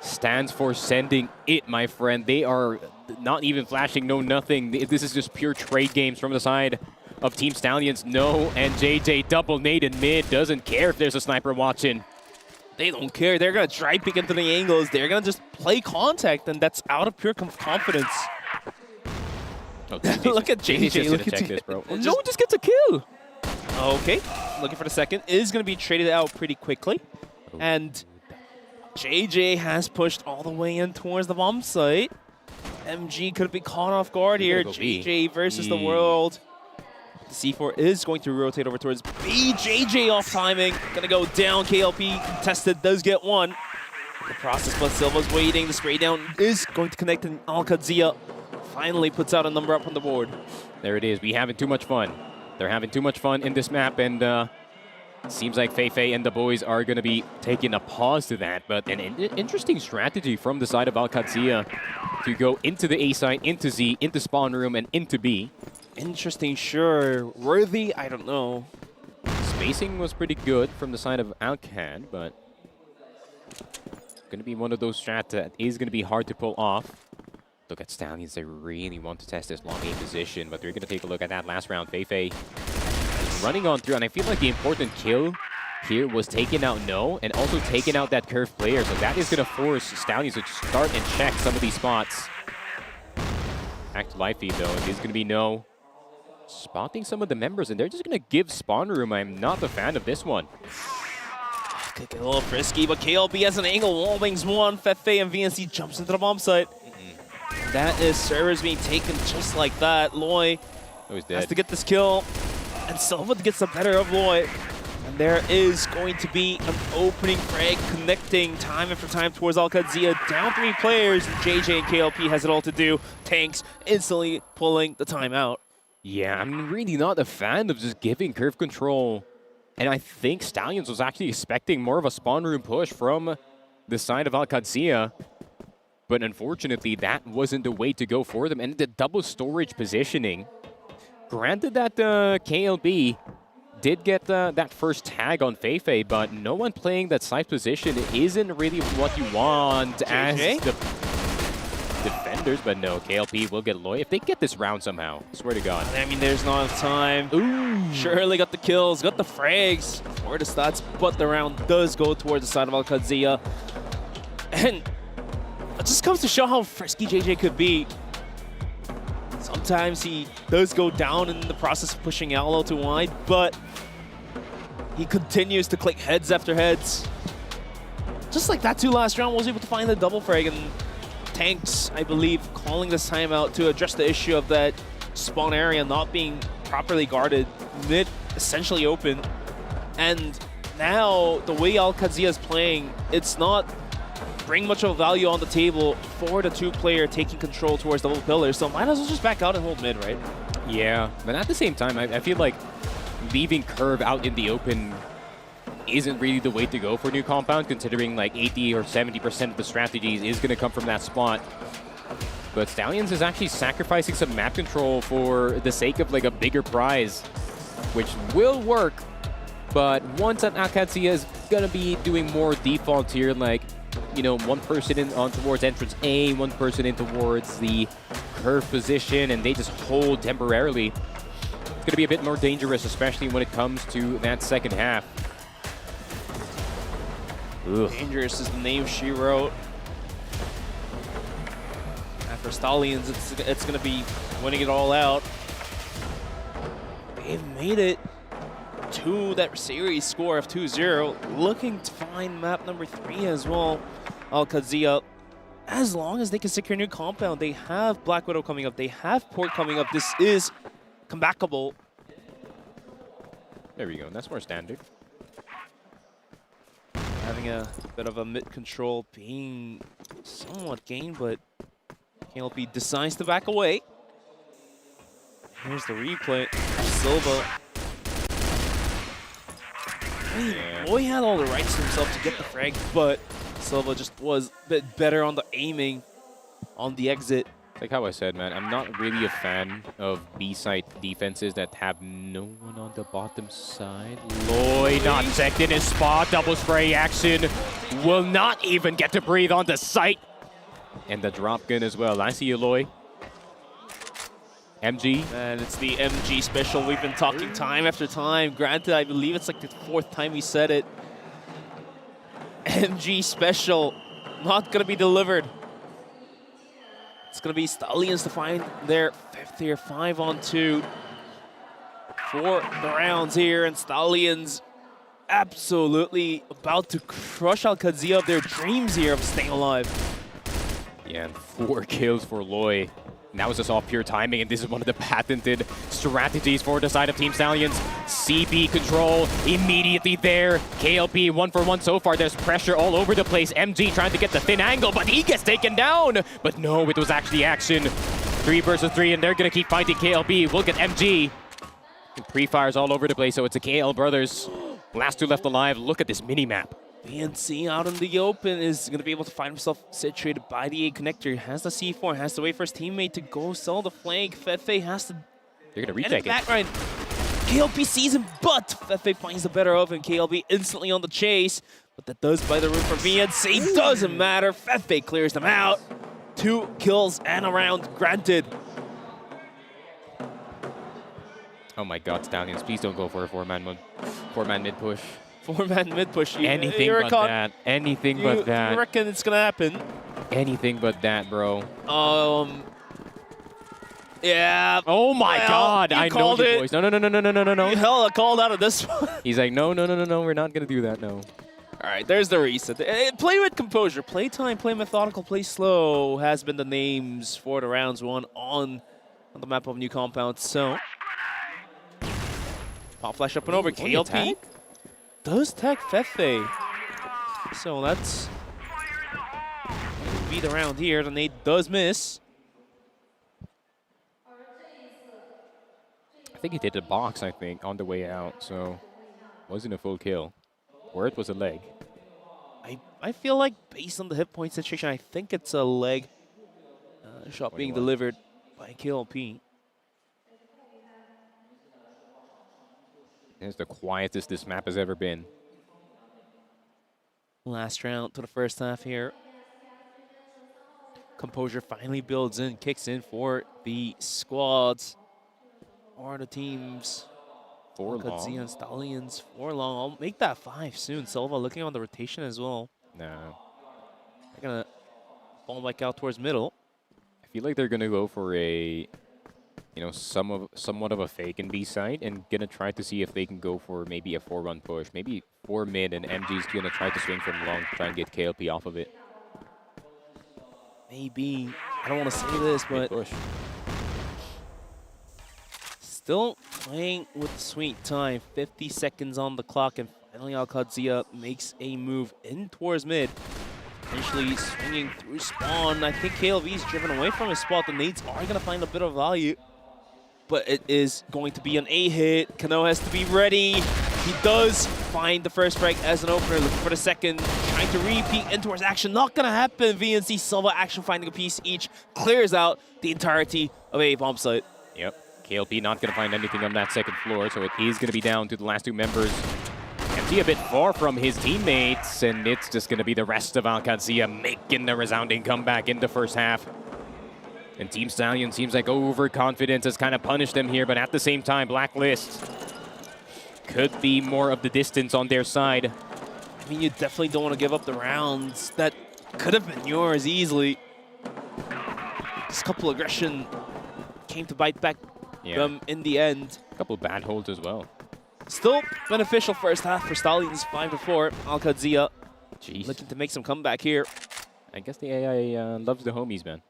stands for sending it, my friend. They are not even flashing, no nothing. This is just pure trade games from the side of Team Stallions. No, and JJ double nade in mid. Doesn't care if there's a sniper watching. They don't care. They're going to try peek into the angles. They're going to just play contact, and that's out of pure confidence. Oh, Look at JJ. Look at this, bro. No, just gets a kill. Okay, looking for the second. Is going to be traded out pretty quickly. And JJ has pushed all the way in towards the bomb site. MG could be caught off guard here. JJ versus the world. The C4 is going to rotate over towards B. JJ off timing. Gonna go down. KLP contested. Does get one. The process, but Silva's waiting. The spray down is going to connect, and Qadsiah finally puts out a number up on the board. There it is. We having too much fun. They're having too much fun in this map, and seems like Fei and the boys are going to be taking a pause to that, but an interesting strategy from the side of Qadsiah to go into the A site, into Z, into spawn room, and into B. Interesting, sure. Worthy, I don't know. Spacing was pretty good from the side of Alcad, but going to be one of those strats that is going to be hard to pull off. Look at Stallions, they really want to test this long aim position, but they're going to take a look at that last round. Fei running on through, and I feel like the important kill here was taking out No, and also taking out that curved player, so that is going to force Stallions to start and check some of these spots. Back to live feed, though. It is going to be No spotting some of the members, and they're just going to give spawn room. I'm not a fan of this one. Could get a little frisky, but KLB has an angle. Wall wings one. Fefe and VNC jumps into the bomb site. That is servers being taken just like that. Loy has to get this kill, and Silva gets the better of Loy. And there is going to be an opening frag connecting time after time towards Qadsiah. Down 3 players. JJ and KLP has it all to do. Tanks instantly pulling the timeout. Yeah, I'm really not a fan of just giving curve control. And I think Stallions was actually expecting more of a spawn room push from the side of Qadsiah. But unfortunately, that wasn't the way to go for them. And the double storage positioning. Granted that KLB did get that first tag on Feifei, but no one playing that side position isn't really what you want as the defenders. But no, KLB will get Loy if they get this round somehow. Swear to God. I mean, there's not enough time. Ooh. Surely got the kills, got the frags for the stats, but the round does go towards the side of Qadsiah. And it just comes to show how frisky JJ could be. Sometimes he does go down in the process of pushing Aloe to wide, but he continues to click heads after heads. Just like that 2 last round, was able to find the double frag, and Tanks, I believe, calling this timeout to address the issue of that spawn area not being properly guarded, mid essentially open. And now, the way Qadsiah is playing, it's not bring much of a value on the table for the 2-player taking control towards double pillars, so might as well just back out and hold mid, right? Yeah, but at the same time, I feel like leaving Curve out in the open isn't really the way to go for New Compound, considering like 80 or 70% of the strategies is going to come from that spot. But Stallions is actually sacrificing some map control for the sake of like a bigger prize, which will work. But once that Qadsiah is going to be doing more default here, like, you know, one person in on towards entrance A, one person in towards the curve position, and they just hold temporarily. It's going to be a bit more dangerous, especially when it comes to that second half. Ugh. Dangerous is the name she wrote. And for Stallions, it's going to be winning it all out. They've made it to that series score of 2-0, looking to find map number 3 as well. Qadsiah, as long as they can secure New Compound, they have Black Widow coming up, they have Port coming up. This is comebackable. There we go, that's more standard. Having a bit of a mid control being somewhat gained, but KLP decides to back away. Here's the replay. Silva. Boy had all the rights to himself to get the frag, but Silva just was a bit better on the aiming on the exit. Like how I said, man, I'm not really a fan of B-side defenses that have no one on the bottom side. Loy not checked in his spot. Double spray action. Will not even get to breathe on the site. And the drop gun as well. I see you, Loy. MG. And it's the MG special we've been talking time after time. Granted, I believe it's like the 4th time we said it. MG special, not gonna be delivered. It's gonna be Stallions to find their 5th here, 5-on-2 for the rounds here, and Stallions absolutely about to crush Qadsiah of their dreams here of staying alive. Yeah, and 4 kills for Loy. And that was just off pure timing, and this is one of the patented strategies for the side of Team Stallions. CP control immediately there. KLP 1-for-1 so far. There's pressure all over the place. MG trying to get the thin angle, but he gets taken down. But no, it was actually action. 3 versus 3, and they're going to keep fighting KLP. We'll get MG. Pre-fires all over the place, so it's the KL brothers. Last 2 left alive. Look at this mini-map. BNC out in the open is going to be able to find himself situated by the A connector. Has the C4, has to wait for his teammate to go sell the flank. Feifei has to... They're going to retake it. Right. KLB sees him, but Feifei finds the better of, and KLB instantly on the chase. But that does buy the room for BNC. Doesn't matter. Feifei clears them out. 2 kills and a round granted. Oh my God, Stallions, please don't go for a 4-man mid push. 4-man mid push. Anything but that. Anything but that. You reckon it's gonna happen? Anything but that, bro. Yeah. Oh my God! I know you boys. No. Hell, I called out of this one. He's like, no. We're not gonna do that. No. All right, there's the reset. Play with composure. Play time. Play methodical. Play slow. Has been the names for the rounds 1 on the map of New Compound. So, pop flash up and over. KLP does tag Feifei. So that's be the round here. The nade does miss. I think he did the box, on the way out, so wasn't a full kill. Or it was a leg. I feel like based on the hit point situation, I think it's a leg shot being delivered by KLP. It's the quietest this map has ever been. Last round to the first half here. Composure finally builds in, kicks in for the squads or the teams. Qadsiah and Stallions, 4 long. I'll make that 5 soon. Silva looking on the rotation as well. No. They're gonna fall back out towards middle. I feel like they're gonna go for a, you know, somewhat of a fake in B side and gonna try to see if they can go for maybe a 4-run push, maybe 4 mid, and MG's gonna try to swing from long to try and get KLP off of it. Maybe. I don't want to say this, but push. Still playing with sweet time. 50 seconds on the clock, and finally Qadsiah makes a move in towards mid. Potentially swinging through spawn. I think KLV's driven away from his spot. The nades are going to find a bit of value, but it is going to be an A hit. Kano has to be ready. He does find the first frag as an opener, looking for the second, trying to repeat in towards action. Not going to happen. VNC Silva action finding a piece each, clears out the entirety of a bomb site. Yep. KLP not going to find anything on that second floor, so it is going to be down to the last 2 members. MG a bit far from his teammates, and it's just going to be the rest of Qadsiah making the resounding comeback in the first half. And Team Stallion seems like overconfidence has kind of punished them here, but at the same time, Blacklist could be more of the distance on their side. I mean, you definitely don't want to give up the rounds that could have been yours easily. This couple aggression came to bite back them in the end. A couple bad holds as well. Still beneficial first half for Stallions, 5-4. Qadsiah Jeez. looking to make some comeback here. I guess the AI loves the homies, man.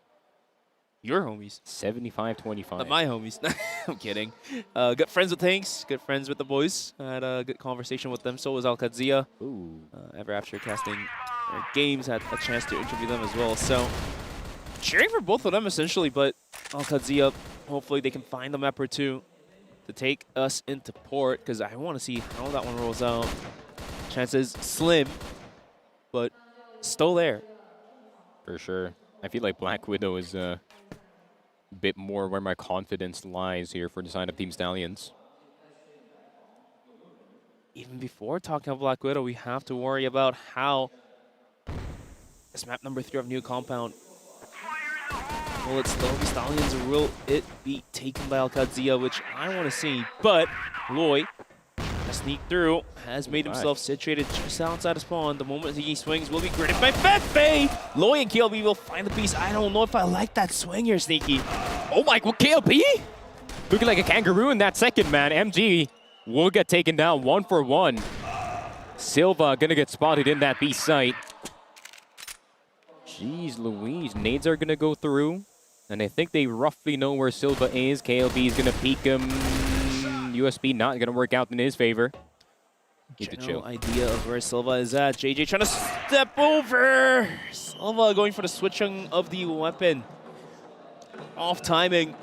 Your homies. 75-25. Not my homies. I'm kidding. Good friends with Hanks, good friends with the boys. Had a good conversation with them. So was Qadsiah. Ooh. Ever after casting games, had a chance to interview them as well. So cheering for both of them essentially, but Qadsiah, hopefully they can find a map or two to take us into port, because I want to see how that one rolls out. Chances slim, but still there. For sure. I feel like Black Widow is a bit more where my confidence lies here for the side of Team Stallions. Even before talking about Black Widow, we have to worry about how this map number 3 of New Compound. Will it still be Stallions, or will it be taken by Qadsiah, which I want to see. But Loy has sneaked through, has made himself situated just outside of spawn. The moment he swings will be greeted by Fefe. Loy and KLB will find the piece. I don't know if I like that swing here, Sneaky. Oh my, well, KLB? Looking like a kangaroo in that second, man. MG will get taken down 1-for-1. Silva gonna get spotted in that B site. Jeez Louise, nades are gonna go through. And I think they roughly know where Silva is. KLB is going to peek him. USB not going to work out in his favor. Need to chill. Idea of where Silva is at. JJ trying to step over. Silva going for the switching of the weapon. Off timing.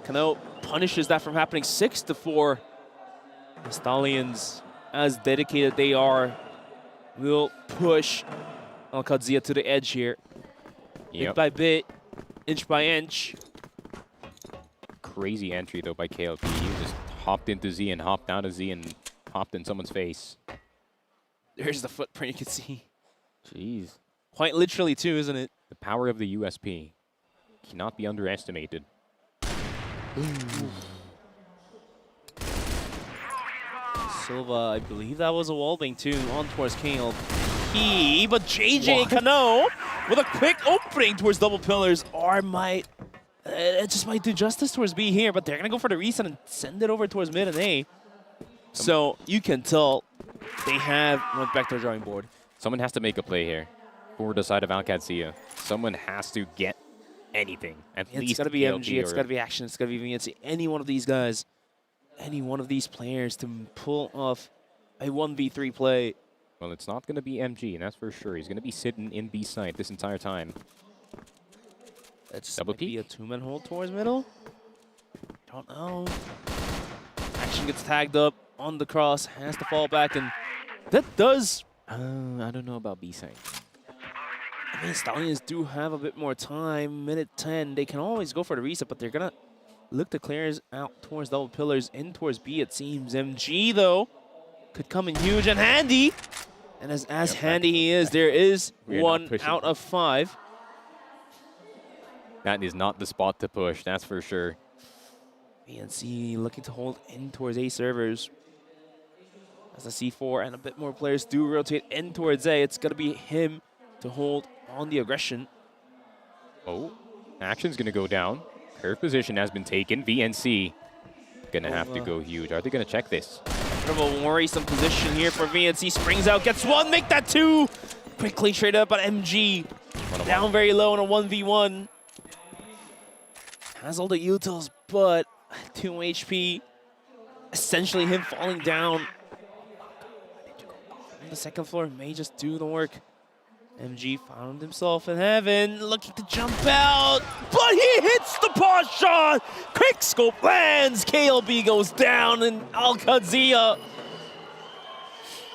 Kano punishes that from happening. 6-4. The Stallions, as dedicated they are, will push Qadsiah to the edge here. Bit by bit. Inch by inch. Crazy entry, though, by KLP. He just hopped into Z and hopped out of Z and hopped in someone's face. There's the footprint you can see. Jeez. Quite literally, too, isn't it? The power of the USP cannot be underestimated. Silva, I believe that was a wallbang, too, on towards KLP. But JJ Kano with a quick opening towards double pillars, or might it just might do justice towards B here, but they're gonna go for the reset and send it over towards mid and A. So you can tell they have went back to the drawing board. Someone has to make a play here for the side of Qadsiah. Someone has to get anything. At least it's gotta be MG, it's gotta be Action, it's gotta be VNC. Any one of these guys, any one of these players to pull off a 1v3 play. Well, it's not going to be MG, and that's for sure. He's going to be sitting in B side this entire time. That's double be a 2-man hold towards middle. Don't know. Action gets tagged up on the cross, has to fall back, and that does. I don't know about B side. I mean, Stallions do have a bit more time. Minute 10. They can always go for the reset, but they're going to look to clear out towards double pillars, in towards B, it seems. MG, though, could come in huge and handy. And as handy he is, there is 1 out of 5. That is not the spot to push, that's for sure. VNC looking to hold in towards A servers. As the C4 and a bit more players do rotate in towards A, it's going to be him to hold on the aggression. Oh, action's going to go down. Curve position has been taken. VNC going to have to go huge. Are they going to check this? Kind of a worrisome position here for VNC. Springs out, gets 1, make that 2. Quickly trade up, but MG down very low on a 1v1. Has all the utils, but 2 HP. Essentially him falling down. On the second floor may just do the work. MG found himself in heaven, looking to jump out, but he hits the pause shot! Quick scope lands, KLB goes down, and Qadsiah,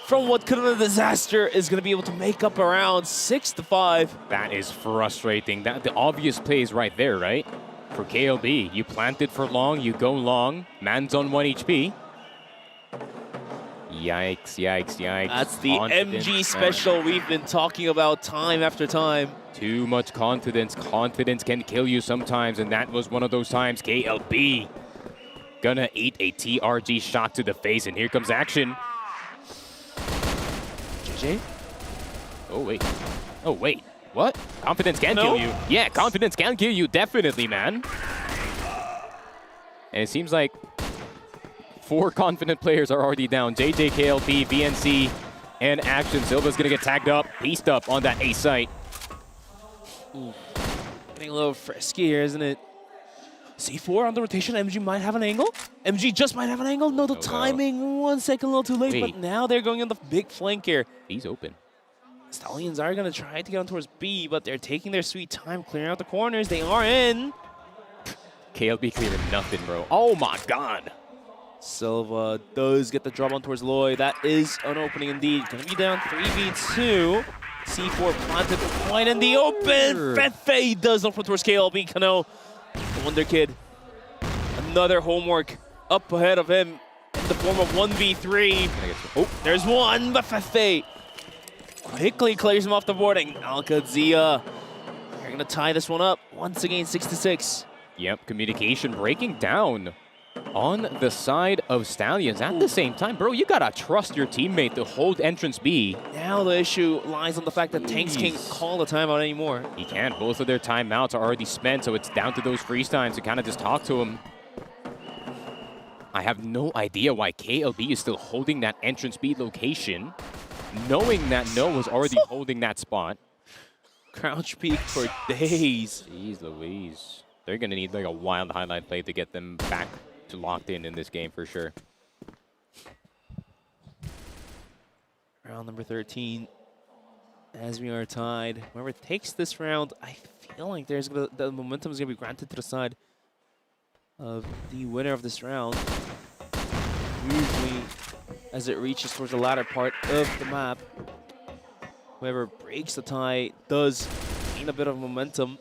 from what could have been a disaster, is going to be able to make up around 6-5. That is frustrating. The obvious play is right there, right? For KLB, you plant it for long, you go long, man's on 1 HP. Yikes, yikes, yikes. That's the MG special we've been talking about time after time. Too much confidence. Confidence can kill you sometimes, and that was one of those times. KLB gonna eat a TRG shot to the face, and here comes action. JJ? Oh, wait. Oh, wait. What? Confidence can kill you. Yeah, confidence can kill you, definitely, man. And it seems like 4 confident players are already down. JJ, KLB, VNC, and Action. Silva's gonna get tagged up, pieced up on that A site. Ooh. Getting a little frisky here, isn't it? C4 on the rotation. MG might have an angle. MG just might have an angle. No, the timing, 1 second a little too late, but now they're going on the big flank here. He's open. Stallions are gonna try to get on towards B, but they're taking their sweet time, clearing out the corners. They are in. KLB clearing nothing, bro. Oh my god. Silva does get the drop on towards Lloyd. That is an opening indeed. Gonna be down 3v2. C4 planted the point in the open. Fefe does not front towards KLB. Kano, the Wonder Kid. Another homework up ahead of him in the form of 1v3. Oh, there's one, but Fefe quickly clears him off the board. And Qadsiah, they're gonna tie this one up once again, 6-6. Yep, communication breaking down on the side of Stallions. At the same time, bro, you gotta trust your teammate to hold entrance B. Now the issue lies on the fact that Tanks can't call the timeout anymore. He can't. Both of their timeouts are already spent, so it's down to those freeze times to kind of just talk to him. I have no idea why KLB is still holding that entrance B location, knowing that No was already holding that spot. Crouch peek for days. Jeez Louise. They're gonna need like a wild highlight play to get them back to locked in this game for sure. Round number 13, as we are tied. Whoever takes this round, I feel like the momentum is gonna be granted to the side of the winner of this round. Usually, as it reaches towards the latter part of the map, whoever breaks the tie does gain a bit of momentum.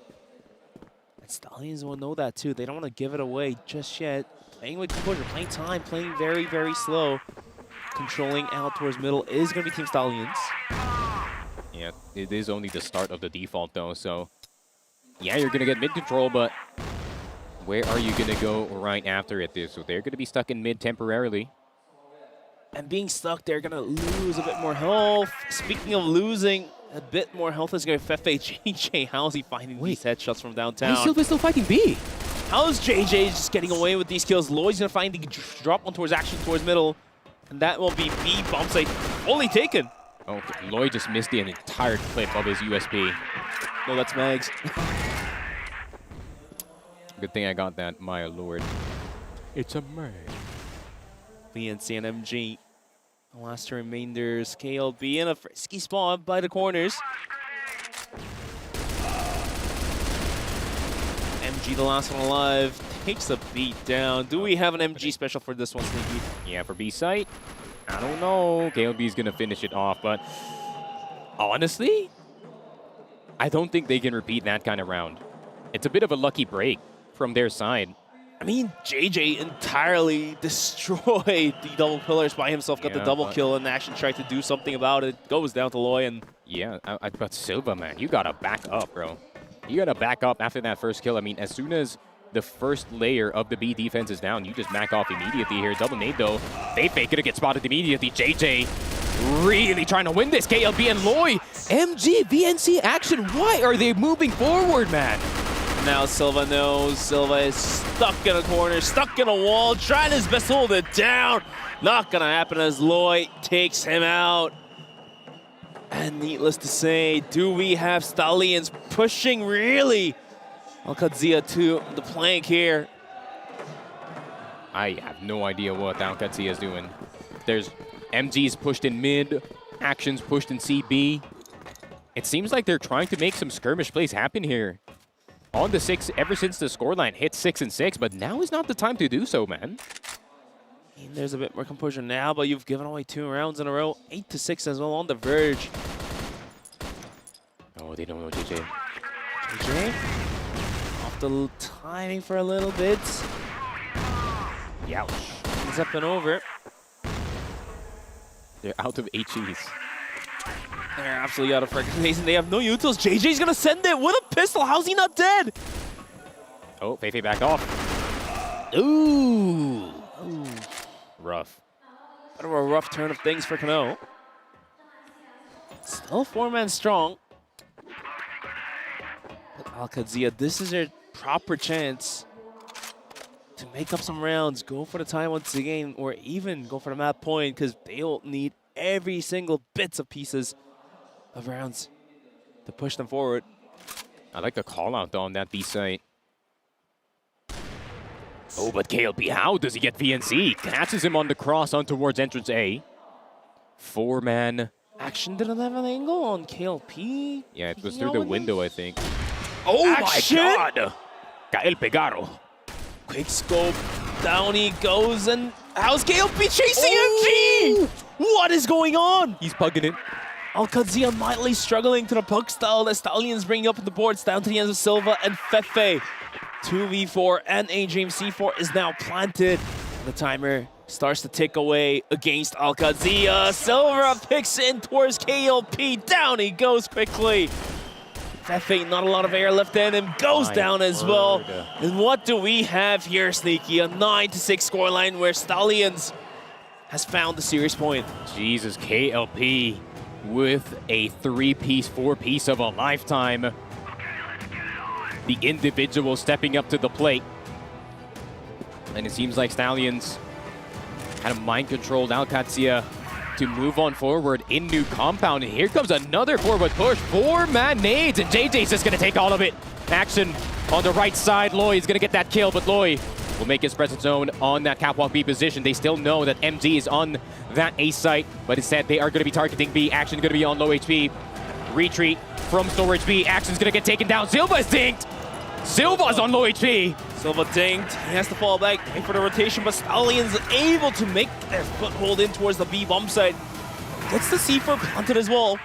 And Stallions will know that too. They don't want to give it away just yet. Playing with composure, playing time, playing very, very slow. Controlling out towards middle is going to be Team Stallions. Yeah, it is only the start of the default though, so yeah, you're going to get mid control, but where are you going to go right after it? So they're going to be stuck in mid temporarily. And being stuck, they're going to lose a bit more health. Speaking of losing a bit more health, is going to be Fefe. JJ, how's he finding these headshots from downtown? He's still fighting B. How's JJ just getting away with these kills? Lloyd's going to find the drop one towards action towards middle. And that will be B bomb site fully taken. Oh, Lloyd just missed the entire clip of his USB. No, that's Mags. Good thing I got that, my lord. It's a Mag. VNC and MG. The last two remainders. KLB in a frisky spot by the corners. MG, the last one alive, takes a beat down. Do we have an MG special for this one, Sneaky? Yeah, for B site, I don't know. KLB's gonna finish it off, but honestly, I don't think they can repeat that kind of round. It's a bit of a lucky break from their side. I mean, JJ entirely destroyed the double pillars by himself, got the double kill, and actually tried to do something about it. Goes down to Loy, and yeah, but Silva, man, you gotta back up, bro. You gotta back up after that first kill. I mean, as soon as the first layer of the B defense is down, you just back off immediately here. Double nade, though. They fake it to get spotted immediately. JJ really trying to win this. KLB and Loy. MG, VNC action. Why are they moving forward, man? now Silva knows. Silva is stuck in a corner, stuck in a wall, trying his best to hold it down. Not gonna happen as Loy takes him out. And needless to say, do we have Stallions pushing really Qadsiah to the plank here? I have no idea what Qadsiah is doing. There's MG's pushed in mid, Action's pushed in CB. It seems like they're trying to make some skirmish plays happen here. On the 6, ever since the scoreline hit 6 and 6, but now is not the time to do so, man. There's a bit more composure now, but you've given away 2 rounds in a row. 8 to 6 as well on the verge. Oh, they don't know JJ. JJ off the timing for a little bit. Youch. He's up and over. They're out of HEs. They're absolutely out of fragmentation. They have no utils. JJ's gonna send it with a pistol. How's he not dead? Oh, Feifei backed off. Ooh. Rough. Bit of a rough turn of things for Kano. Still 4-man strong. But Qadsiah, this is their proper chance to make up some rounds, go for the time once again, or even go for the map point, because they'll need every single bits of pieces of rounds to push them forward. I like the call out though on that B site. Oh, but KLP, how does he get VNC? Catches him on the cross on towards entrance A. 4-man. Action didn't have an angle on KLP. Yeah, it was through the window, I think. Oh Action! My God! Kael Pegaro. Quick scope, down he goes, and how's KLP chasing MG? What is going on? He's pugging it. Qadsiah mightily struggling to the puck style that Stallions bringing up the boards down to the ends of Silva and Fefe. 2v4 and a Dream C4 is now planted. The timer starts to tick away against Qadsiah. Silva picks in towards KLP. Down he goes quickly. Fefe, not a lot of air left in him, goes down as well. And what do we have here, Sneaky? A 9-6 scoreline where Stallions has found the series point. Jesus, KLP with a 3-piece, 4-piece of a lifetime. The individual stepping up to the plate. And it seems like Stallions kind of mind-controlled Qadsiah to move on forward in new compound. And here comes another forward push. 4-man nades, and JJ's just gonna take all of it. Action on the right side. Loy is gonna get that kill, but Loy will make his presence known on that catwalk B position. They still know that MG is on that A site, but instead they are gonna be targeting B. Action gonna be on low HP. Retreat from storage B. Action's gonna get taken down. Silva is dinked. Silva's on low HP. Silva dinged. He has to fall back, wait for the rotation, but Stallions able to make their foothold in towards the B bomb site. Gets the C4 planted as well.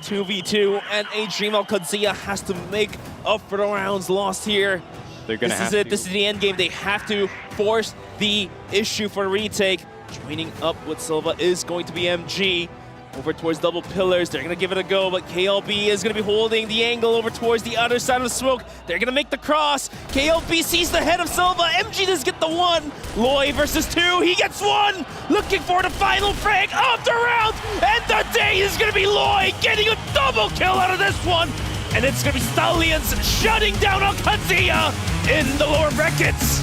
2v2, and a Dream Qadsiah has to make up for the rounds lost here. They're gonna This is it. This is the end game. They have to force the issue for a retake. Joining up with Silva is going to be MG. Over towards double pillars, they're gonna give it a go, but KLB is gonna be holding the angle over towards the other side of the smoke. They're gonna make the cross. KLB sees the head of Silva. MG does get the 1. Loy versus 2, he gets 1. Looking for the final frag of the round, and the day is gonna be Loy getting a double kill out of this one. And it's gonna be Stallions shutting down Qadsiah in the lower brackets.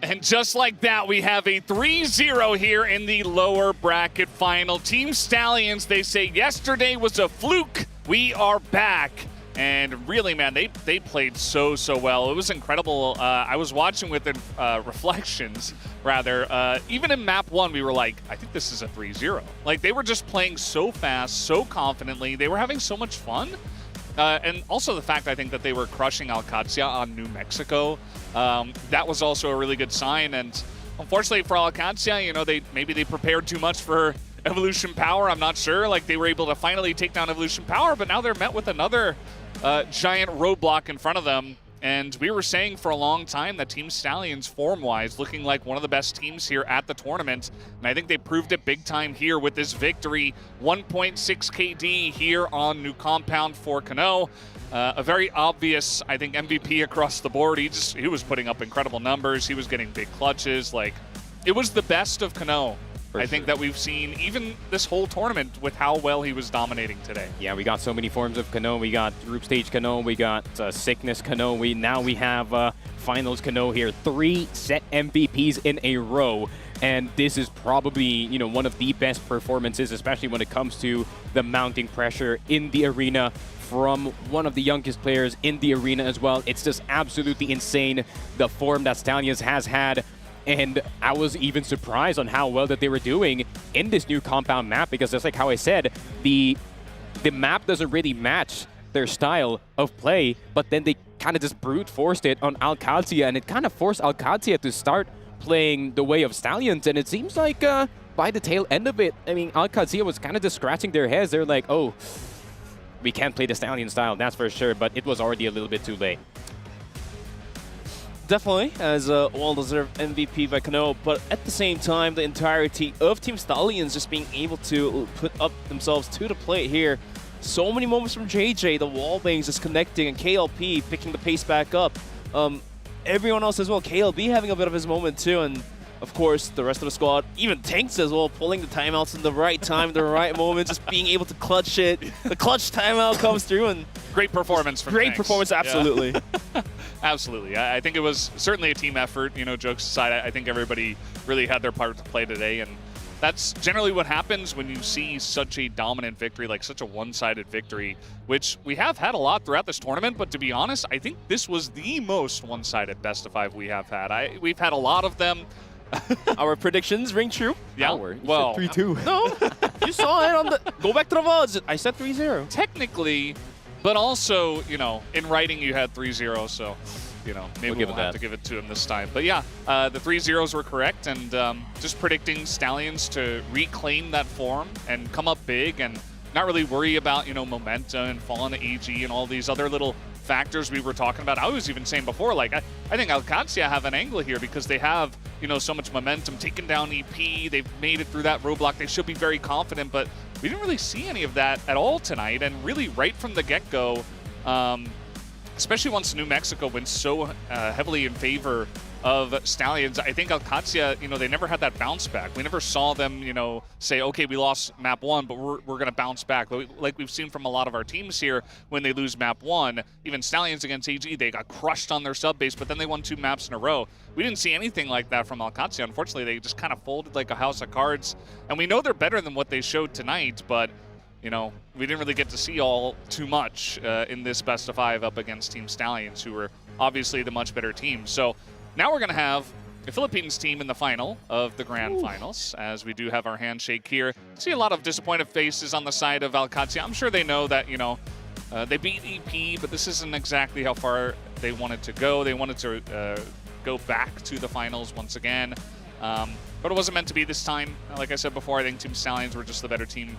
And just like that, we have a 3-0 here in the lower bracket final. Team Stallions, they say yesterday was a fluke. We are back. And really, man, they played so well. It was incredible. I was watching with reflections, rather. Even in map 1, we were like, I think this is a 3-0. Like, they were just playing so fast, so confidently. They were having so much fun. And also the fact, I think, that they were crushing Qadsiah on New Mexico. That was also a really good sign. And unfortunately for Qadsiah, you know, maybe they prepared too much for Evolution Power. I'm not sure. Like, they were able to finally take down Evolution Power, but now they're met with another giant roadblock in front of them. And we were saying for a long time that Team Stallions, form-wise, looking like one of the best teams here at the tournament. And I think they proved it big time here with this victory. 1.6 KD here on New Compound for Kano. A very obvious, I think, MVP across the board. He was putting up incredible numbers. He was getting big clutches. Like, it was the best of Kano. I think that we've seen even this whole tournament with how well he was dominating today. Yeah, we got so many forms of Kano. We got group stage Kano, we got sickness Kano. Now we have finals Kano here. 3 set MVPs in a row. And this is probably, you know, one of the best performances, especially when it comes to the mounting pressure in the arena from one of the youngest players in the arena as well. It's just absolutely insane, the form that Stallions has had. And I was even surprised on how well that they were doing in this new compound map, because just like how I said, the map doesn't really match their style of play, but then they kind of just brute forced it on Qadsiah, and it kind of forced Qadsiah to start playing the way of Stallions. And it seems like by the tail end of it, I mean, Qadsiah was kind of just scratching their heads. They're like, oh, we can't play the Stallion style, that's for sure, but it was already a little bit too late. Definitely, as a well-deserved MVP by Kano, but at the same time, the entirety of Team Stallions just being able to put up themselves to the plate here. So many moments from JJ, the wall bangs just connecting, and KLP picking the pace back up. Everyone else as well, KLB having a bit of his moment too, and of course, the rest of the squad, even Tanks as well, pulling the timeouts in the right time, the right moment, just being able to clutch it. The clutch timeout comes through, and great performance from Great Tanks. performance, absolutely. Yeah. Absolutely. I think it was certainly a team effort, you know, jokes aside. I think everybody really had their part to play today, and that's generally what happens when you see such a dominant victory, like such a one-sided victory, which we have had a lot throughout this tournament, but to be honest, I think this was the most one-sided best-of-5 we have had. We've had a lot of them. Our predictions ring true. Yeah, well, 3-2. No, you saw it on the... Go back to the VODs. I said 3-0. Technically, but also, you know, in writing you had 3-0, so, you know, maybe we'll have to give it to him this time. But yeah, the 3-0s were correct, and just predicting Stallions to reclaim that form and come up big and not really worry about, you know, momentum and falling to AG and all these other little factors we were talking about. I was even saying before, like, I think Qadsiah have an angle here because they have, you know, so much momentum, taken down EP, they've made it through that roadblock, they should be very confident, but we didn't really see any of that at all tonight, and really right from the get-go, especially once New Mexico went so heavily in favor of Stallions, I think Qadsiah, you know, they never had that bounce back. We never saw them, you know, say, okay, we lost map 1, but we're going to bounce back. Like we've seen from a lot of our teams here when they lose map 1. Even Stallions against AG, they got crushed on their sub base, but then they won 2 maps in a row. We didn't see anything like that from Qadsiah. Unfortunately, they just kind of folded like a house of cards. And we know they're better than what they showed tonight, but you know, we didn't really get to see all too much in this best-of-5 up against Team Stallions, who were obviously the much better team. So now we're going to have the Philippines team in the final of the Grand Finals, as we do have our handshake here. See a lot of disappointed faces on the side of Qadsiah. I'm sure they know that, you know, they beat EP, but this isn't exactly how far they wanted to go. They wanted to go back to the finals once again, but it wasn't meant to be this time. Like I said before, I think Team Stallions were just the better team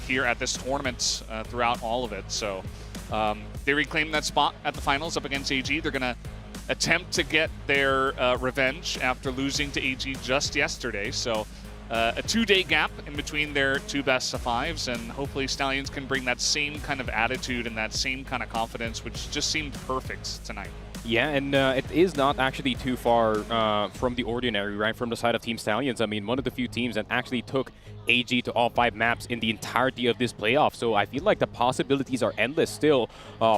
here at this tournament throughout all of it. So they reclaimed that spot at the finals up against AG. They're going to attempt to get their revenge after losing to AG just yesterday. So a 2-day gap in between their 2 best-of-5s, and hopefully Stallions can bring that same kind of attitude and that same kind of confidence, which just seemed perfect tonight. Yeah, and it is not actually too far from the ordinary, right? From the side of Team Stallions. I mean, one of the few teams that actually took AG to all 5 maps in the entirety of this playoff. So I feel like the possibilities are endless still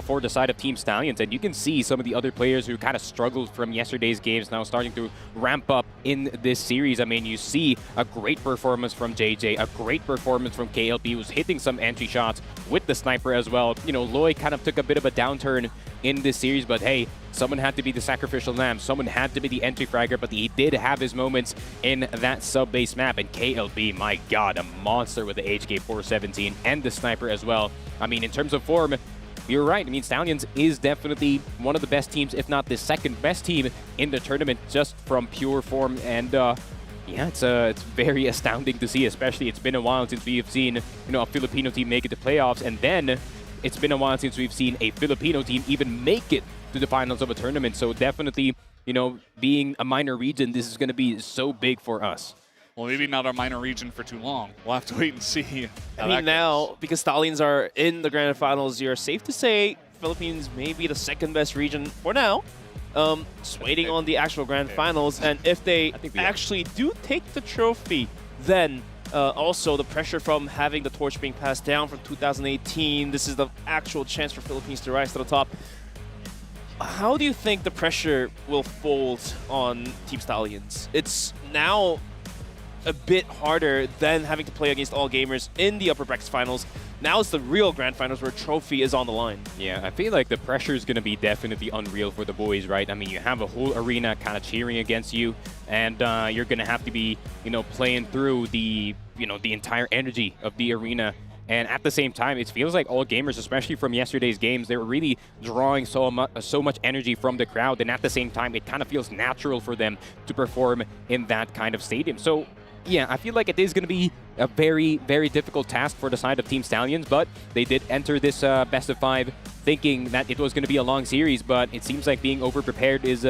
for the side of Team Stallions. And you can see some of the other players who kind of struggled from yesterday's games now starting to ramp up in this series. I mean, you see a great performance from JJ, a great performance from KLB, who's hitting some entry shots with the sniper as well. You know, Loy kind of took a bit of a downturn in this series, but hey, someone had to be the sacrificial lamb, someone had to be the entry fragger, but he did have his moments in that sub-base map. And KLB, my god, a monster with the HK417 and the sniper as well. I mean, in terms of form, you're right. I mean, Stallions is definitely one of the best teams, if not the second best team in the tournament, just from pure form. And yeah, it's very astounding to see, especially it's been a while since we have seen, you know, a Filipino team make it to playoffs, and then it's been a while since we've seen a Filipino team even make it to the finals of a tournament. So definitely, you know, being a minor region, this is going to be so big for us. Well, maybe not our minor region for too long. We'll have to wait and see. I mean, now, because Stallions are in the grand finals, you're safe to say Philippines may be the second best region for now. Just waiting on the actual grand finals. And if they actually do take the trophy, then also the pressure from having the torch being passed down from 2018, this is the actual chance for Philippines to rise to the top. How do you think the pressure will fold on Team Stallions? It's now a bit harder than having to play against all gamers in the upper brackets finals. Now it's the real grand finals where trophy is on the line. Yeah, I feel like the pressure is going to be definitely unreal for the boys, right? I mean, you have a whole arena kind of cheering against you, and you're going to have to be, you know, playing through the, you know, the entire energy of the arena. And at the same time, it feels like all gamers, especially from yesterday's games, they were really drawing so much energy from the crowd. And at the same time, it kind of feels natural for them to perform in that kind of stadium. So yeah, I feel like it is going to be a very, very difficult task for the side of Team Stallions, but they did enter this best of 5 thinking that it was going to be a long series, but it seems like being over-prepared is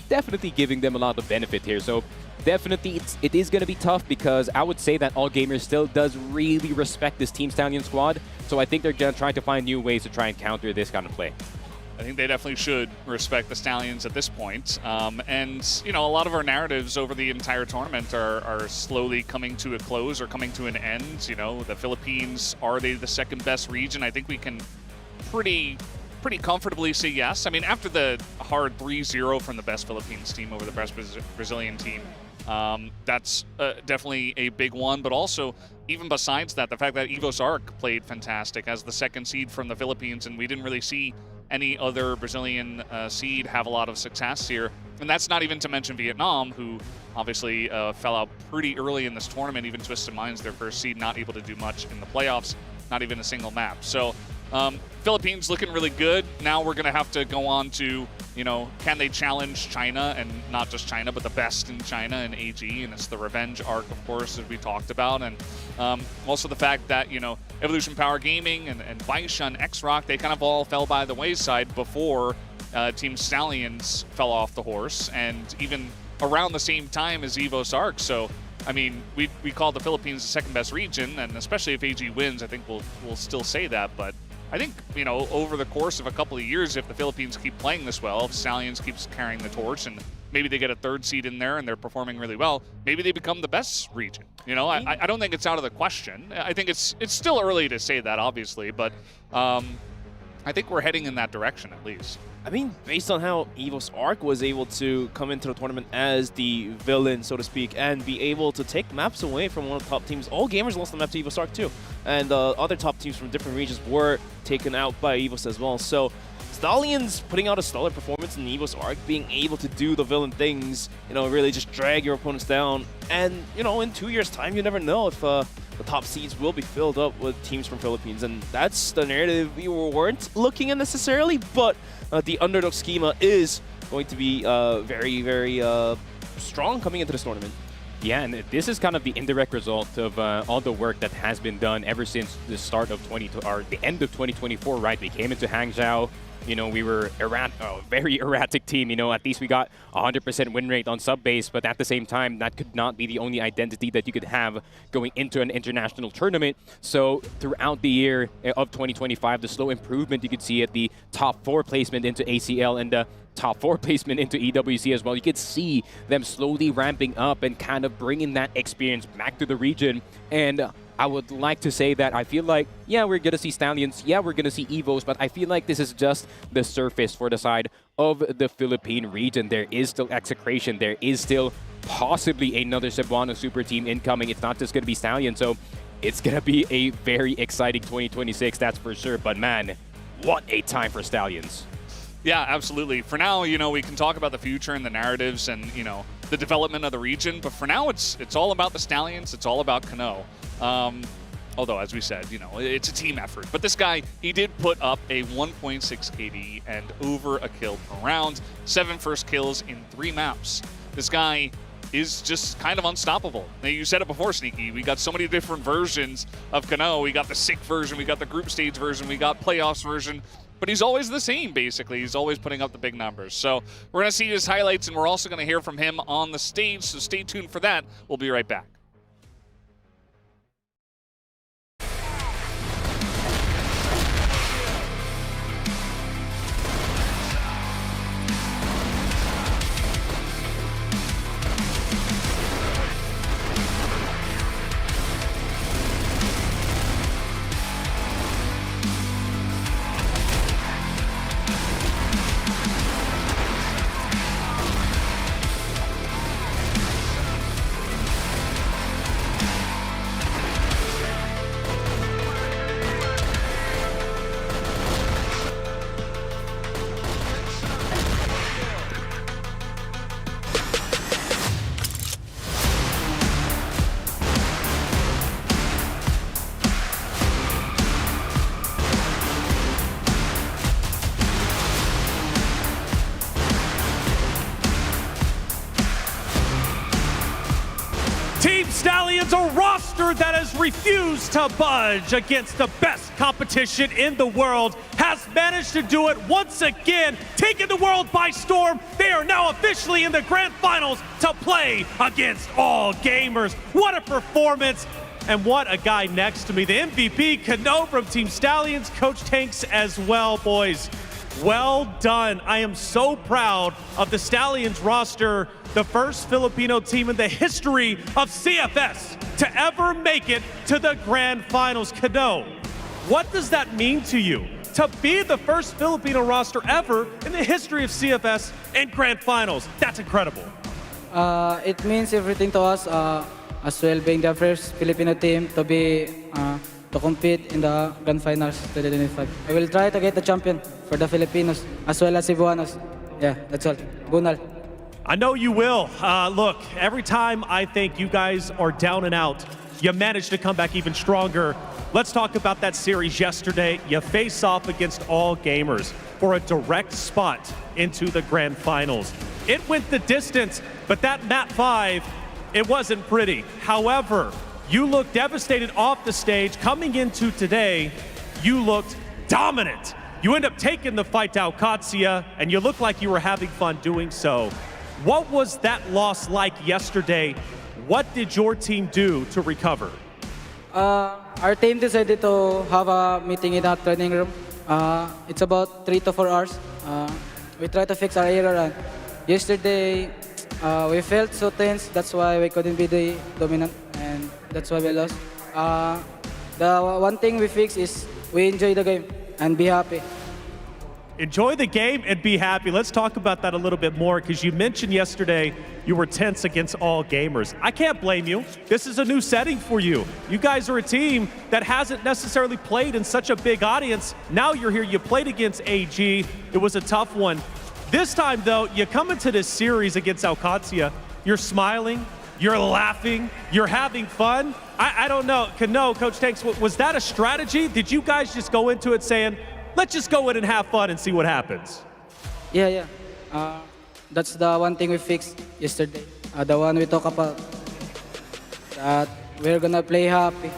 definitely giving them a lot of benefit here. So definitely it is going to be tough, because I would say that All Gamers still does really respect this Team Stallion squad, so I think they're going to try to find new ways to try and counter this kind of play. I think they definitely should respect the Stallions at this point. And, you know, a lot of our narratives over the entire tournament are slowly coming to a close or coming to an end. You know, the Philippines, are they the second best region? I think we can pretty comfortably say yes. I mean, after the hard 3-0 from the best Philippines team over the best Brazilian team, that's definitely a big one. But also, even besides that, the fact that EVOS played fantastic as the second seed from the Philippines, and we didn't really see any other Brazilian seed have a lot of success here. And that's not even to mention Vietnam, who obviously fell out pretty early in this tournament. Even Twisted Minds, their first seed, not able to do much in the playoffs, not even a single map. So Philippines looking really good. Now we're going to have to go on to, you know, can they challenge China, and not just China, but the best in China and AG, and it's the revenge arc, of course, as we talked about. And also the fact that, you know, Evolution Power Gaming and Baisha and X-Rock, they kind of all fell by the wayside before Team Stallions fell off the horse, and even around the same time as EVOS. So, I mean, we call the Philippines the second best region, and especially if AG wins, I think we'll still say that. But I think, you know, over the course of a couple of years, if the Philippines keep playing this well, if Stallions keeps carrying the torch, and maybe they get a third seed in there and they're performing really well, maybe they become the best region. You know, I don't think it's out of the question. I think it's still early to say that, obviously, but I think we're heading in that direction at least. I mean, based on how EVOS was able to come into the tournament as the villain, so to speak, and be able to take maps away from one of the top teams. All gamers lost the map to EVOS too. And other top teams from different regions were taken out by EVOS as well. So Stallions putting out a stellar performance in EVOS, being able to do the villain things, you know, really just drag your opponents down. And, you know, in 2 years' time, you never know if the top seeds will be filled up with teams from Philippines. And that's the narrative we weren't looking at necessarily, but the underdog schema is going to be very, very strong coming into this tournament. Yeah, and this is kind of the indirect result of all the work that has been done ever since the start of the end of 2024, right? We came into Hangzhou, we were a very erratic team. At least we got 100% win rate on sub base, but at the same time, that could not be the only identity that you could have going into an international tournament. So throughout the year of 2025, the slow improvement you could see at the top 4 placement into ACL and the top 4 placement into EWC as well. You could see them slowly ramping up and kind of bringing that experience back to the region. And I would like to say that I feel like, yeah, we're going to see Stallions, yeah, we're going to see Evos, but I feel like this is just the surface for the side of the Philippine region. There is still execration. There is still possibly another Cebuano super team incoming. It's not just going to be Stallions, so it's going to be a very exciting 2026, that's for sure. But man, what a time for Stallions. Yeah, absolutely. For now, we can talk about the future and the narratives and, the development of the region. But for now, it's all about the Stallions. It's all about Kano. Although, as we said, it's a team effort. But this guy, he did put up a 1.6 KD and over a kill per round. 7 first kills in 3 maps. This guy is just kind of unstoppable. Now, you said it before, Sneaky. We got so many different versions of Kano. We got the SIC version. We got the group stage version. We got playoffs version. But he's always the same, basically. He's always putting up the big numbers. So we're going to see his highlights, and we're also going to hear from him on the stage. So stay tuned for that. We'll be right back. Team Stallions, a roster that has refused to budge against the best competition in the world, has managed to do it once again, taking the world by storm. They are now officially in the grand finals to play against all gamers. What a performance, and what a guy next to me. The MVP, Kano from Team Stallions, Coach Tanks as well, boys. Well done. I am so proud of the Stallions roster, the first Filipino team in the history of CFS to ever make it to the grand finals. Kano, what does that mean to you to be the first Filipino roster ever in the history of CFS and grand finals? That's incredible. It means everything to us, as well being the first Filipino team to compete in the grand finals 2025. I will try to get the champion for the Filipinos as well as Cebuanos. Yeah, that's all. Bunal. I know you will. Look, every time I think you guys are down and out, you manage to come back even stronger. Let's talk about that series yesterday. You face off against all gamers for a direct spot into the grand finals. It went the distance, but that map 5, it wasn't pretty. However, you looked devastated off the stage. Coming into today, you looked dominant. You end up taking the fight out Qadsiah, and you looked like you were having fun doing so. What was that loss like yesterday? What did your team do to recover? Our team decided to have a meeting in our training room. It's about 3 to 4 hours. We try to fix our error. And yesterday, we felt so tense. That's why we couldn't be the dominant, and that's why we lost. The one thing we fix is we enjoy the game and be happy. Enjoy the game and be happy. Let's talk about that a little bit more, because you mentioned yesterday you were tense against all gamers. I can't blame you. This is a new setting for you. You guys are a team that hasn't necessarily played in such a big audience. Now you're here, you played against AG. It was a tough one. This time though, you come into this series against Qadsiah, you're smiling, you're laughing, you're having fun. I don't know, Kano, Coach Tanks, was that a strategy? Did you guys just go into it saying, let's just go in and have fun and see what happens? Yeah. That's the one thing we fixed yesterday. The one we talk about. That we're gonna play happy,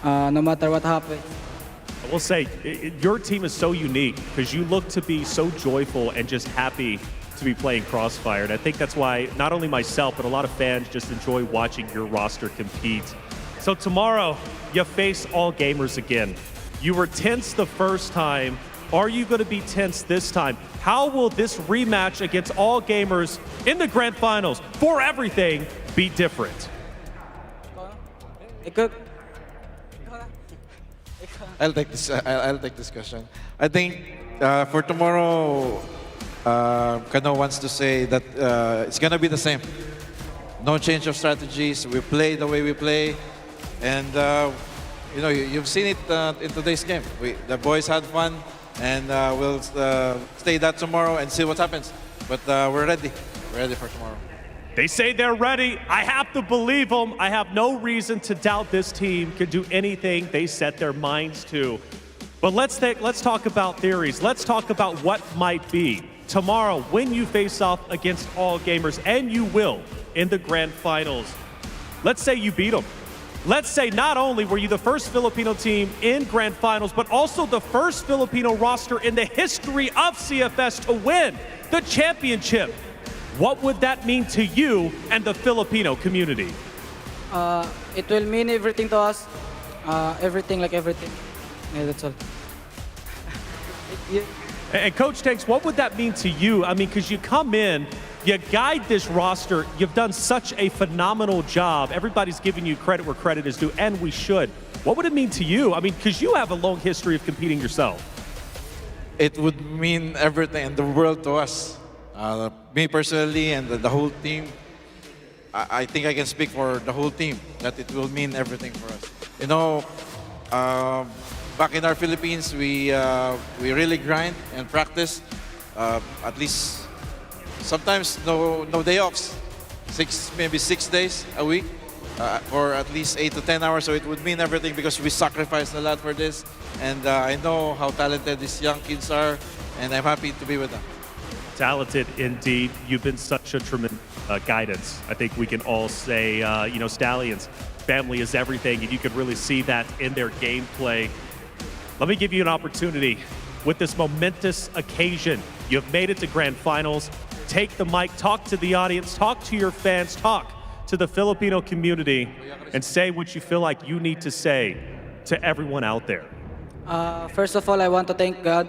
no matter what happens. I will say, your team is so unique because you look to be so joyful and just happy to be playing CROSSFIRE. And I think that's why not only myself, but a lot of fans just enjoy watching your roster compete. So tomorrow, you face All Gamers again. You were tense the first time. Are you going to be tense this time? How will this rematch against All Gamers in the grand finals for everything be different? I'll take this. I'll take this question. I think for tomorrow, Kano wants to say that it's gonna be the same. No change of strategies. We play the way we play, and you know you've seen it in today's game. The boys had fun, and we'll stay that tomorrow and see what happens. But we're ready. We're ready for tomorrow. They say they're ready. I have to believe them. I have no reason to doubt this team can do anything they set their minds to. But let's talk about theories. Let's talk about what might be. Tomorrow, when you face off against All Gamers, and you will in the grand finals, let's say you beat them. Let's say not only were you the first Filipino team in grand finals, but also the first Filipino roster in the history of CFS to win the championship. What would that mean to you and the Filipino community? It will mean everything to us. Everything, like everything. Yeah, that's all. And Coach Tanks, what would that mean to you? I mean, because you come in, you guide this roster, you've done such a phenomenal job. Everybody's giving you credit where credit is due, and we should. What would it mean to you? I mean, because you have a long history of competing yourself. It would mean everything in the world to us. Me personally and the whole team, I think I can speak for the whole team that it will mean everything for us. You know, back in our Philippines, we really grind and practice. At least sometimes no day offs, maybe 6 days a week for at least 8 to 10 hours. So it would mean everything because we sacrificed a lot for this. And I know how talented these young kids are, and I'm happy to be with them. Talented indeed. You've been such a tremendous guidance. I think we can all say, you know, Stallions, family is everything, and you could really see that in their gameplay. Let me give you an opportunity with this momentous occasion. You've made it to grand finals. Take the mic, talk to the audience, talk to your fans, talk to the Filipino community, and say what you feel like you need to say to everyone out there. First of all, I want to thank God.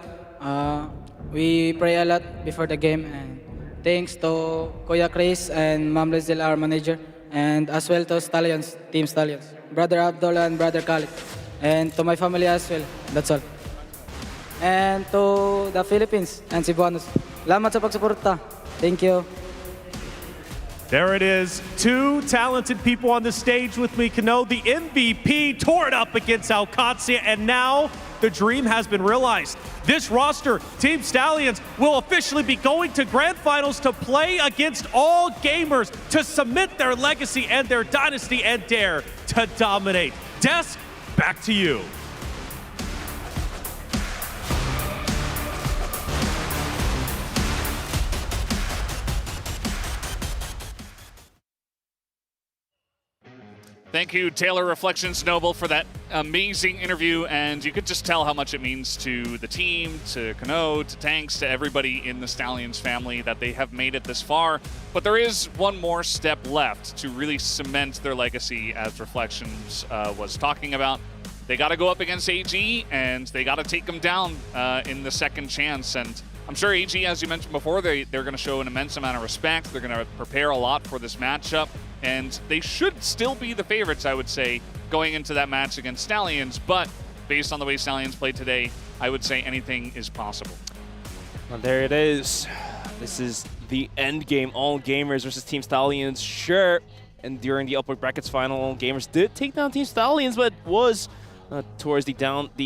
We pray a lot before the game, and thanks to Kuya Chris and Ma'am Lizelle, our manager, and as well to Stallions, Team Stallions, Brother Abdullah and Brother Khalid, and to my family as well. That's all. And to the Philippines and Cebuanos. Salamat sa pagsuporta. Thank you. There it is. Two talented people on the stage with me. Kano, the MVP, tore it up against Qadsiah, and now the dream has been realized. This roster, Team Stallions, will officially be going to grand finals to play against All Gamers to cement their legacy and their dynasty and dare to dominate. Des, back to you. Thank you, Taylor Reflections Noble, for that amazing interview, and you could just tell how much it means to the team, to Kano, to Tanks, to everybody in the Stallions family that they have made it this far. But there is one more step left to really cement their legacy, as Reflections was talking about. They got to go up against AG, and they got to take them down in the second chance. And I'm sure AG, as you mentioned before, they're going to show an immense amount of respect. They're going to prepare a lot for this matchup. And they should still be the favorites, I would say, going into that match against Stallions. But based on the way Stallions played today, I would say anything is possible. Well, there it is. This is the end game. All Gamers versus Team Stallions. Sure, and during the upper brackets final, All Gamers did take down Team Stallions, but was towards the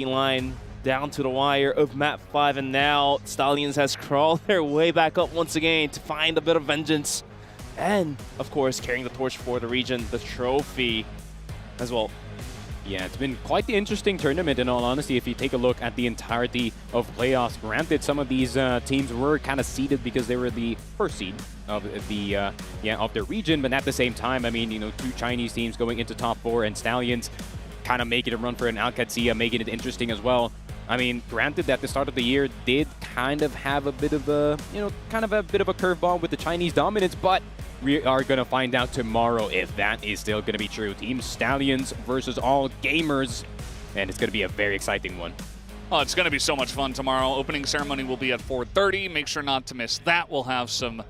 line, down to the wire of map 5. And now Stallions has crawled their way back up once again to find a bit of vengeance. And, of course, carrying the torch for the region, the trophy as well. Yeah, it's been quite the interesting tournament, in all honesty, if you take a look at the entirety of playoffs. Granted, some of these teams were kind of seeded because they were the first seed of the of their region, but at the same time, I mean, you know, two Chinese teams going into top 4 and Stallions kind of making a run for an Qadsiah, making it interesting as well. I mean, granted that the start of the year did kind of have a bit of a, kind of a bit of a curveball with the Chinese dominance, but we are going to find out tomorrow if that is still going to be true. Team Stallions versus All Gamers, and it's going to be a very exciting one. Oh, it's going to be so much fun tomorrow. Opening ceremony will be at 4:30. Make sure not to miss that. We'll have some,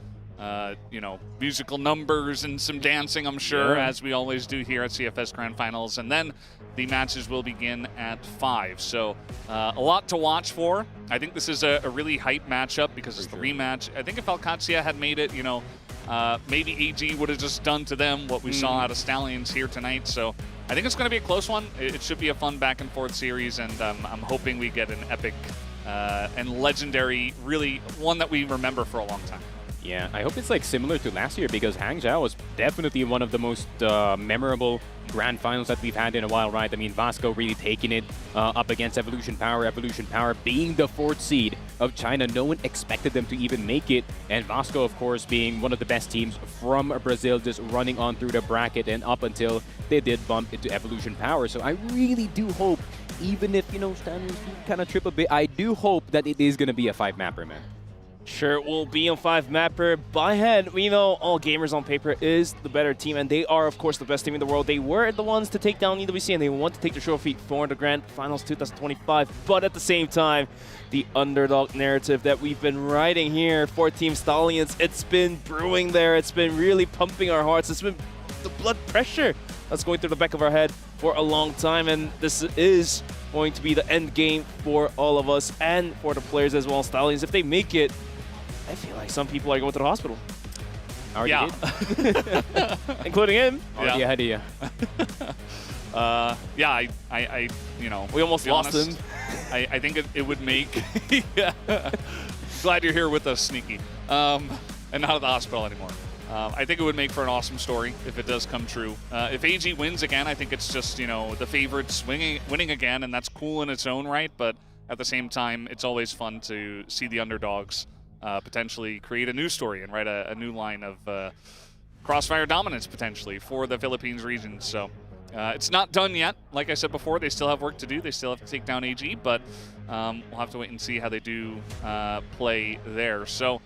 musical numbers and some dancing, I'm sure, as we always do here at CFS Grand Finals. And then the matches will begin at 5. So a lot to watch for. I think this is a really hype matchup because it's the rematch. I think if Qadsiah had made it, maybe AG would have just done to them what we saw out of Stallions here tonight. So I think it's going to be a close one. It should be a fun back and forth series, and I'm hoping we get an epic and legendary, really one that we remember for a long time. Yeah, I hope it's like similar to last year, because Hangzhou was definitely one of the most memorable grand finals that we've had in a while, right? I mean, Vasco really taking it up against Evolution Power being the 4th seed of China. No one expected them to even make it, and Vasco, of course, being one of the best teams from Brazil, just running on through the bracket and up until they did bump into Evolution Power. So I really do hope, even if, Stallions kind of trip a bit, I do hope that it is going to be a 5-mapper, man. Sure, it will be on 5-mapper. By head, we know All Gamers on paper is the better team, and they are, of course, the best team in the world. They were the ones to take down EWC, and they want to take the trophy for the Grand Finals 2025. But at the same time, the underdog narrative that we've been writing here for Team Stallions, it's been brewing there. It's been really pumping our hearts. It's been the blood pressure that's going through the back of our head for a long time, and this is going to be the end game for all of us and for the players as well. Stallions, if they make it, I feel like some people are going to the hospital. Already did. Including him. Already ahead of you. We almost lost him. I think it would make... Glad you're here with us, Sneaky. And not at the hospital anymore. I think it would make for an awesome story if it does come true. If AG wins again, I think it's just, the favorites winning again, and that's cool in its own right. But at the same time, it's always fun to see the underdogs potentially create a new story and write a new line of CROSSFIRE dominance, potentially, for the Philippines region. So it's not done yet. Like I said before, they still have work to do. They still have to take down AG, but we'll have to wait and see how they do play there. So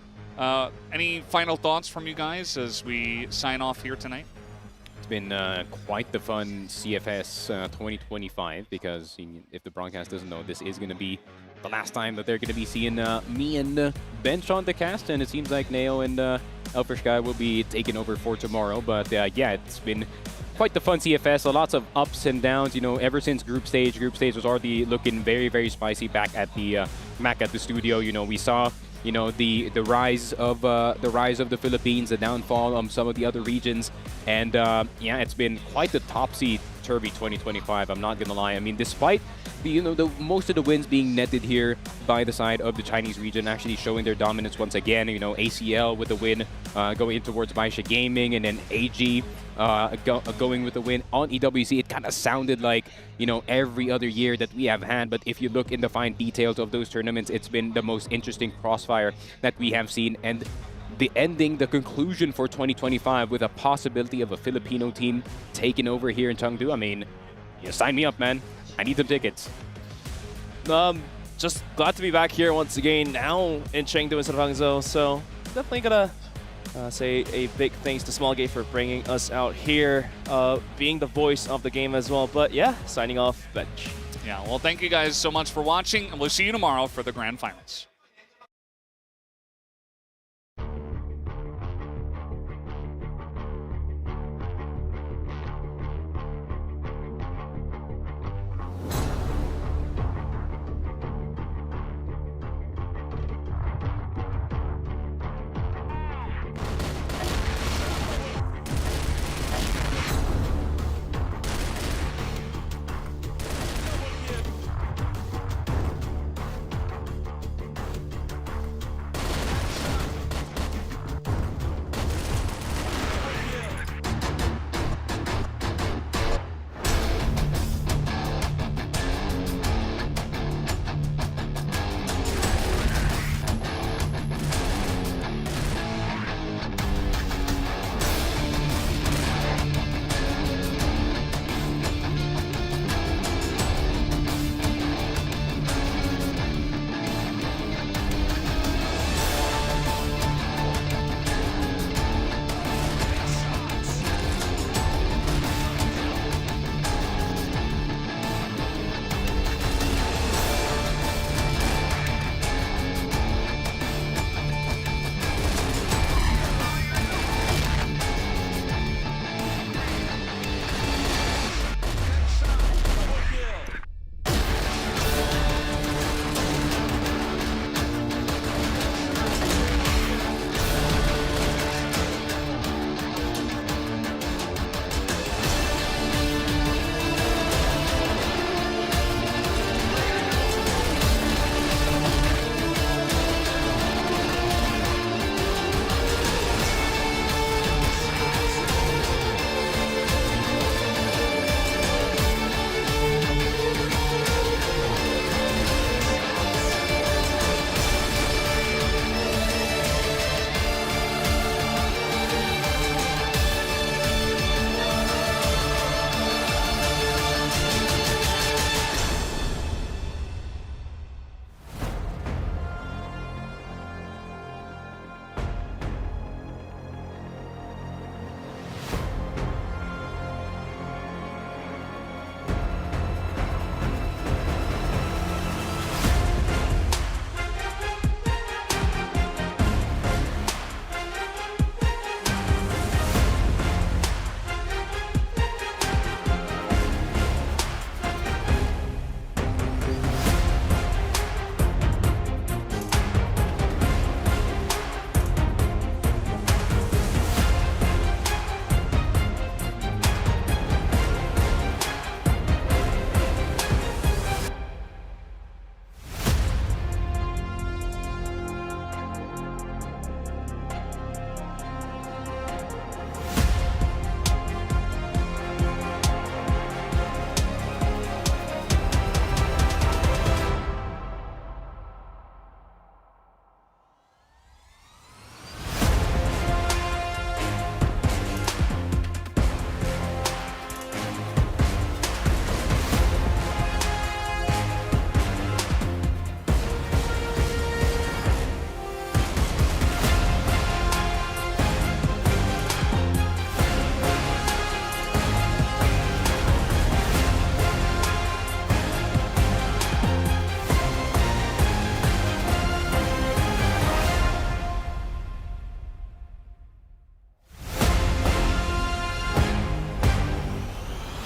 any final thoughts from you guys as we sign off here tonight? It's been quite the fun CFS 2025, because if the broadcast doesn't know, this is going to be the last time that they're going to be seeing me and Bench on the cast, and it seems like Neo and Elfrishka will be taking over for tomorrow. But yeah, it's been quite the fun CFS. Lots of ups and downs. Ever since group stage was already looking very, very spicy back at the studio. We saw the rise of the Philippines, the downfall of some of the other regions, and yeah, it's been quite the topsy-turvy 2025. I'm not gonna lie. I mean, despite the most of the wins being netted here by the side of the Chinese region, actually showing their dominance once again. ACL with the win going in towards Baisha Gaming, and then AG going with the win on EWC. It kind of sounded like every other year that we have had, but if you look in the fine details of those tournaments, it's been the most interesting CROSSFIRE that we have seen. And the conclusion for 2025 with a possibility of a Filipino team taking over here in Chengdu. I mean, sign me up, man. I need some tickets. Just glad to be back here once again, now in Chengdu instead of Hangzhou. So definitely gonna say a big thanks to Smallgate for bringing us out here, being the voice of the game as well. But yeah, signing off, Bench. Yeah, well, thank you guys so much for watching, and we'll see you tomorrow for the Grand Finals.